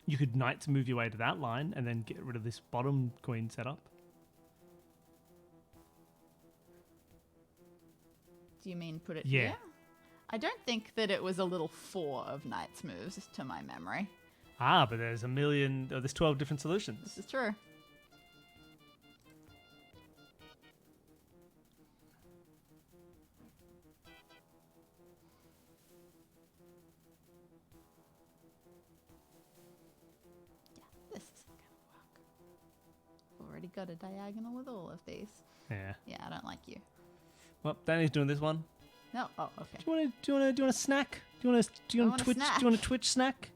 You could knights move your way to that line and then get rid of this bottom queen setup. Do you mean put it Yeah. here? I don't think that it was a little 4 of knights moves to my memory. Ah, but there's there's 12 different solutions. This is true. Yeah, this isn't gonna work. Already got a diagonal with all of these. Yeah. Yeah, I don't like you. Well, Danny's doing this one. No. Oh, okay. Do you want a snack? Do you want a Twitch? snack. Do you want a Twitch snack?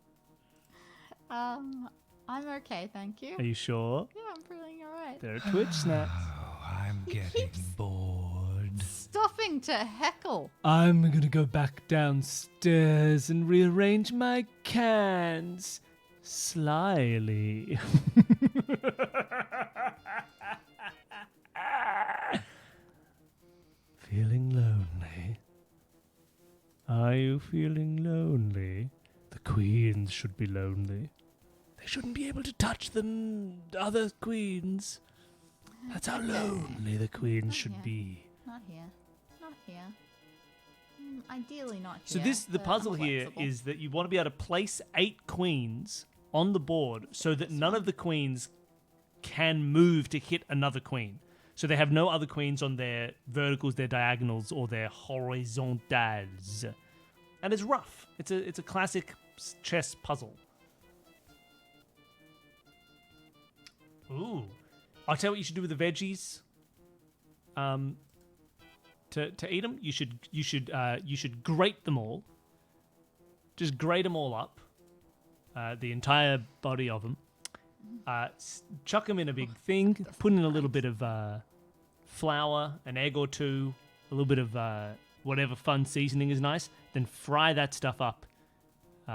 I'm okay, thank you. Are you sure? Yeah, I'm feeling alright. There are Twitch snacks. Oh, I'm getting bored. Stopping to heckle. I'm gonna go back downstairs and rearrange my cans slyly. Feeling lonely? Are you feeling lonely? The queens should be lonely. They shouldn't be able to touch the other queens. That's how lonely the queens should be. Not here. Not here. Ideally not here. So the but puzzle I'm here flexible. is that you want to be able to place 8 queens on the board so that none of the queens can move to hit another queen. So they have no other queens on their verticals, their diagonals, or their horizontals. And it's rough. It's a classic chess puzzle. Ooh. I'll tell you what you should do with the veggies. To eat them, you should grate them all. Just grate them all up, the entire body of them. Chuck them in a big thing. Put in a little bit of flour, an egg or two, a little bit of whatever fun seasoning is nice. Then fry that stuff up.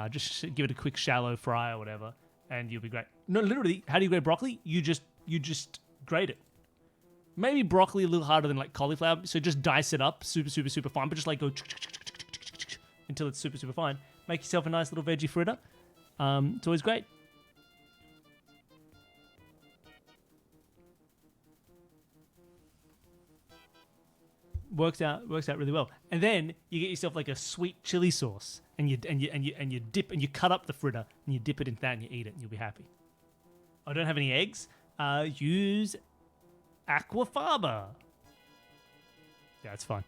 Just give it a quick shallow fry or whatever, and you'll be great. No, literally, how do you grate broccoli? You just grate it. Maybe broccoli a little harder than like cauliflower, so just dice it up super fine, but just like go until it's super fine. Make yourself a nice little veggie fritter. It's always great. Works out really well. And then you get yourself like a sweet chili sauce, and you dip and you cut up the fritter and you dip it into that and you eat it and you'll be happy. I don't have any eggs. Use aquafaba. Yeah, it's fine.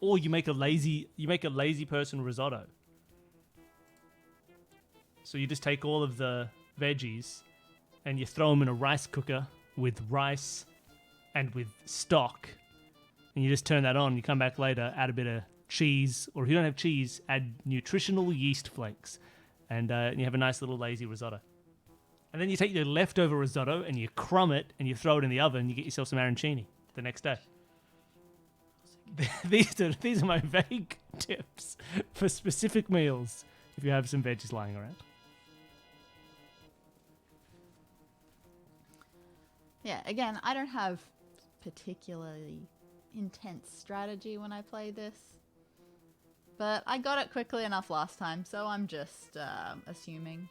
Or you make a lazy person risotto. So you just take all of the veggies and you throw them in a rice cooker with rice and with stock, and you just turn that on. You come back later, add a bit of cheese, or if you don't have cheese, add nutritional yeast flakes, and you have a nice little lazy risotto. And then you take your leftover risotto and you crumb it and you throw it in the oven and you get yourself some arancini the next day. These are my vague tips for specific meals if you have some veggies lying around. Yeah, again, I don't have particularly intense strategy when I play this. But I got it quickly enough last time, so I'm just assuming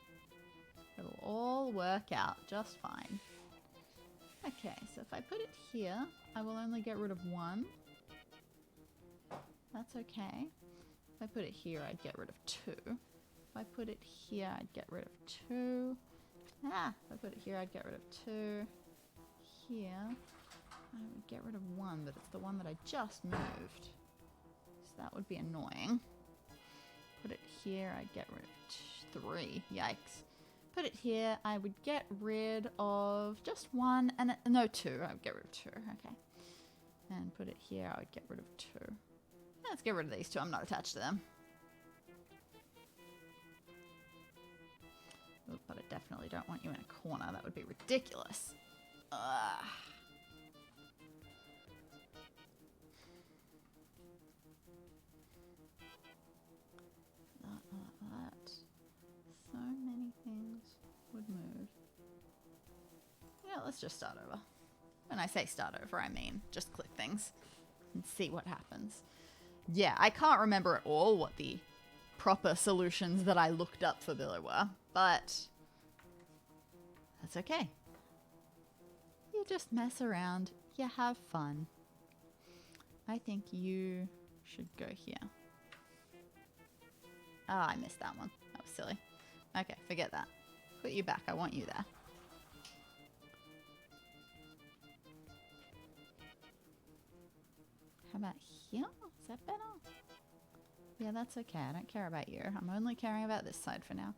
it'll all work out just fine. Okay, so if I put it here, I will only get rid of 1. That's okay. If I put it here, I'd get rid of 2. If I put it here, I'd get rid of 2. If I put it here, I'd get rid of 2. Here, I would get rid of 1, but it's the one that I just moved. So that would be annoying. Put it here, I'd get rid of 3. Yikes. Put it here, I would get rid of just 1, and no, 2. I would get rid of 2, okay. And put it here, I would get rid of 2. Let's get rid of these 2, I'm not attached to them. Ooh, but I definitely don't want you in a corner, that would be ridiculous. Ugh. That. So many things would move. Yeah, let's just start over. When I say start over, I mean just click things and see what happens. Yeah, I can't remember at all what the proper solutions that I looked up for Billy were, but that's okay. You just mess around, you have fun. I think you should go here. Oh, I missed that one. That was silly. Okay, forget that. Put you back, I want you there. How about here? Is that better? Yeah, that's okay. I don't care about you. I'm only caring about this side for now.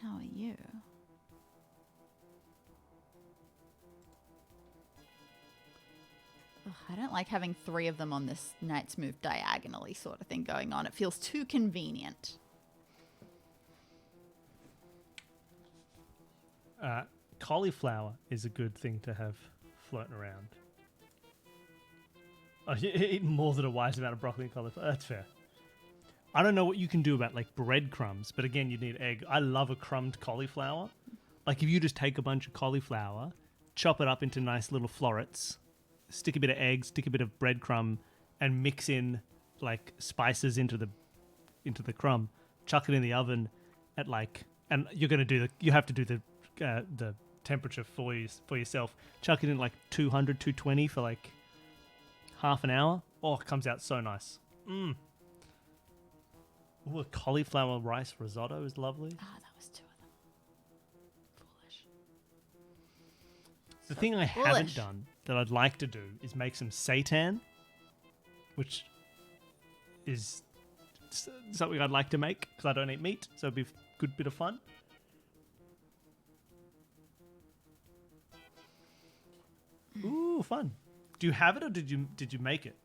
How are you? Ugh, I don't like having 3 of them on this knight's move diagonally sort of thing going on. It feels too convenient. Cauliflower is a good thing to have floating around. Oh, you eat more than a wise amount of broccoli and cauliflower. That's fair. I don't know what you can do about like breadcrumbs, but again, you need egg. I love a crumbed cauliflower. Like if you just take a bunch of cauliflower, chop it up into nice little florets, stick a bit of egg, stick a bit of breadcrumb, and mix in like spices into the crumb. Chuck it in the oven at like, and you're gonna do you have to do the temperature for yourself. Chuck it in like 200, 220 for like half an hour. Oh, it comes out so nice. Ooh, a cauliflower rice risotto is lovely. Ah, that was 2 of them. Foolish. The thing I haven't done that I'd like to do is make some seitan, which is something I'd like to make because I don't eat meat, so it'd be a good bit of fun. Ooh, fun. Do you have it or did you make it?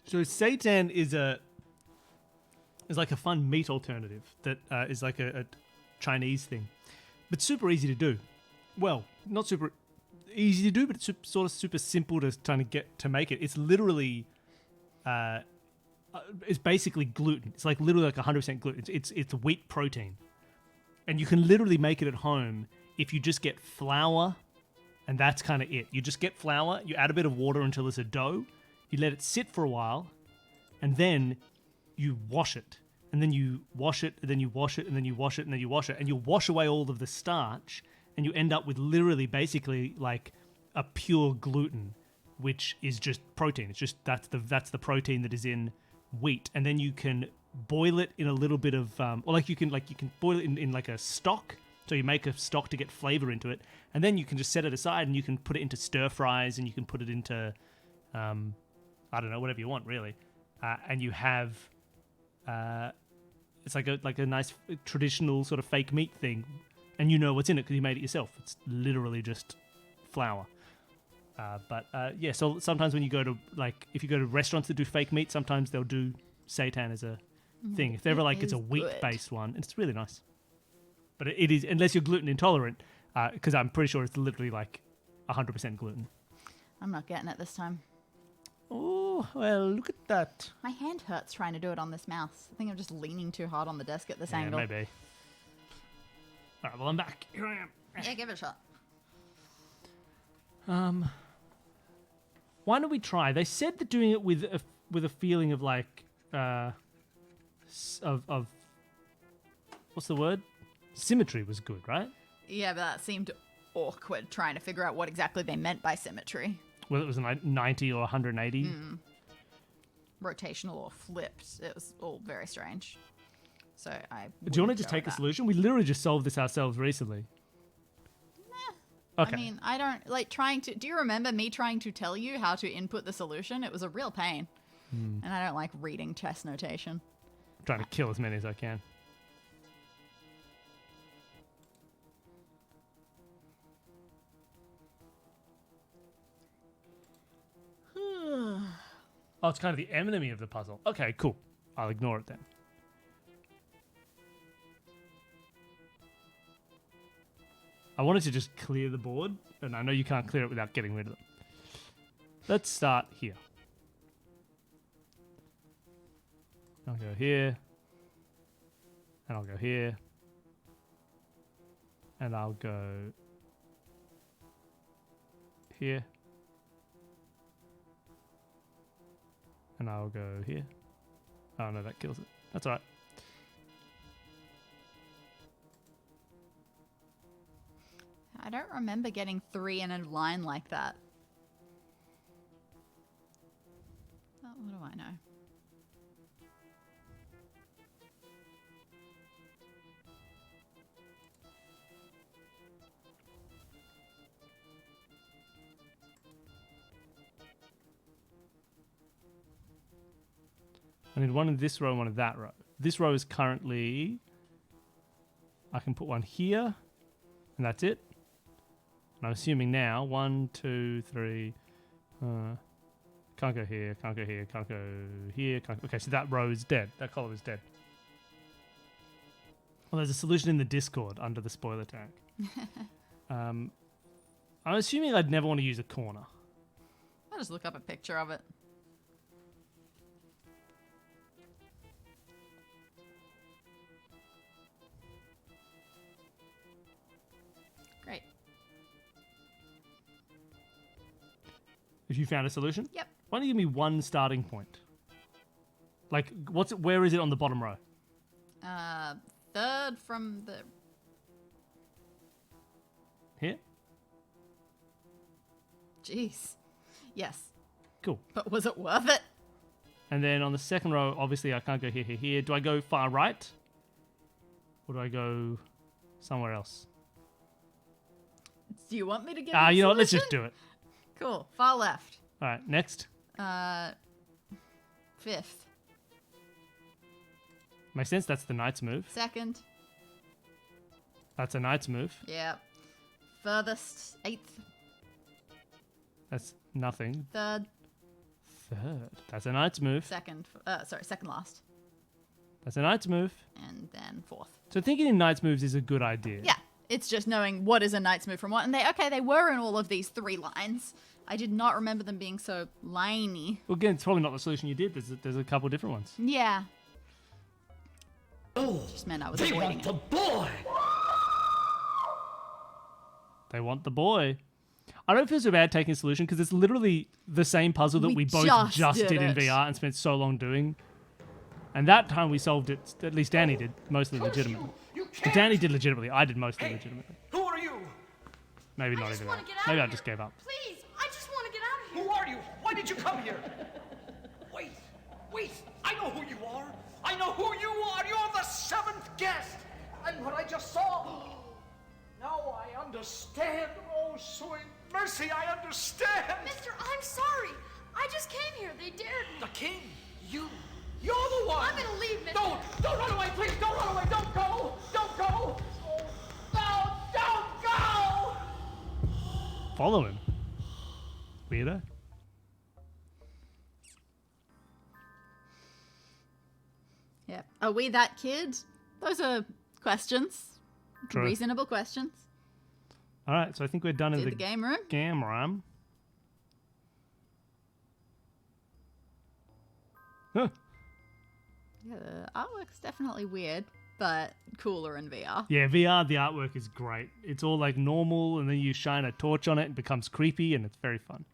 So seitan is like a fun meat alternative that is like a Chinese thing, but super easy to do. Well, not super easy to do, but it's sort of super simple to kind of get to make it. It's literally, it's basically gluten. It's like literally like 100% gluten. It's wheat protein, and you can literally make it at home if you just get flour, and that's kind of it. You just get flour, you add a bit of water until it's a dough. You let it sit for a while, and then you wash it. And then you wash it, and then you wash it, and then you wash it, and then you wash it. And you wash away all of the starch, and you end up with literally basically like a pure gluten, which is just protein. It's just that's the protein that is in wheat. And then you can boil it in a little bit of or like you can boil it in like a stock. So you make a stock to get flavor into it, and then you can just set it aside, and you can put it into stir fries, and you can put it into I don't know, whatever you want, really. And you have, it's like a nice traditional sort of fake meat thing, and you know what's in it because you made it yourself. It's literally just flour. Yeah, so sometimes when you go to, like, if you go to restaurants that do fake meat, sometimes they'll do seitan as a thing. If ever, like, it's a wheat-based one, it's really nice. But it is, unless you're gluten intolerant, because I'm pretty sure it's literally, like, 100% gluten. I'm not getting it this time. Oh, well, look at that. My hand hurts trying to do it on this mouse. I think I'm just leaning too hard on the desk at this Yeah, angle. maybe. All right, well, I'm back. Here I am. Yeah, give it a shot. Why don't we try? They said that doing it with a feeling of like of what's the word? Symmetry was good, right? Yeah, but that seemed awkward trying to figure out what exactly they meant by symmetry. Whether it was like 90 or 180. Rotational or flipped. It was all very strange. So I. Do you want to just take a solution? We literally just solved this ourselves recently. Okay. I mean, I don't like trying to. Do you remember me trying to tell you how to input the solution? It was a real pain. And I don't like reading chess notation. I'm trying to kill as many as I can. Oh, it's kind of the enemy of the puzzle. Okay, cool. I'll ignore it then. I wanted to just clear the board, and I know you can't clear it without getting rid of them. Let's start here. I'll go here. And I'll go here. And I'll go here. And I'll go here. Oh no, that kills it. That's alright. I don't remember getting 3 in a line like that. Oh, what do I know? I need one in this row and one in that row. This row is currently... I can put one here, and that's it. And I'm assuming now, 1, 2, 3... can't go here, can't go here, can't go here. Okay, so that row is dead. That column is dead. Well, there's a solution in the Discord under the spoiler tag. I'm assuming I'd never want to use a corner. I'll just look up a picture of it. Great. If you found a solution? Yep. Why don't you give me one starting point? Like, where is it on the bottom row? Third from the... Here? Jeez. Yes. Cool. But was it worth it? And then on the second row, obviously I can't go here, here, here. Do I go far right? Or do I go somewhere else? Do you want me to get You know what? Let's just do it. Cool. Far left. All right, next. Fifth. Makes sense. That's the knight's move. Second. That's a knight's move. Yeah. Furthest. Eighth. That's nothing. Third. That's a knight's move. Second. Second last. That's a knight's move. And then fourth. So thinking in knight's moves is a good idea. Yeah. It's just knowing what is a knight's move from what. And they were in all of these 3 lines. I did not remember them being so liney. Well, again, it's probably not the solution you did. There's a couple different ones. Yeah. Oh, just meant I was they avoiding want the boy. They want the boy. I don't feel so bad taking a solution because it's literally the same puzzle that we both just did in VR and spent so long doing. And that time we solved it, at least Danny did, mostly legitimately. Danny did legitimately. I did mostly legitimately. Who are you? Maybe not even that. Maybe I just gave up. Please, I just want to get out of here. Who are you? Why did you come here? Wait, I know who you are. I know who you are. You're the 7th guest. And what I just saw. Now I understand. Oh, sweet mercy, I understand. Mister, I'm sorry. I just came here. They dared me. The king? You're the one. I'm gonna leave, Mister. Don't run away, please. Don't run away. Don't go. Don't go. Oh, no, don't go. Follow him. Weirdo. Yeah. Are we that kid? Those are questions. True. Reasonable questions. All right, so I think we're done in the game room. Game room. Huh. Yeah, the artwork's definitely weird, but cooler in VR. Yeah, VR, the artwork is great. It's all like normal, and then you shine a torch on it, and it becomes creepy, and it's very fun.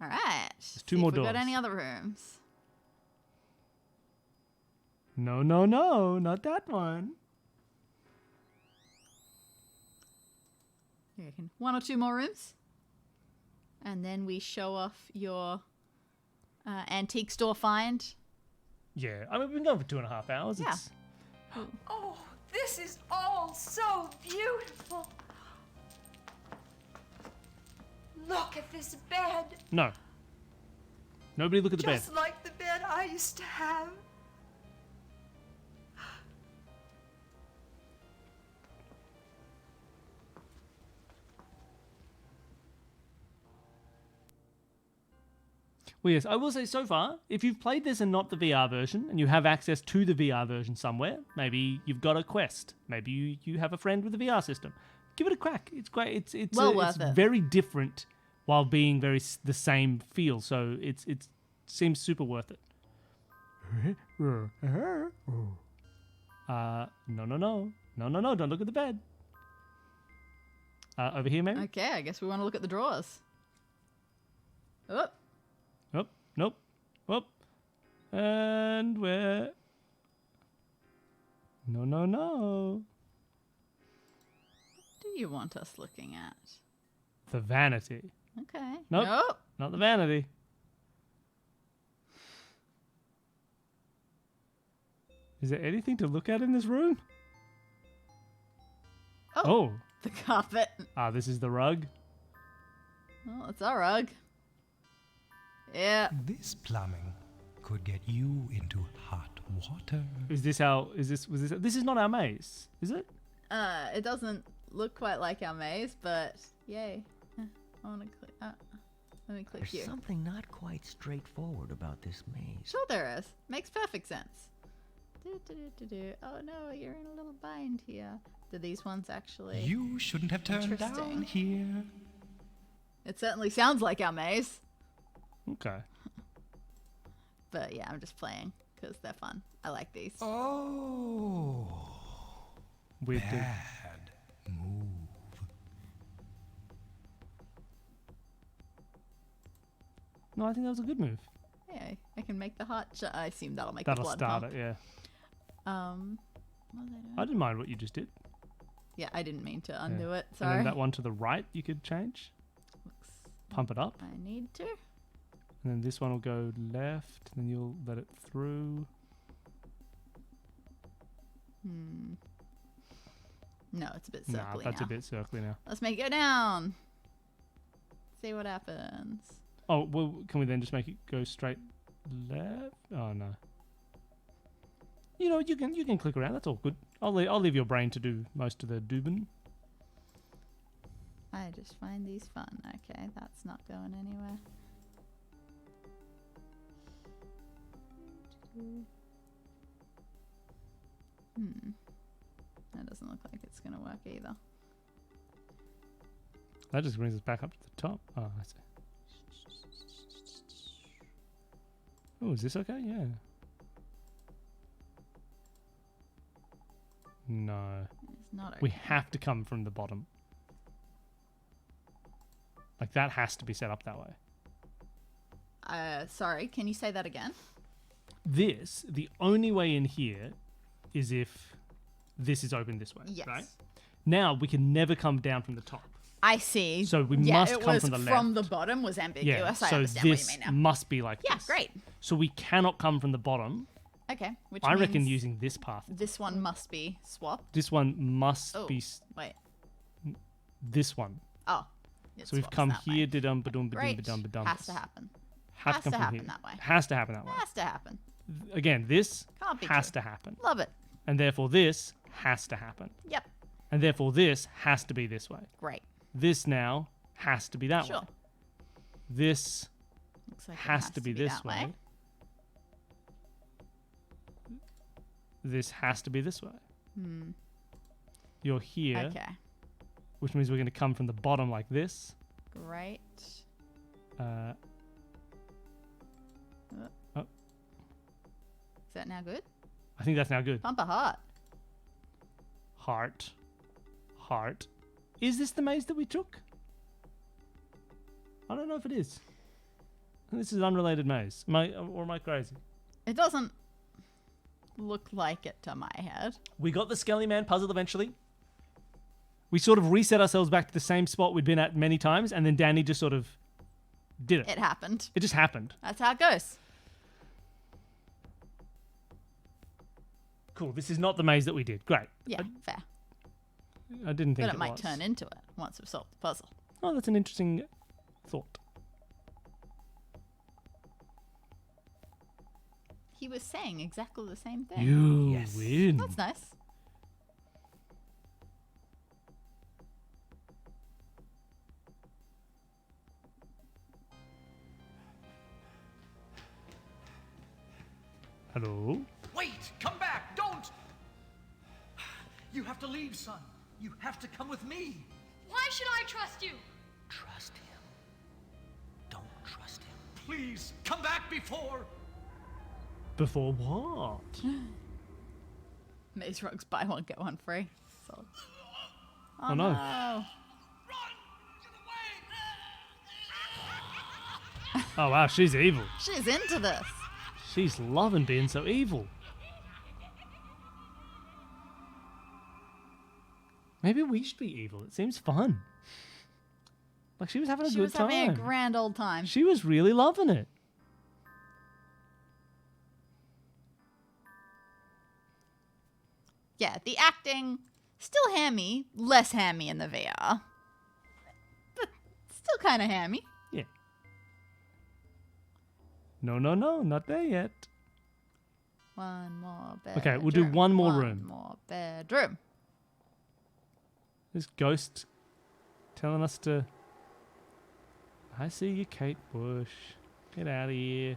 All right. There's 2 more we doors. Got any other rooms? No, not that one. You reckon 1 or 2 more rooms? And then we show off your antique store find. Yeah, I mean, we've been going for 2.5 hours. Yeah. It's... Oh, this is all so beautiful. Look at this bed. No. Nobody look at the bed. Just like the bed I used to have. Well, yes, I will say so far, if you've played this and not the VR version, and you have access to the VR version somewhere, maybe you've got a Quest, maybe you have a friend with a VR system, give it a crack. It's great. It's well worth it's it. very different while being the same feel, so it seems super worth it. No, don't look at the bed. Over here, maybe? Okay, I guess we want to look at the drawers. Oh. Nope. And where? No. What do you want us looking at? The vanity. Okay. Nope. Not the vanity. Is there anything to look at in this room? Oh. The carpet. This is the rug. Oh, it's our rug. Yeah. This plumbing could get you into hot water. Is this how? This is not our maze, is it? It doesn't look quite like our maze, but yay. I want to click. Let me click There's you. something not quite straightforward about this maze. Sure there is. Makes perfect sense. Oh no, you're in a little bind here. Do these ones actually? You shouldn't have turned down Interesting. here. It certainly sounds like our maze. Okay. But yeah, I'm just playing because they're fun. I like these. Oh. Weird dude. Bad move. No, I think that was a good move. Yeah, I can make the heart. I assume that'll make That'll the blood start pump. it, yeah. What was I doing? I didn't mind what you just did. Yeah, I didn't mean to undo Yeah. it. And Sorry. then that one to the right you could change. Pump it up. I need to. And then this one will go left, and then you'll let it through. No, it's a bit Nah, circly that's now. a bit circly now. Let's make it go down. See what happens. Oh, well, can we then just make it go straight left? Oh, no. You know, you can click around. That's all good. I'll leave your brain to do most of the doobin. I just find these fun. Okay, that's not going anywhere. That doesn't look like it's going to work either. That just brings us back up to the top. Oh, I see. Oh, is this okay? Yeah. No. It's not okay. We have to come from the bottom. Like, that has to be set up that way. Sorry, can you say that again? The only way in here is if this is open this way, Yes. right? Now, we can never come down from the top. I see. So we yeah, must it come was from the from left. the bottom was Yeah, ambiguous. I so understand what this you mean now. must be like Yeah, this. great. So we cannot come from the bottom. Okay, which I reckon means using this path. this one must be swapped. This one must Oh, be wait. this one. Oh. it So we've swaps come that way. here, da-dum, ba-dum, ba-dum, Great. ba-dum, ba-dum. Has to happen. Has Has come to from happen here. that way. Has to happen that way. Has to happen. Again, this Can't be has true. to happen. Love it. And therefore this has to happen. Yep. And therefore this has to be this way. Great. This now has to be that Sure. way. This Looks like it has to be this that way. This has to be this way. Hmm. You're here. Okay. Which means we're going to come from the bottom like this. Great. Oh. Is that now good? I think that's now good. Pump a heart. Heart. Heart. Is this the maze that we took? I don't know if it is. This is an unrelated maze. Or am I crazy? It doesn't look like it to my head. We got the Skelly Man puzzle eventually. We sort of reset ourselves back to the same spot we'd been at many times, and then Danny just sort of did it. It happened. It just happened. That's how it goes. Cool. This is not the maze that we did. Great. Yeah, fair. I didn't think But it might was. turn into it once we've solved the puzzle. Oh, that's an interesting thought. He was saying exactly the same thing. You win. That's nice. Hello? Wait! Come back! Don't! You have to leave, son. You have to come with me. Why should I trust you? Trust him. Don't trust him. Please, come back before... Before what? Maze rugs buy one, get one free. Solid. Oh, no. Oh, wow, she's evil. She's into this. She's loving being so evil. Maybe we should be evil. It seems fun. Like, she was having a She good was time. having a grand old time. She was really loving it. Yeah, the acting, still hammy. Less hammy in the VR. But still kind of hammy. Yeah. No, not there yet. One more bedroom. Okay, we'll do one more room. One more bedroom. This ghost telling us to... I see you, Kate Bush. Get out of here.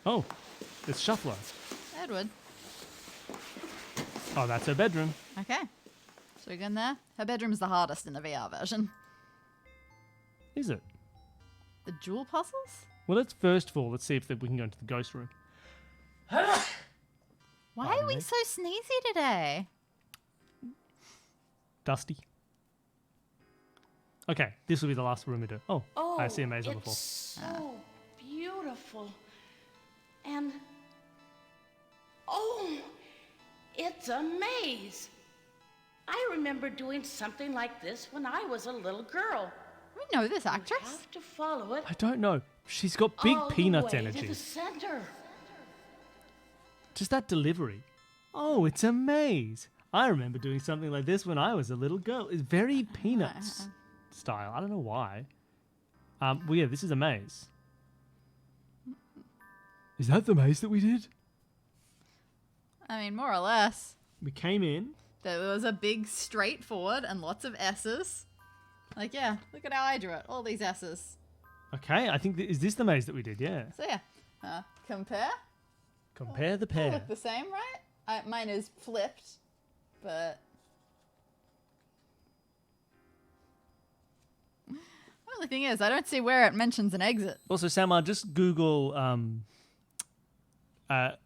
Oh, it's Shuffler. Edward. Oh, that's her bedroom. Okay. So we go in there. Her bedroom's the hardest in the VR version. Is it? The jewel puzzles? Well, let's let's see if we can go into the ghost room. Why are we so sneezy today? Dusty. Okay, this will be the last room we do. Oh, I see a maze on the floor. So beautiful. And oh, it's a maze. I remember doing something like this when I was a little girl. We know this actress. You have to follow it. I don't know. She's got big all Peanuts the way energy. to the center. Just that delivery. Oh, it's a maze. I remember doing something like this when I was a little girl. It's very Peanuts style. I don't know why. Well, yeah, this is a maze. Is that the maze that we did? I mean, more or less. We came in. There was a big straight forward and lots of S's. Like, yeah, look at how I drew it. All these S's. Okay, I think, is this the maze that we did? Yeah. So, yeah. Compare. Compare the They pair. look the same, right? Mine is flipped, but... Well, the thing is, I don't see where it mentions an exit. Also, Samar, just Google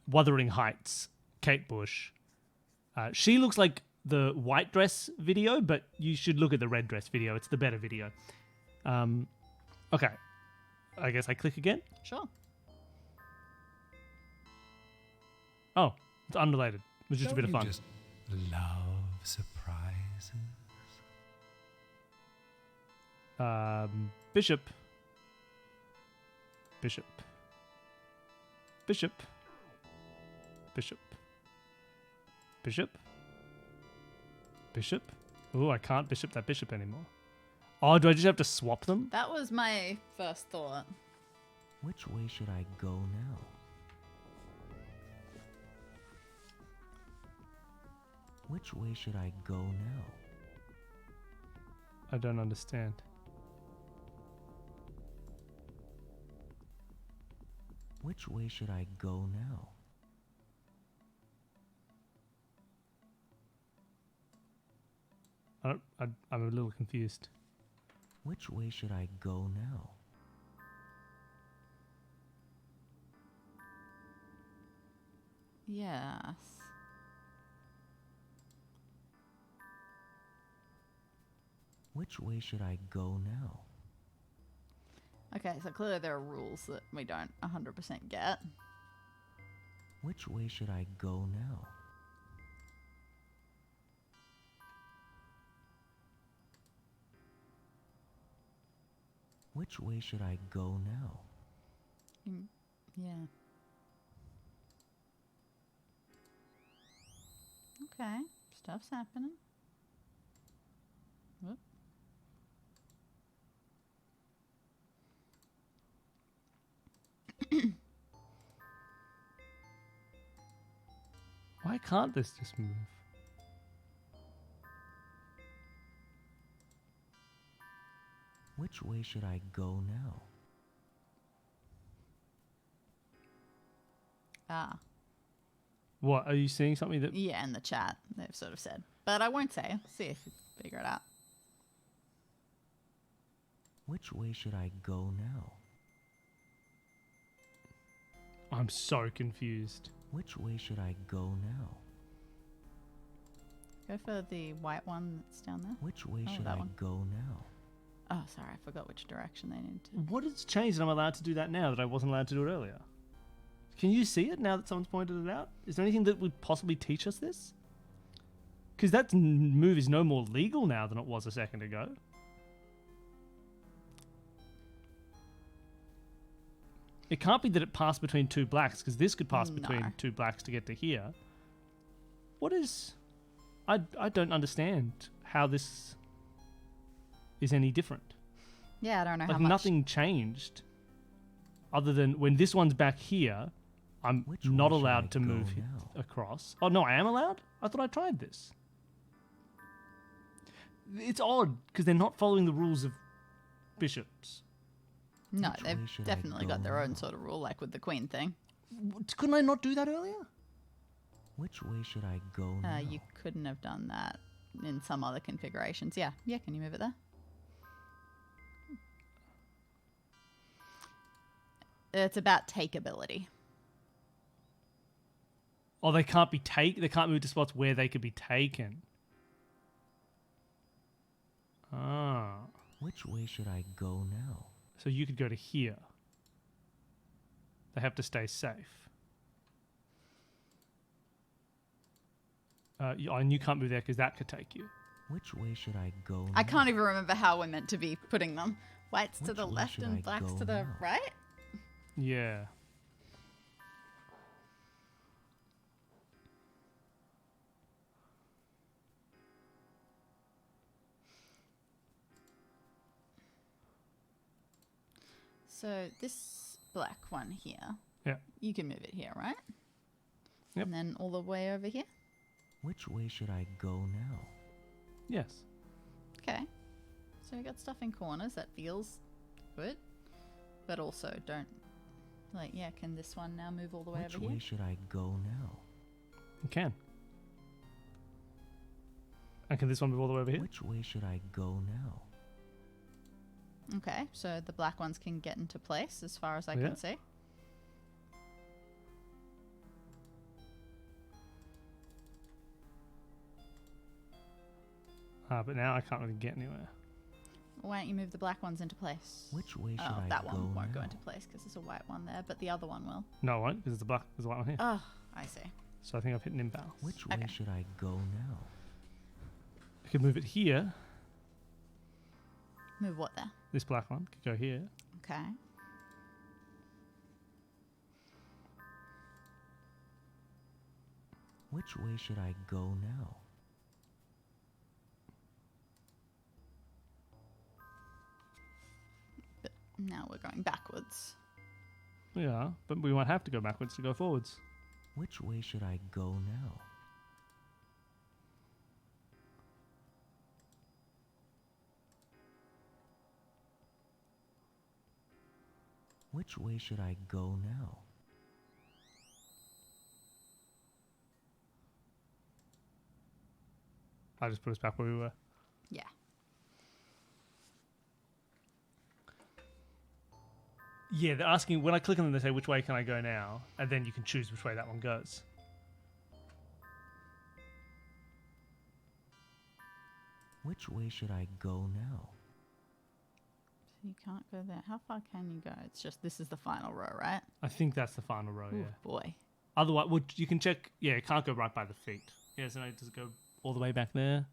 Wuthering Heights, Kate Bush. She looks like the white dress video, but you should look at the red dress video. It's the better video. Okay. I guess I click again. Sure. Oh, it's unrelated. It was just a bit of Don't fun. you just love surprises? Bishop. Bishop. Bishop. Bishop. Bishop. Bishop. Oh, I can't bishop that bishop anymore. Oh, do I just have to swap them? That was my first thought. Which way should I go now? Which way should I go now? I don't understand. Which way should I go now? I'm a little confused. Which way should I go now? Yes. Which way should I go now? Okay, so clearly there are rules that we don't 100% get. Which way should I go now? Which way should I go now? Yeah. Okay, stuff's happening. Whoop. Why can't this just move? Which way should I go now? Ah. What, are you seeing something that... Yeah, in the chat, they've sort of said. But I won't say. See if you figure it out. Which way should I go now? I'm so confused. Which way should I go now? Go for the white one that's down there. Which way Oh, should that I one. go now? Oh, sorry, I forgot which direction they need to. What has changed that I'm allowed to do that now that I wasn't allowed to do it earlier? Can you see it now that someone's pointed it out? Is there anything that would possibly teach us this? Because that move is no more legal now than it was a second ago. It can't be that it passed between two blacks, because this could pass between two blacks to get to here. What is... I don't understand how this is any different. Yeah, I don't know how Like much. nothing changed, other than when this one's back here, I'm not way should allowed I to go move now? across. Oh no, I am allowed. I thought I tried this. It's odd because they're not following the rules of bishops. No, Which they've way should I definitely got go their own now? sort of rule, like with the queen thing. Couldn't I not do that earlier? Which way should I go now? You couldn't have done that in some other configurations. Yeah, can you move it there? It's about takeability. Oh, they can't be They can't move to spots where they could be taken. Ah. Which way should I go now? So you could go to here. They have to stay safe. And you can't move there because that could take you. Which way should I go I now? can't even remember how we're meant to be putting them. Whites to Which the way left should and I blacks go to the now? right? Yeah. So this black one here, Yeah. you can move it here, right? Yep. And then all the way over here? Which way should I go now? Yes. Okay. So we got stuff in corners that feels good, but also don't. Like, yeah, can this one now move all the way Which over way here? should I go now? You can. And can this one move all the way over here? Which way should I go now? Okay, so the black ones can get into place as far as I Yeah. can see. But now I can't really get anywhere. Why don't you move the black ones into place? Which way should Oh, I that go one won't go now? into place because there's a white one there, but the other one will. No, it won't because there's a white one here. Oh, I see. So I think I've hit an imbalance. Which way should I go now? I could move it here. Move what there? This black one could go here. Okay. Which way should I go now? But now we're going backwards. Yeah, but we might have to go backwards to go forwards. Which way should I go now? Which way should I go now? I just put us back where we were. Yeah. Yeah, they're asking, when I click on them, they say, which way can I go now? And then you can choose which way that one goes. Which way should I go now? So you can't go there. How far can you go? It's just, this is the final row, right? I think that's the final row, Ooh, yeah. boy. Otherwise, well, you can check. Yeah, it can't go right by the feet. Yeah, so does it go all the way back there?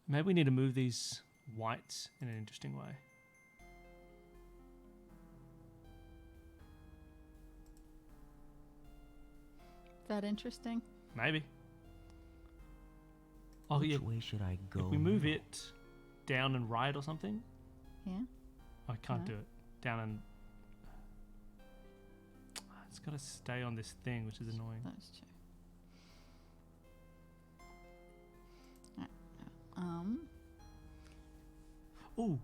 Maybe we need to move these whites in an interesting way. Is that interesting? Maybe. Oh, Which yeah. way should I go If we move now? it down and right or something. Yeah. I can't No. do it. Down and... It's got to stay on this thing, which is annoying. Those two. Right. Oh,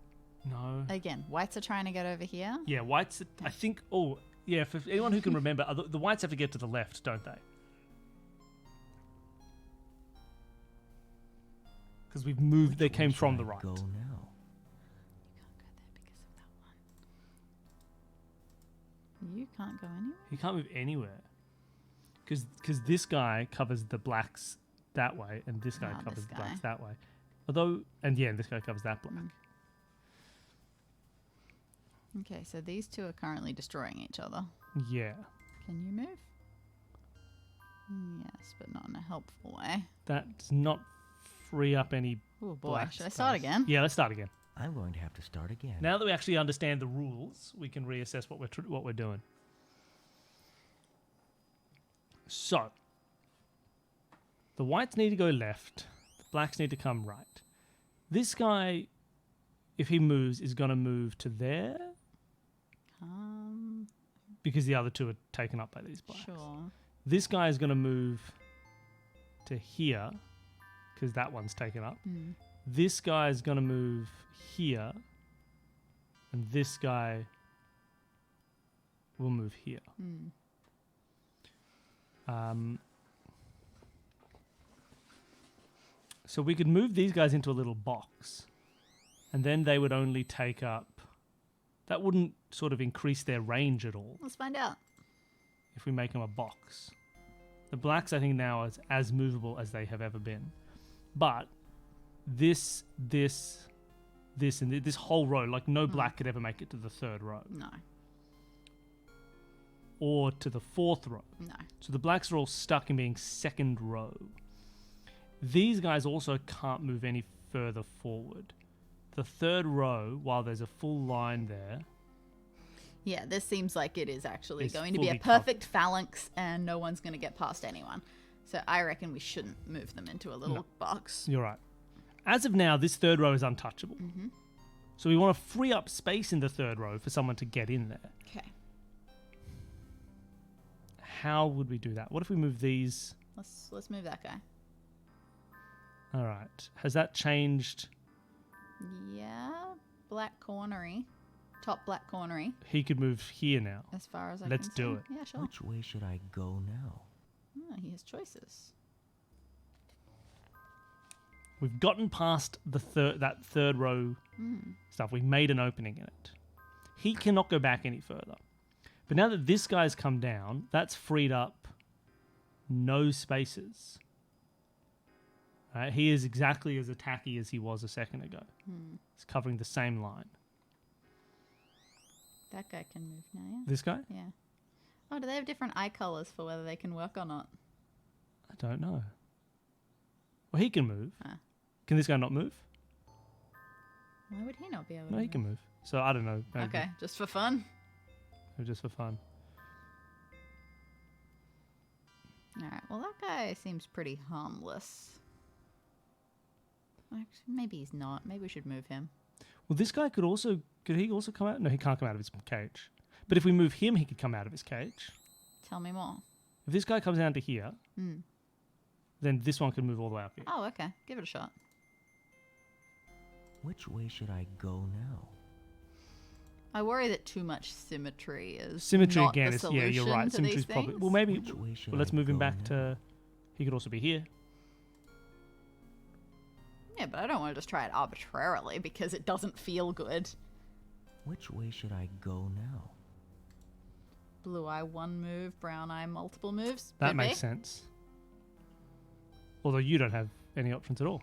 no. Again, whites are trying to get over here. Yeah, whites, I think... Oh, yeah, for anyone who can remember, the whites have to get to the left, don't they? Because we've moved, they came from the right. Go now. You can't go anywhere. You can't move anywhere. Because this guy covers the blacks that way, and this guy Ah, covers this the blacks guy. that way. Although, and yeah, this guy covers that black. Okay, so these two are currently destroying each other. Yeah. Can you move? Yes, but not in a helpful way. That does not free up any. Oh boy, black should I start space. again? Yeah, let's start again. I'm going to have to start again. Now that we actually understand the rules, we can reassess what we're doing. So, the whites need to go left. The blacks need to come right. This guy if he moves, is going to move to there because the other two are taken up by these blacks. Sure. This guy is going to move to here because that one's taken up. Mm. This guy is going to move here, and this guy will move here. Mm. So we could move these guys into a little box, and then they would only take up... That wouldn't sort of increase their range at all Let's find out. if we make them a box. The blacks, I think, now are as movable as they have ever been. But this, and this whole row, like no black could ever make it to the third row. No. Or to the fourth row. No. So the blacks are all stuck in being second row. These guys also can't move any further forward. The third row, while there's a full line there... Yeah, this seems like it is actually It's going to be a fully perfect phalanx and no one's going to get past anyone. So I reckon we shouldn't move them into a little box. You're right. As of now, this third row is untouchable. Mm-hmm. So we want to free up space in the third row for someone to get in there. Okay. How would we do that? What if we move these? Let's move that guy. All right. Has that changed? Yeah, black cornery. Top black cornery. He could move here now. As far as I Let's can do see. it. Yeah, sure. Which way should I go now? Oh, he has choices. We've gotten past the that third row stuff. We've made an opening in it. He cannot go back any further. But now that this guy's come down, that's freed up no spaces. Right? He is exactly as attacky as he was a second ago. He's covering the same line. That guy can move now, yeah? This guy? Yeah. Oh, do they have different eye colours for whether they can work or not? I don't know. Well, he can move. Huh. Can this guy not move? Why would he not be able to No, he move? can move. So I don't know. Maybe. Okay, just for fun? Maybe just for fun. Alright, well that guy seems pretty harmless. Actually, maybe he's not. Maybe we should move him. Well, this guy could he also come out? No, he can't come out of his cage. But if we move him, he could come out of his cage. Tell me more. If this guy comes down to here, Hmm. then this one can move all the way up here. Oh, okay. Give it a shot. Which way should I go now? I worry that too much symmetry is Symmetry not again the is yeah, you're solution right. to Symmetry's these probably things. well maybe Which way should well, let's I move him go back now? to he could also be here. Yeah, but I don't want to just try it arbitrarily because it doesn't feel good. Which way should I go now? Blue eye one move, brown eye multiple moves. That Could makes be. sense. Although you don't have any options at all.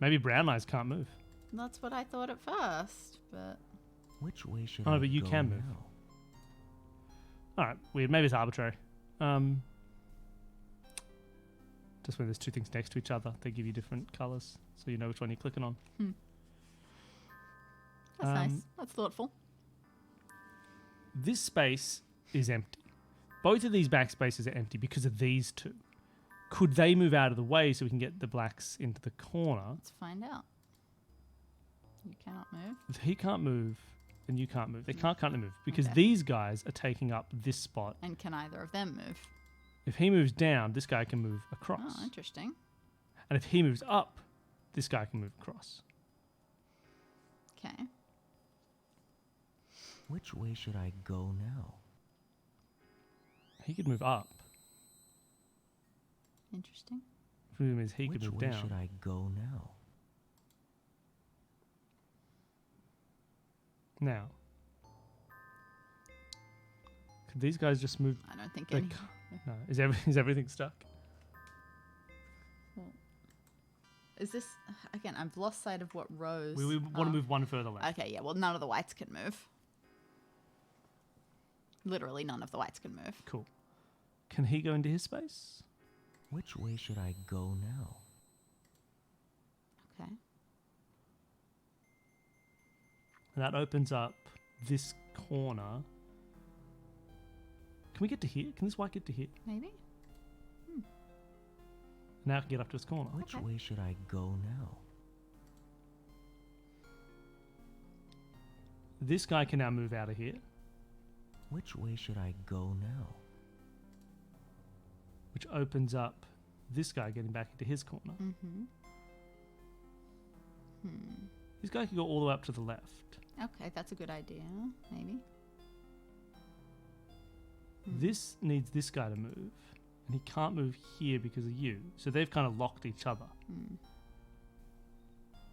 Maybe brown eyes can't move. That's what I thought at first, but Which way should Oh, I but you go can move. now? Alright, weird. Maybe it's arbitrary. Just when there's two things next to each other, they give you different colours, so you know which one you're clicking on. that's nice. That's thoughtful. This space is empty. Both of these backspaces are empty because of these two. Could they move out of the way so we can get the blacks into the corner? Let's find out. You cannot move. If he can't move, then you can't move. They can't currently move because Okay. these guys are taking up this spot. And can either of them move? If he moves down, this guy can move across. Oh, interesting. And if he moves up, this guy can move across. Okay. Which way should I go now? He could move up. Interesting. Which means he Which could move way down. should I go now? Now. Could these guys just move? I don't think they any. can't- No. Is everything stuck? Is this again? I've lost sight of what rows. We want to move one further left. Okay, yeah. Well, none of the whites can move. Literally, none of the whites can move. Cool. Can he go into his space? Which way should I go now? Okay. And that opens up this corner. Can we get to here? Can this white get to here? Maybe. Now I can get up to his corner. Which way should I go now? This guy can now move out of here, Which way should I go now? which opens up this guy getting back into his corner. Mm-hmm. This guy can go all the way up to the left. Okay, that's a good idea. Maybe. This needs this guy to move, and he can't move here because of you. So they've kind of locked each other,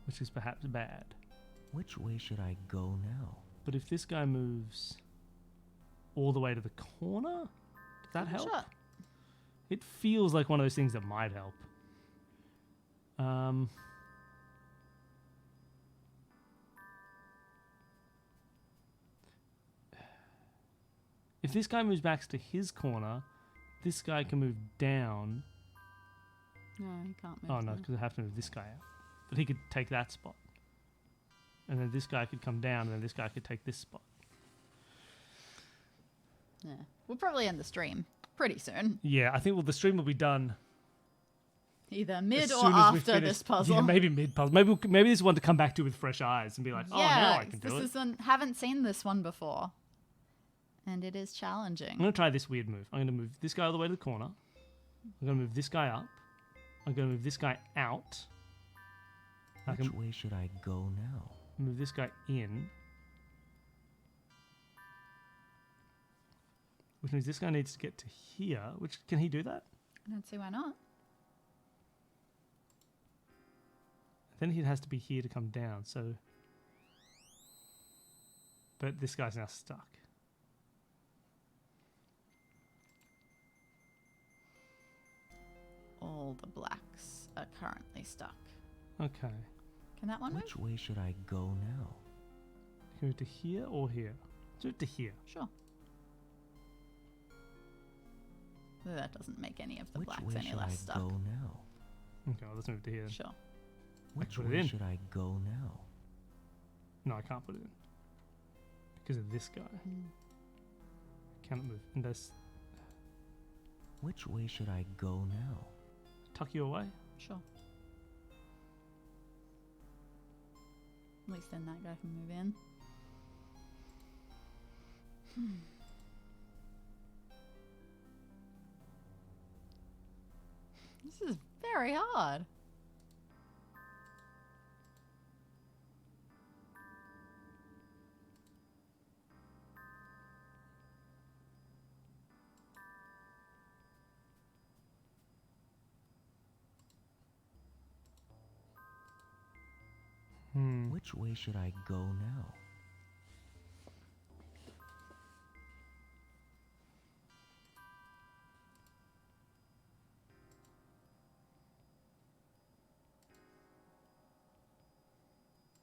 which is perhaps bad. Which way should I go now? But if this guy moves all the way to the corner, does that help? Sure. It feels like one of those things that might help. If this guy moves back to his corner, this guy can move down. No, he can't move. Oh no, then. because I have to move this guy out. But he could take that spot. And then this guy could come down, and then this guy could take this spot. Yeah. We'll probably end the stream pretty soon. Yeah, I think the stream will be done Either as mid or soon as we after finish- this puzzle. Yeah, maybe mid puzzle. Maybe this is one to come back to with fresh eyes and be like, oh, now I can do this it. haven't seen this one before. And it is challenging. I'm going to try this weird move. I'm going to move this guy all the way to the corner. I'm going to move this guy up. I'm going to move this guy out. I Which can way should I go now? move this guy in. Which means this guy needs to get to here. Which can he do that? I don't see why not. Then he has to be here to come down. So, but this guy's now stuck. All the blacks are currently stuck. Okay. Can that one Which move? way should I go now? Can we move to here or here? Let's move to here. Sure. Though that doesn't make any of the Which blacks way any should less I stuck. go now? Okay, well, let's move to here. Then. Sure. Which put it way in. should I go now? No, I can't put it in because of this guy. Cannot move. And that's Which way should I go now? tuck you away. Sure. At least then that guy can move in. This is very hard. Which way should I go now?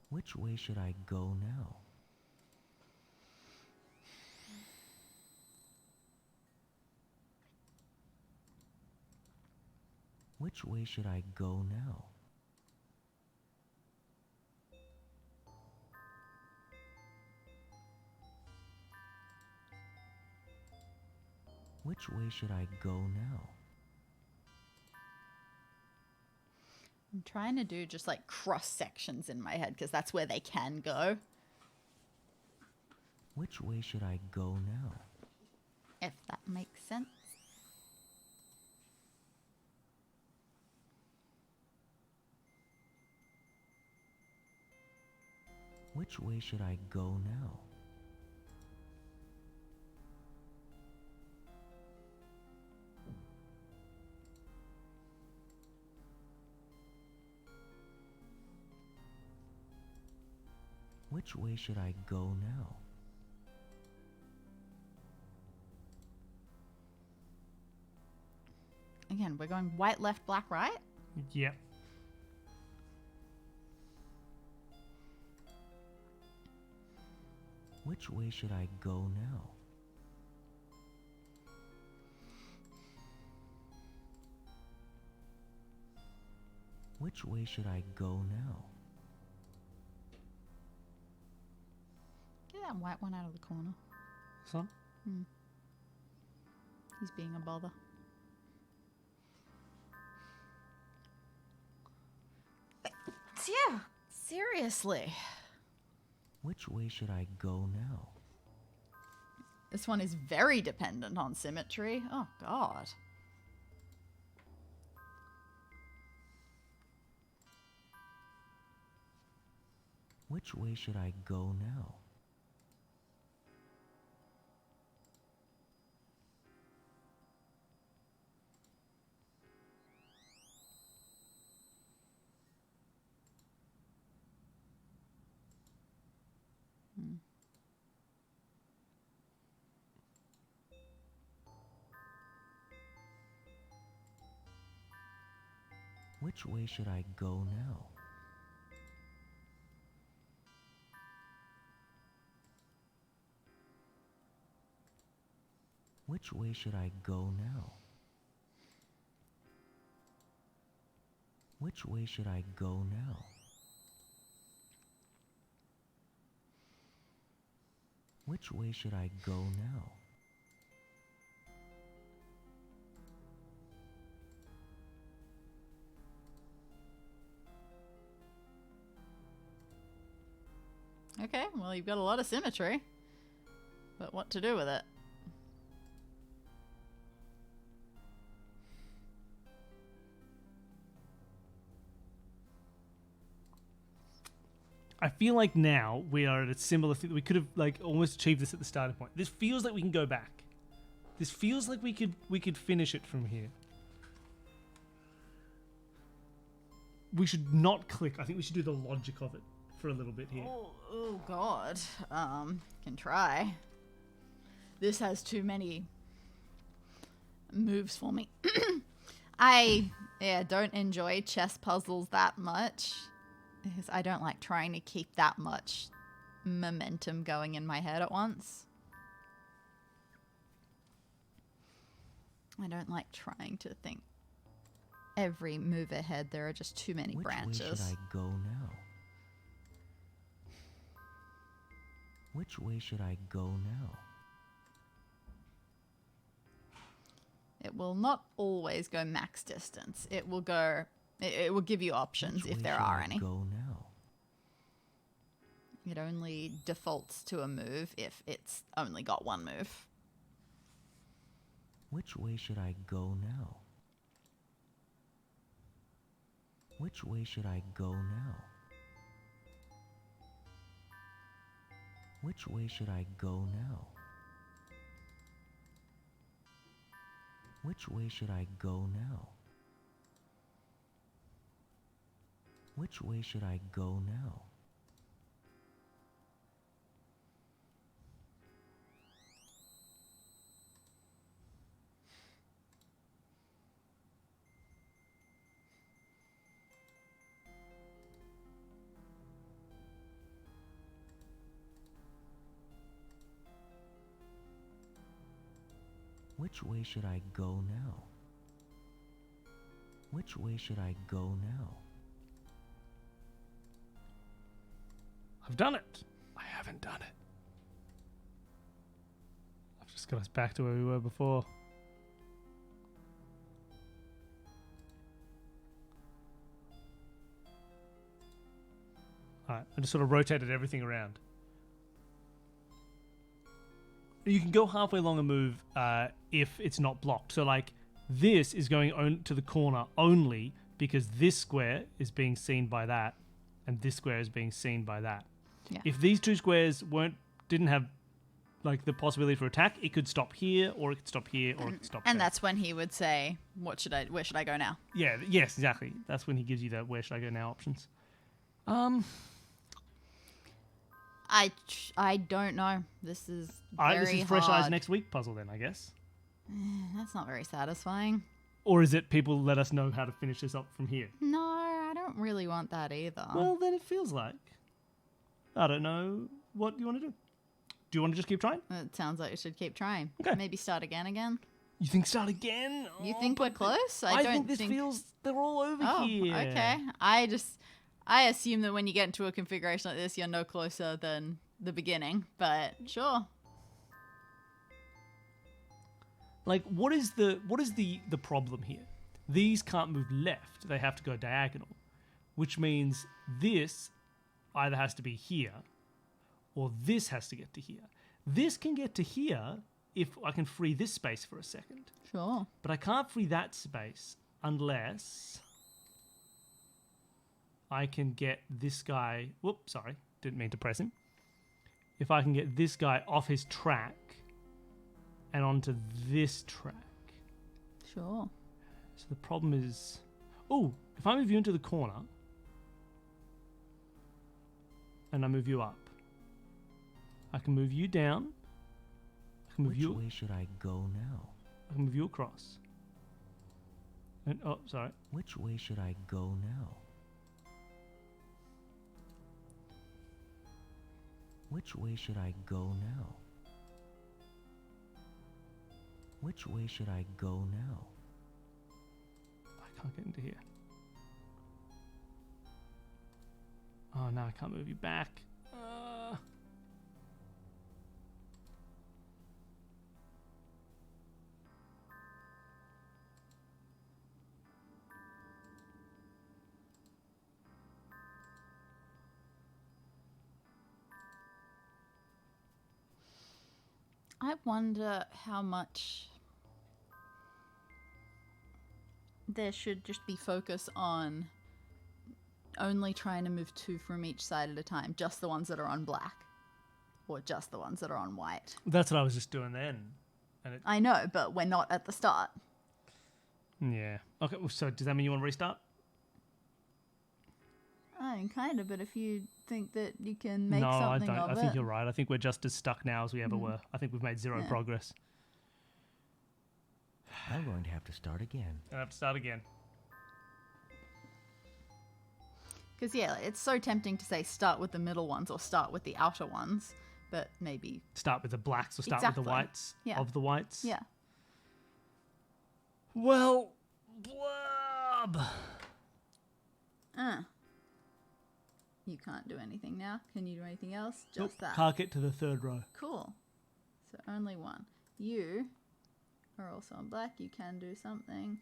Which way should I go now? Which way should I go now? Which way should I go now? I'm trying to do just like cross sections in my head because that's where they can go. Which way should I go now? If that makes sense. Which way should I go now? Which way should I go now? Again, we're going white, left, black, right? Yep. Which way should I go now? Which way should I go now? Get that white one out of the corner. Son? He's being a bother. Yeah, seriously. Which way should I go now? This one is very dependent on symmetry. Oh, God. Which way should I go now? Which way should I go now? Which way should I go now? Which way should I go now? Which way should I go now? Okay, well, you've got a lot of symmetry. But what to do with it? I feel like now we are at a similar thing. We could have like almost achieved this at the starting point. This feels like we can go back. This feels like we could finish it from here. We should not click. I think we should do the logic of it for a little bit here. Oh God. Can try. This has too many moves for me. I don't enjoy chess puzzles that much. Because I don't like trying to keep that much momentum going in my head at once. I don't like trying to think every move ahead. There are just too many branches. Which way should I go now? Which way should I go now? It will not always go max distance. It will go... It will give you options if there are any. Go now? It only defaults to a move if it's only got one move. Which way should I go now? Which way should I go now? Which way should I go now? Which way should I go now? Which way should I go now? Which way should I go now? Which way should I go now? I've done it. I haven't done it. I've just got us back to where we were before. Alright, I just sort of rotated everything around. You can go halfway along a move if it's not blocked. So like this is going to the corner only because this square is being seen by that and this square is being seen by that. Yeah. If these two squares didn't have like the possibility for attack, it could stop here or it could stop here or it could stop And there. that's when he would say, where should I go now? Yeah, yes, exactly. That's when he gives you the where should I go now options. I don't know. This is very this is Fresh hard. Eyes next week puzzle then, I guess. That's not very satisfying. Or is it people let us know how to finish this up from here? No, I don't really want that either. Well, then it feels like. I don't know what you want to do. Do you want to just keep trying? It sounds like we should keep trying. Okay. Maybe start again. You think start again? You think we're close? I don't think this feels they're all over here. Okay. I assume that when you get into a configuration like this, you're no closer than the beginning, but sure. Like, what is the problem here? These can't move left; they have to go diagonal, which means this either has to be here, or this has to get to here. This can get to here if I can free this space for a second. Sure. But I can't free that space unless I can get this guy... Whoops, sorry. Didn't mean to press him. If I can get this guy off his track and onto this track. Sure. So the problem is... Oh, if I move you into the corner and I move you up, I can move you down. I can move Which you... way should I go now? I can move you across. And, oh, sorry. Which way should I go now? Which way should I go now? Which way should I go now? I can't get into here. Oh, no, I can't move you back. I wonder how much there should just be focus on only trying to move 2 from each side at a time, just the ones that are on black, or just the ones that are on white. That's what I was just doing then. And it, I know, but we're not at the start. yeah. Okay, well, so does that mean you want to restart? I mean, kind of, but if you think that you can make No, I something don't. of I it... think you're right. I think we're just as stuck now as we ever were. I think we've made zero Yeah. progress. I'm going to have to start again. I have to start again. Because, yeah, it's so tempting to say start with the middle ones or start with the outer ones, but maybe... Start with the blacks or start with the Exactly. whites Yeah. of the whites. Yeah. Well, blub. You can't do anything now. Can you do anything else? Just Nope, that. can't get to the third row. Cool. So only one. You are also on black. You can do something.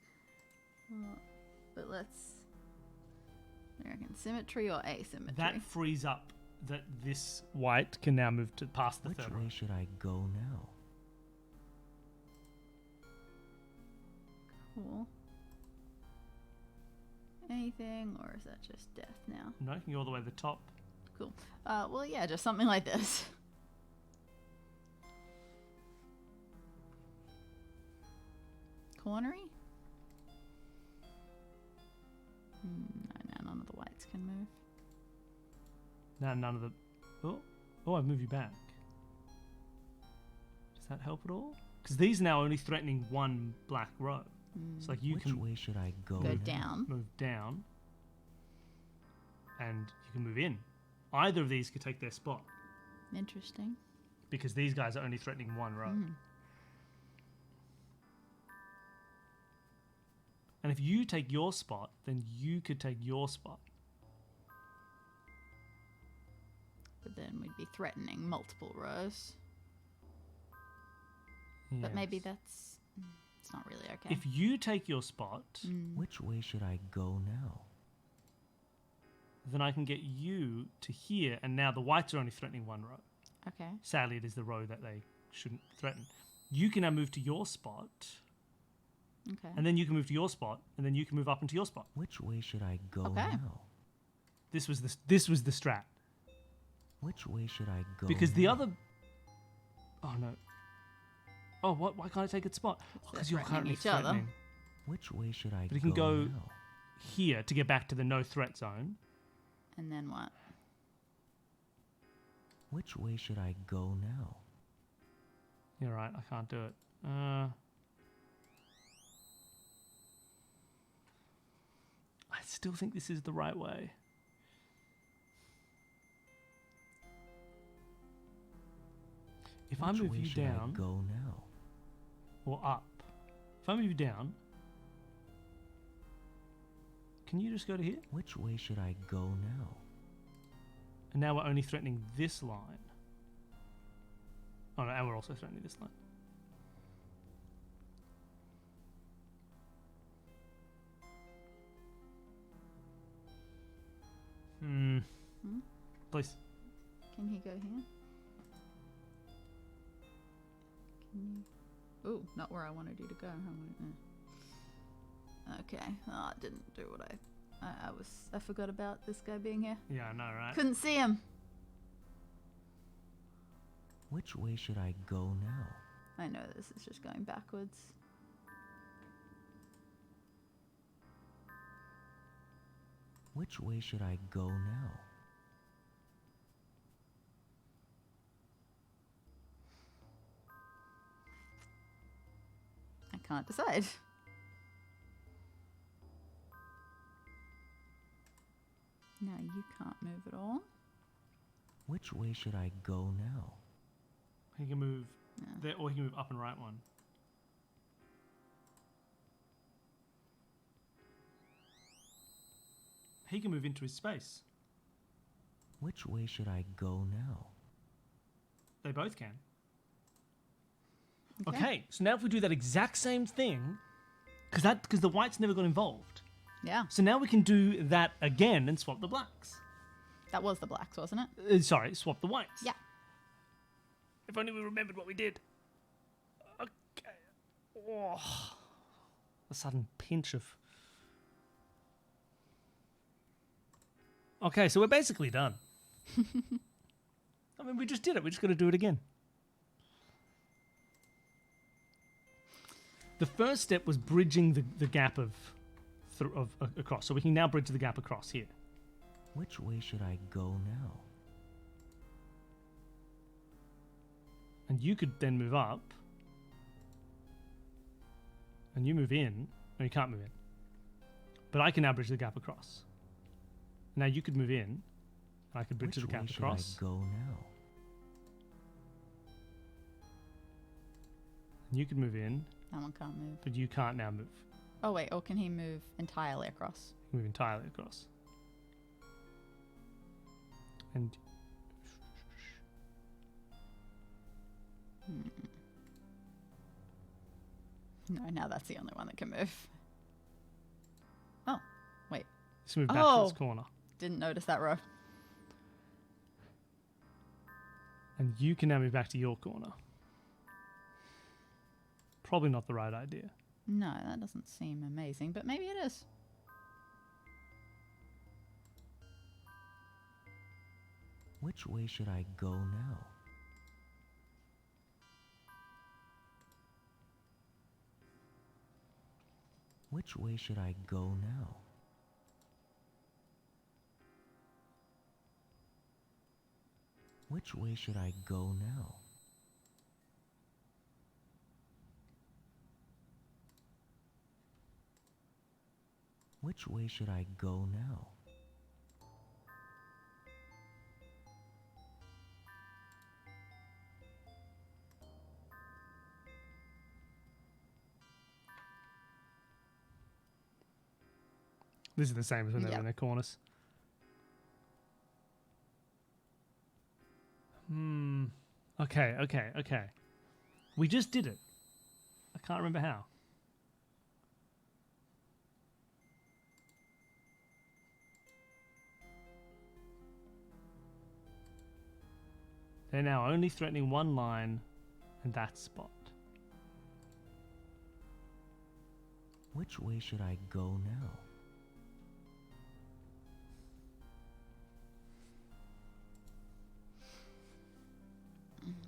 But let's... I reckon symmetry or asymmetry? That frees up that this white can now move to past the Which third way row. should I go now? Cool. Anything, or is that just death now? No, you can go all the way to the top. Cool. Well, yeah, just something like this. Cornery? No, none of the whites can move. Now none of the... Oh, I've moved you back. Does that help at all? Because these are now only threatening one black row. It's like you Which can way should I go Go now? down. move down and you can move in. Either of these could take their spot Interesting. because these guys are only threatening one row. And if you take your spot, then you could take your spot. But then we'd be threatening multiple rows. But Yes. maybe that's... It's not really okay. If you take your spot, Which way should I go now? then I can get you to here, and now the whites are only threatening one row. Okay. Sadly, it is the row that they shouldn't threaten. You can now move to your spot, Okay. and then you can move to your spot, and then you can move up into your spot. Which way should I go Okay. now? This was the strat. Which way should I go Because the now? other... Oh, no. Oh, what? Why can't I take its spot? Because you're threatening currently each other. threatening. Which way should I But it can go now? here to get back to the no threat zone. And then what? Which way should I go now? You're right, I can't do it. I still think this is the right way. If I Which move way you should down I go now? or up, if I move you down, can you just go to here? Which way should I go now? And now we're only threatening this line. Oh no, and we're also threatening this line. Hmm? Please. Can he go here? Ooh, not where I wanted you to go. Okay. Oh, I didn't do what I forgot about this guy being here. Yeah, I know, right? Couldn't see him. Which way should I go now? I know this is just going backwards. Which way should I go now? I can't decide. No, you can't move at all. Which way should I go now? He can move there, or he can move up and right one. He can move into his space. Which way should I go now? They both can. Okay, so now if we do that exact same thing, because the whites never got involved. Yeah. So now we can do that again and swap the blacks. That was the blacks, wasn't it? Sorry, swap the whites. Yeah. If only we remembered what we did. Okay. Oh, a sudden pinch of... Okay, so we're basically done. I mean, we just did it. We're just going to do it again. The first step was bridging the gap of across. So we can now bridge the gap across here. Which way should I go now? And you could then move up. And you move in. No, you can't move in. But I can now bridge the gap across. Now you could move in. And I could bridge the gap across. Which way should I go now? And you could move in. That one can't move. But you can't now move. Oh wait, or can he move entirely across? Move entirely across. And... No, now that's the only one that can move. Oh, wait. Let's move back to this corner. Didn't notice that row. And you can now move back to your corner. Probably not the right idea. No, that doesn't seem amazing, but maybe it is. Which way should I go now? Which way should I go now? Which way should I go now? Which way should I go now? This is the same as when they were in their corners. Okay. We just did it. I can't remember how. They're now only threatening one line and that spot. Which way should I go now?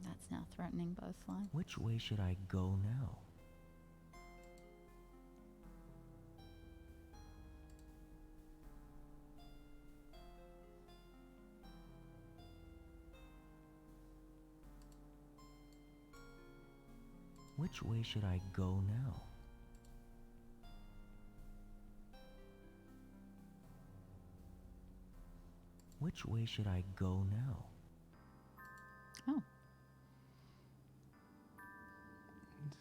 That's now threatening both lines. Which way should I go now? Which way should I go now? Which way should I go now? Oh.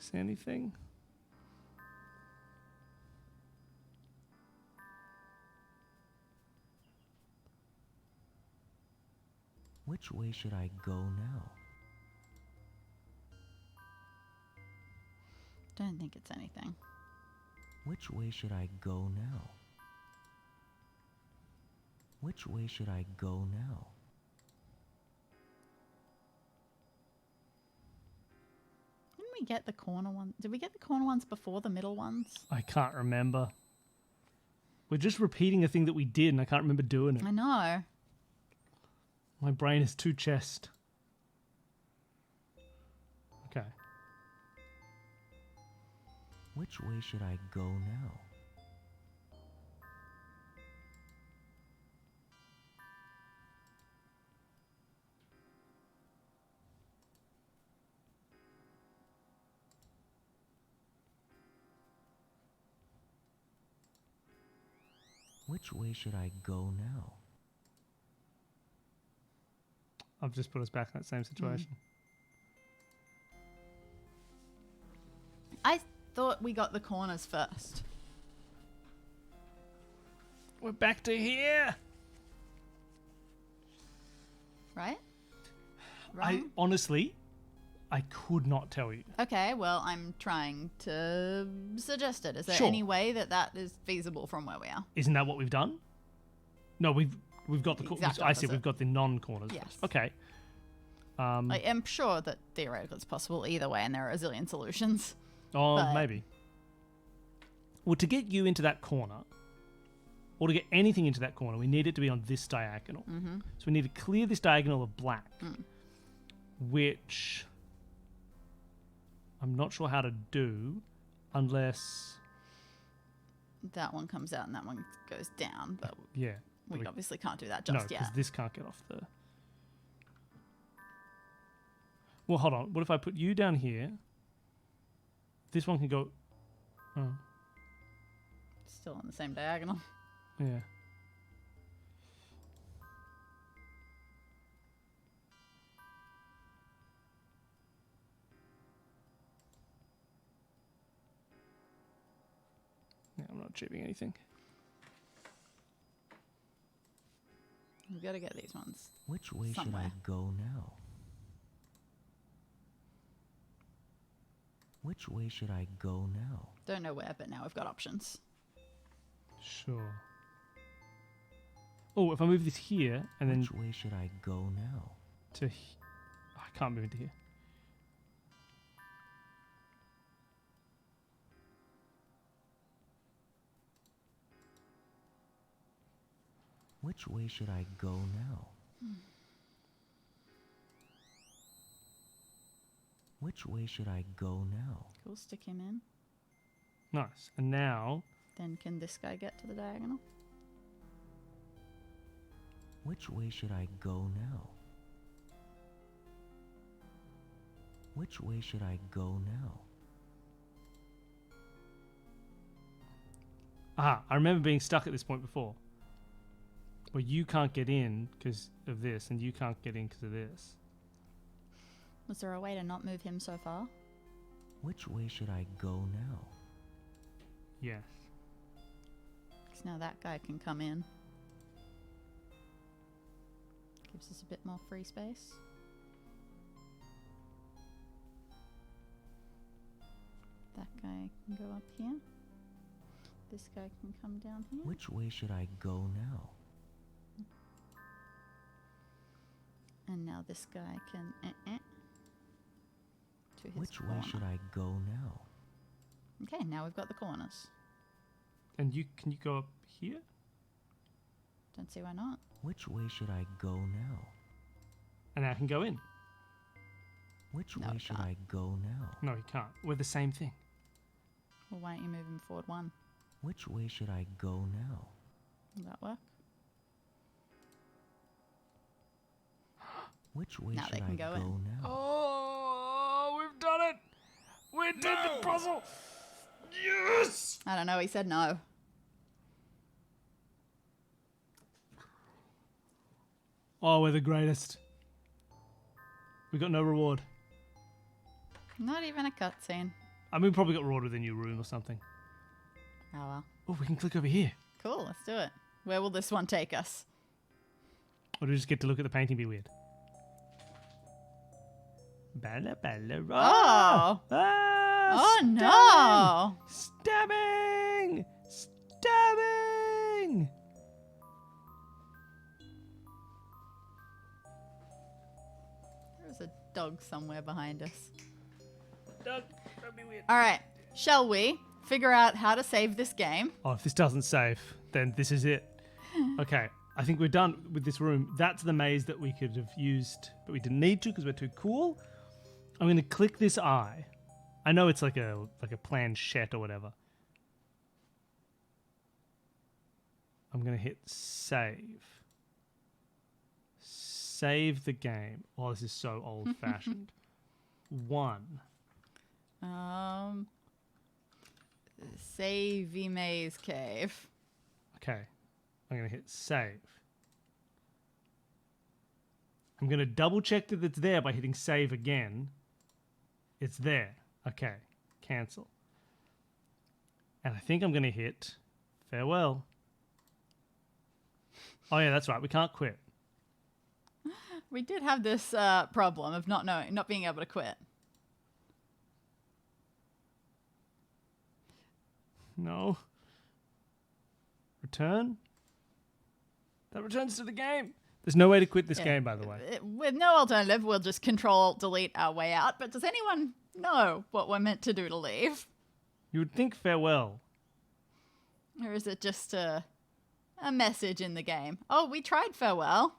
Is there anything? Which way should I go now? Don't think it's anything. Which way should I go now? Which way should I go now? Didn't we get the corner one? Did we get the corner ones before the middle ones? I can't remember. We're just repeating a thing that we did, and I can't remember doing it. I know. My brain is too chest. Okay. Which way should I go now? Which way should I go now? I've just put us back in that same situation. I thought we got the corners first. We're back to here. Right? I honestly, I could not tell you. Okay, well, I'm trying to suggest it. Is there Sure. any way that that is feasible from where we are? Isn't that what we've done? No, we've got the Exact I see. opposite. We've got the non-corners. Yes. First. Okay. I am sure that theoretically it's possible either way, and there are a zillion solutions. Oh, But- maybe. Well, to get you into that corner, or to get anything into that corner, we need it to be on this diagonal. Mhm. So we need to clear this diagonal of black, which I'm not sure how to do unless... That one comes out and that one goes down, but Yeah. we obviously can't do that No, just because yet. this can't get off the... Well, hold on. What if I put you down here? This one can go... Oh, Still on the same diagonal. yeah. Yeah, I'm not achieving anything. We've got to get these ones. Which way somewhere. should I go now? Which way should I go now? Don't know where, but now we've got options. Sure. Oh, if I move this here and then Which way should I go now? to... I can't move into here. Which way should I go now? Which way should I go now? Cool, stick him in. Nice. And now... Then can this guy get to the diagonal? Which way should I go now? Which way should I go now? Aha, I remember being stuck at this point before. Where you can't get in because of this, and you can't get in because of this. Was there a way to not move him so far? Which way should I go now? Yes. Because now that guy can come in. Gives us a bit more free space. That guy can go up here. This guy can come down here. Which way should I go now? And now this guy can to his Which corner. way should I go now? Okay, now we've got the corners. And can you go up here? Don't see why not. Which way should I go now? And I can go in. Which No, way you should can't. I go now? No, you can't. We're the same thing. Well, why don't you move him forward one? Which way should I go now? Will that work? Which way Now should they can I go go in. now? Oh, we've done it! We did the puzzle! Yes! I don't know, he said no. Oh, we're the greatest. We got no reward. Not even a cutscene. I mean, we probably got reward with a new room or something. Oh well. Oh, we can click over here. Cool, let's do it. Where will this one take us? Or do we just get to look at the painting be weird? Bella, bella, Oh! Ah, Oh no! Stabbing! Stabbing! There's a dog somewhere behind us. Doug. That'd be weird. All right. Shall we figure out how to save this game? Oh, if this doesn't save, then this is it. Okay, I think we're done with this room. That's the maze that we could have used, but we didn't need to because we're too cool. I'm going to click this eye. I know it's like a planchette or whatever. I'm going to hit save. Save the game. Oh, this is so old-fashioned. 1. Save Maze Cave. Okay. I'm going to hit save. I'm going to double check that it's there by hitting save again. It's there. Okay. Cancel. And I think I'm going to hit farewell. Oh yeah, that's right. We can't quit. We did have this problem of not being able to quit. No. Return? That returns to the game. There's no way to quit this game, by the way. With no alternative, we'll just Control-Delete our way out. But does anyone know what we're meant to do to leave? You would think farewell. Or is it just a message in the game? Oh, we tried farewell.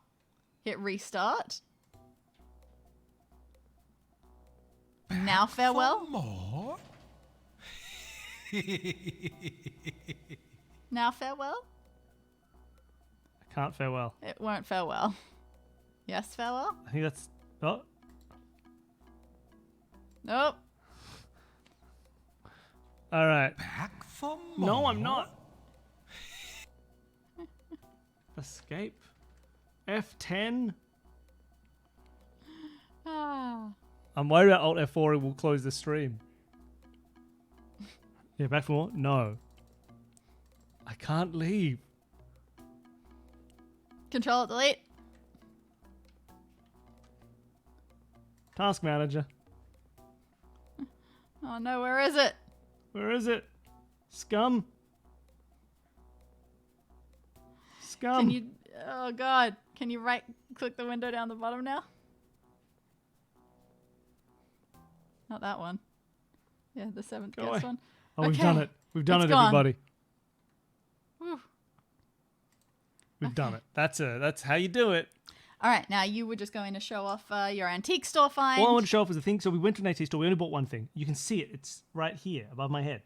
Hit restart. Now farewell? More? Now farewell? I can't farewell. It won't farewell. Yes, farewell? I think that's... Oh. Nope. All right. Back for more? No, I'm not. Escape. F10. Ah. I'm worried about Alt F4. It will close the stream. Yeah, back for more? No. I can't leave. Control-Delete. Task manager. Oh no, where is it? Where is it? Scum. Scum. Can you... Oh god. Can you right-click the window down the bottom now? Not that one. Yeah, the 7th Go guess away. one. Oh, we've done it. We've done It's it, gone. everybody. Whew. We've done it. That's how you do it. All right, now you were just going to show off your antique store find. All I want to show off was the thing. So we went to an AT store. We only bought one thing. You can see it. It's right here above my head.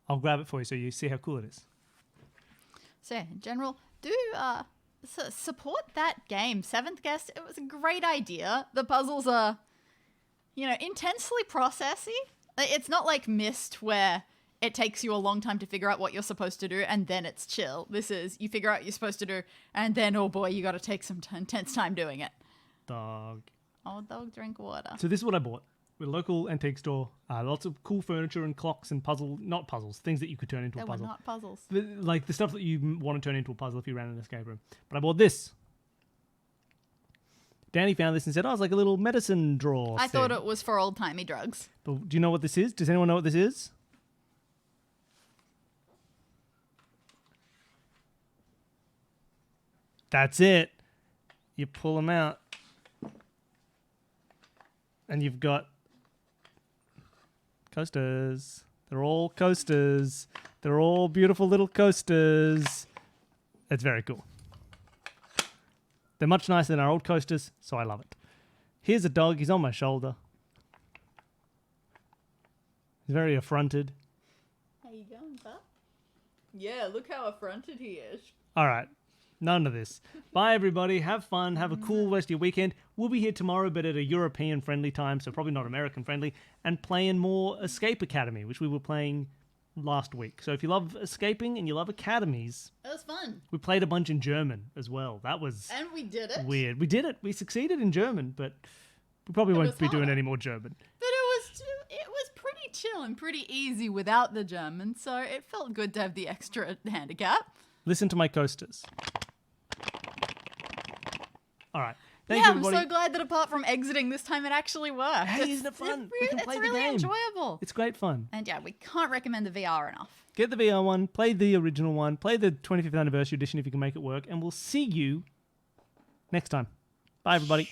I'll grab it for you so you see how cool it is. So, in general, do support that game. 7th Guest, it was a great idea. The puzzles are, intensely processy. It's not like Myst where it takes you a long time to figure out what you're supposed to do and then it's chill. This is, you figure out what you're supposed to do and then, oh boy, you got to take some intense time doing it. Dog. Oh, dog, drink water. So this is what I bought. With a local antique store. Lots of cool furniture and clocks and things that you could turn into a They were puzzle. not puzzles. Like the stuff that you want to turn into a puzzle if you ran an escape room. But I bought this. Danny found this and said, oh, it's like a little medicine drawer. I thought it was for old-timey drugs. But do you know what this is? Does anyone know what this is? That's it. You pull them out. And you've got coasters. They're all coasters. They're all beautiful little coasters. It's very cool. They're much nicer than our old coasters, so I love it. Here's a dog. He's on my shoulder. He's very affronted. How you going, pup? Yeah, look how affronted he is. All right. None of this. Bye, everybody. Have fun. Have a cool rest of your weekend. We'll be here tomorrow, but at a European-friendly time, so probably not American-friendly, and playing more Escape Academy, which we were playing last week. So if you love escaping and you love academies... It was fun. We played a bunch in German as well. That was And we did it. weird. We did it. We succeeded in German, but we probably won't be doing any more German. But it was pretty chill and pretty easy without the German, so it felt good to have the extra handicap. Listen to my coasters. All right. Thank you, I'm everybody. so glad that apart from exiting this time, it actually worked. Hey, isn't it fun? We can play it's the really game. enjoyable. It's great fun. And yeah, we can't recommend the VR enough. Get the VR one, play the original one, play the 25th anniversary edition if you can make it work, and we'll see you next time. Bye, everybody.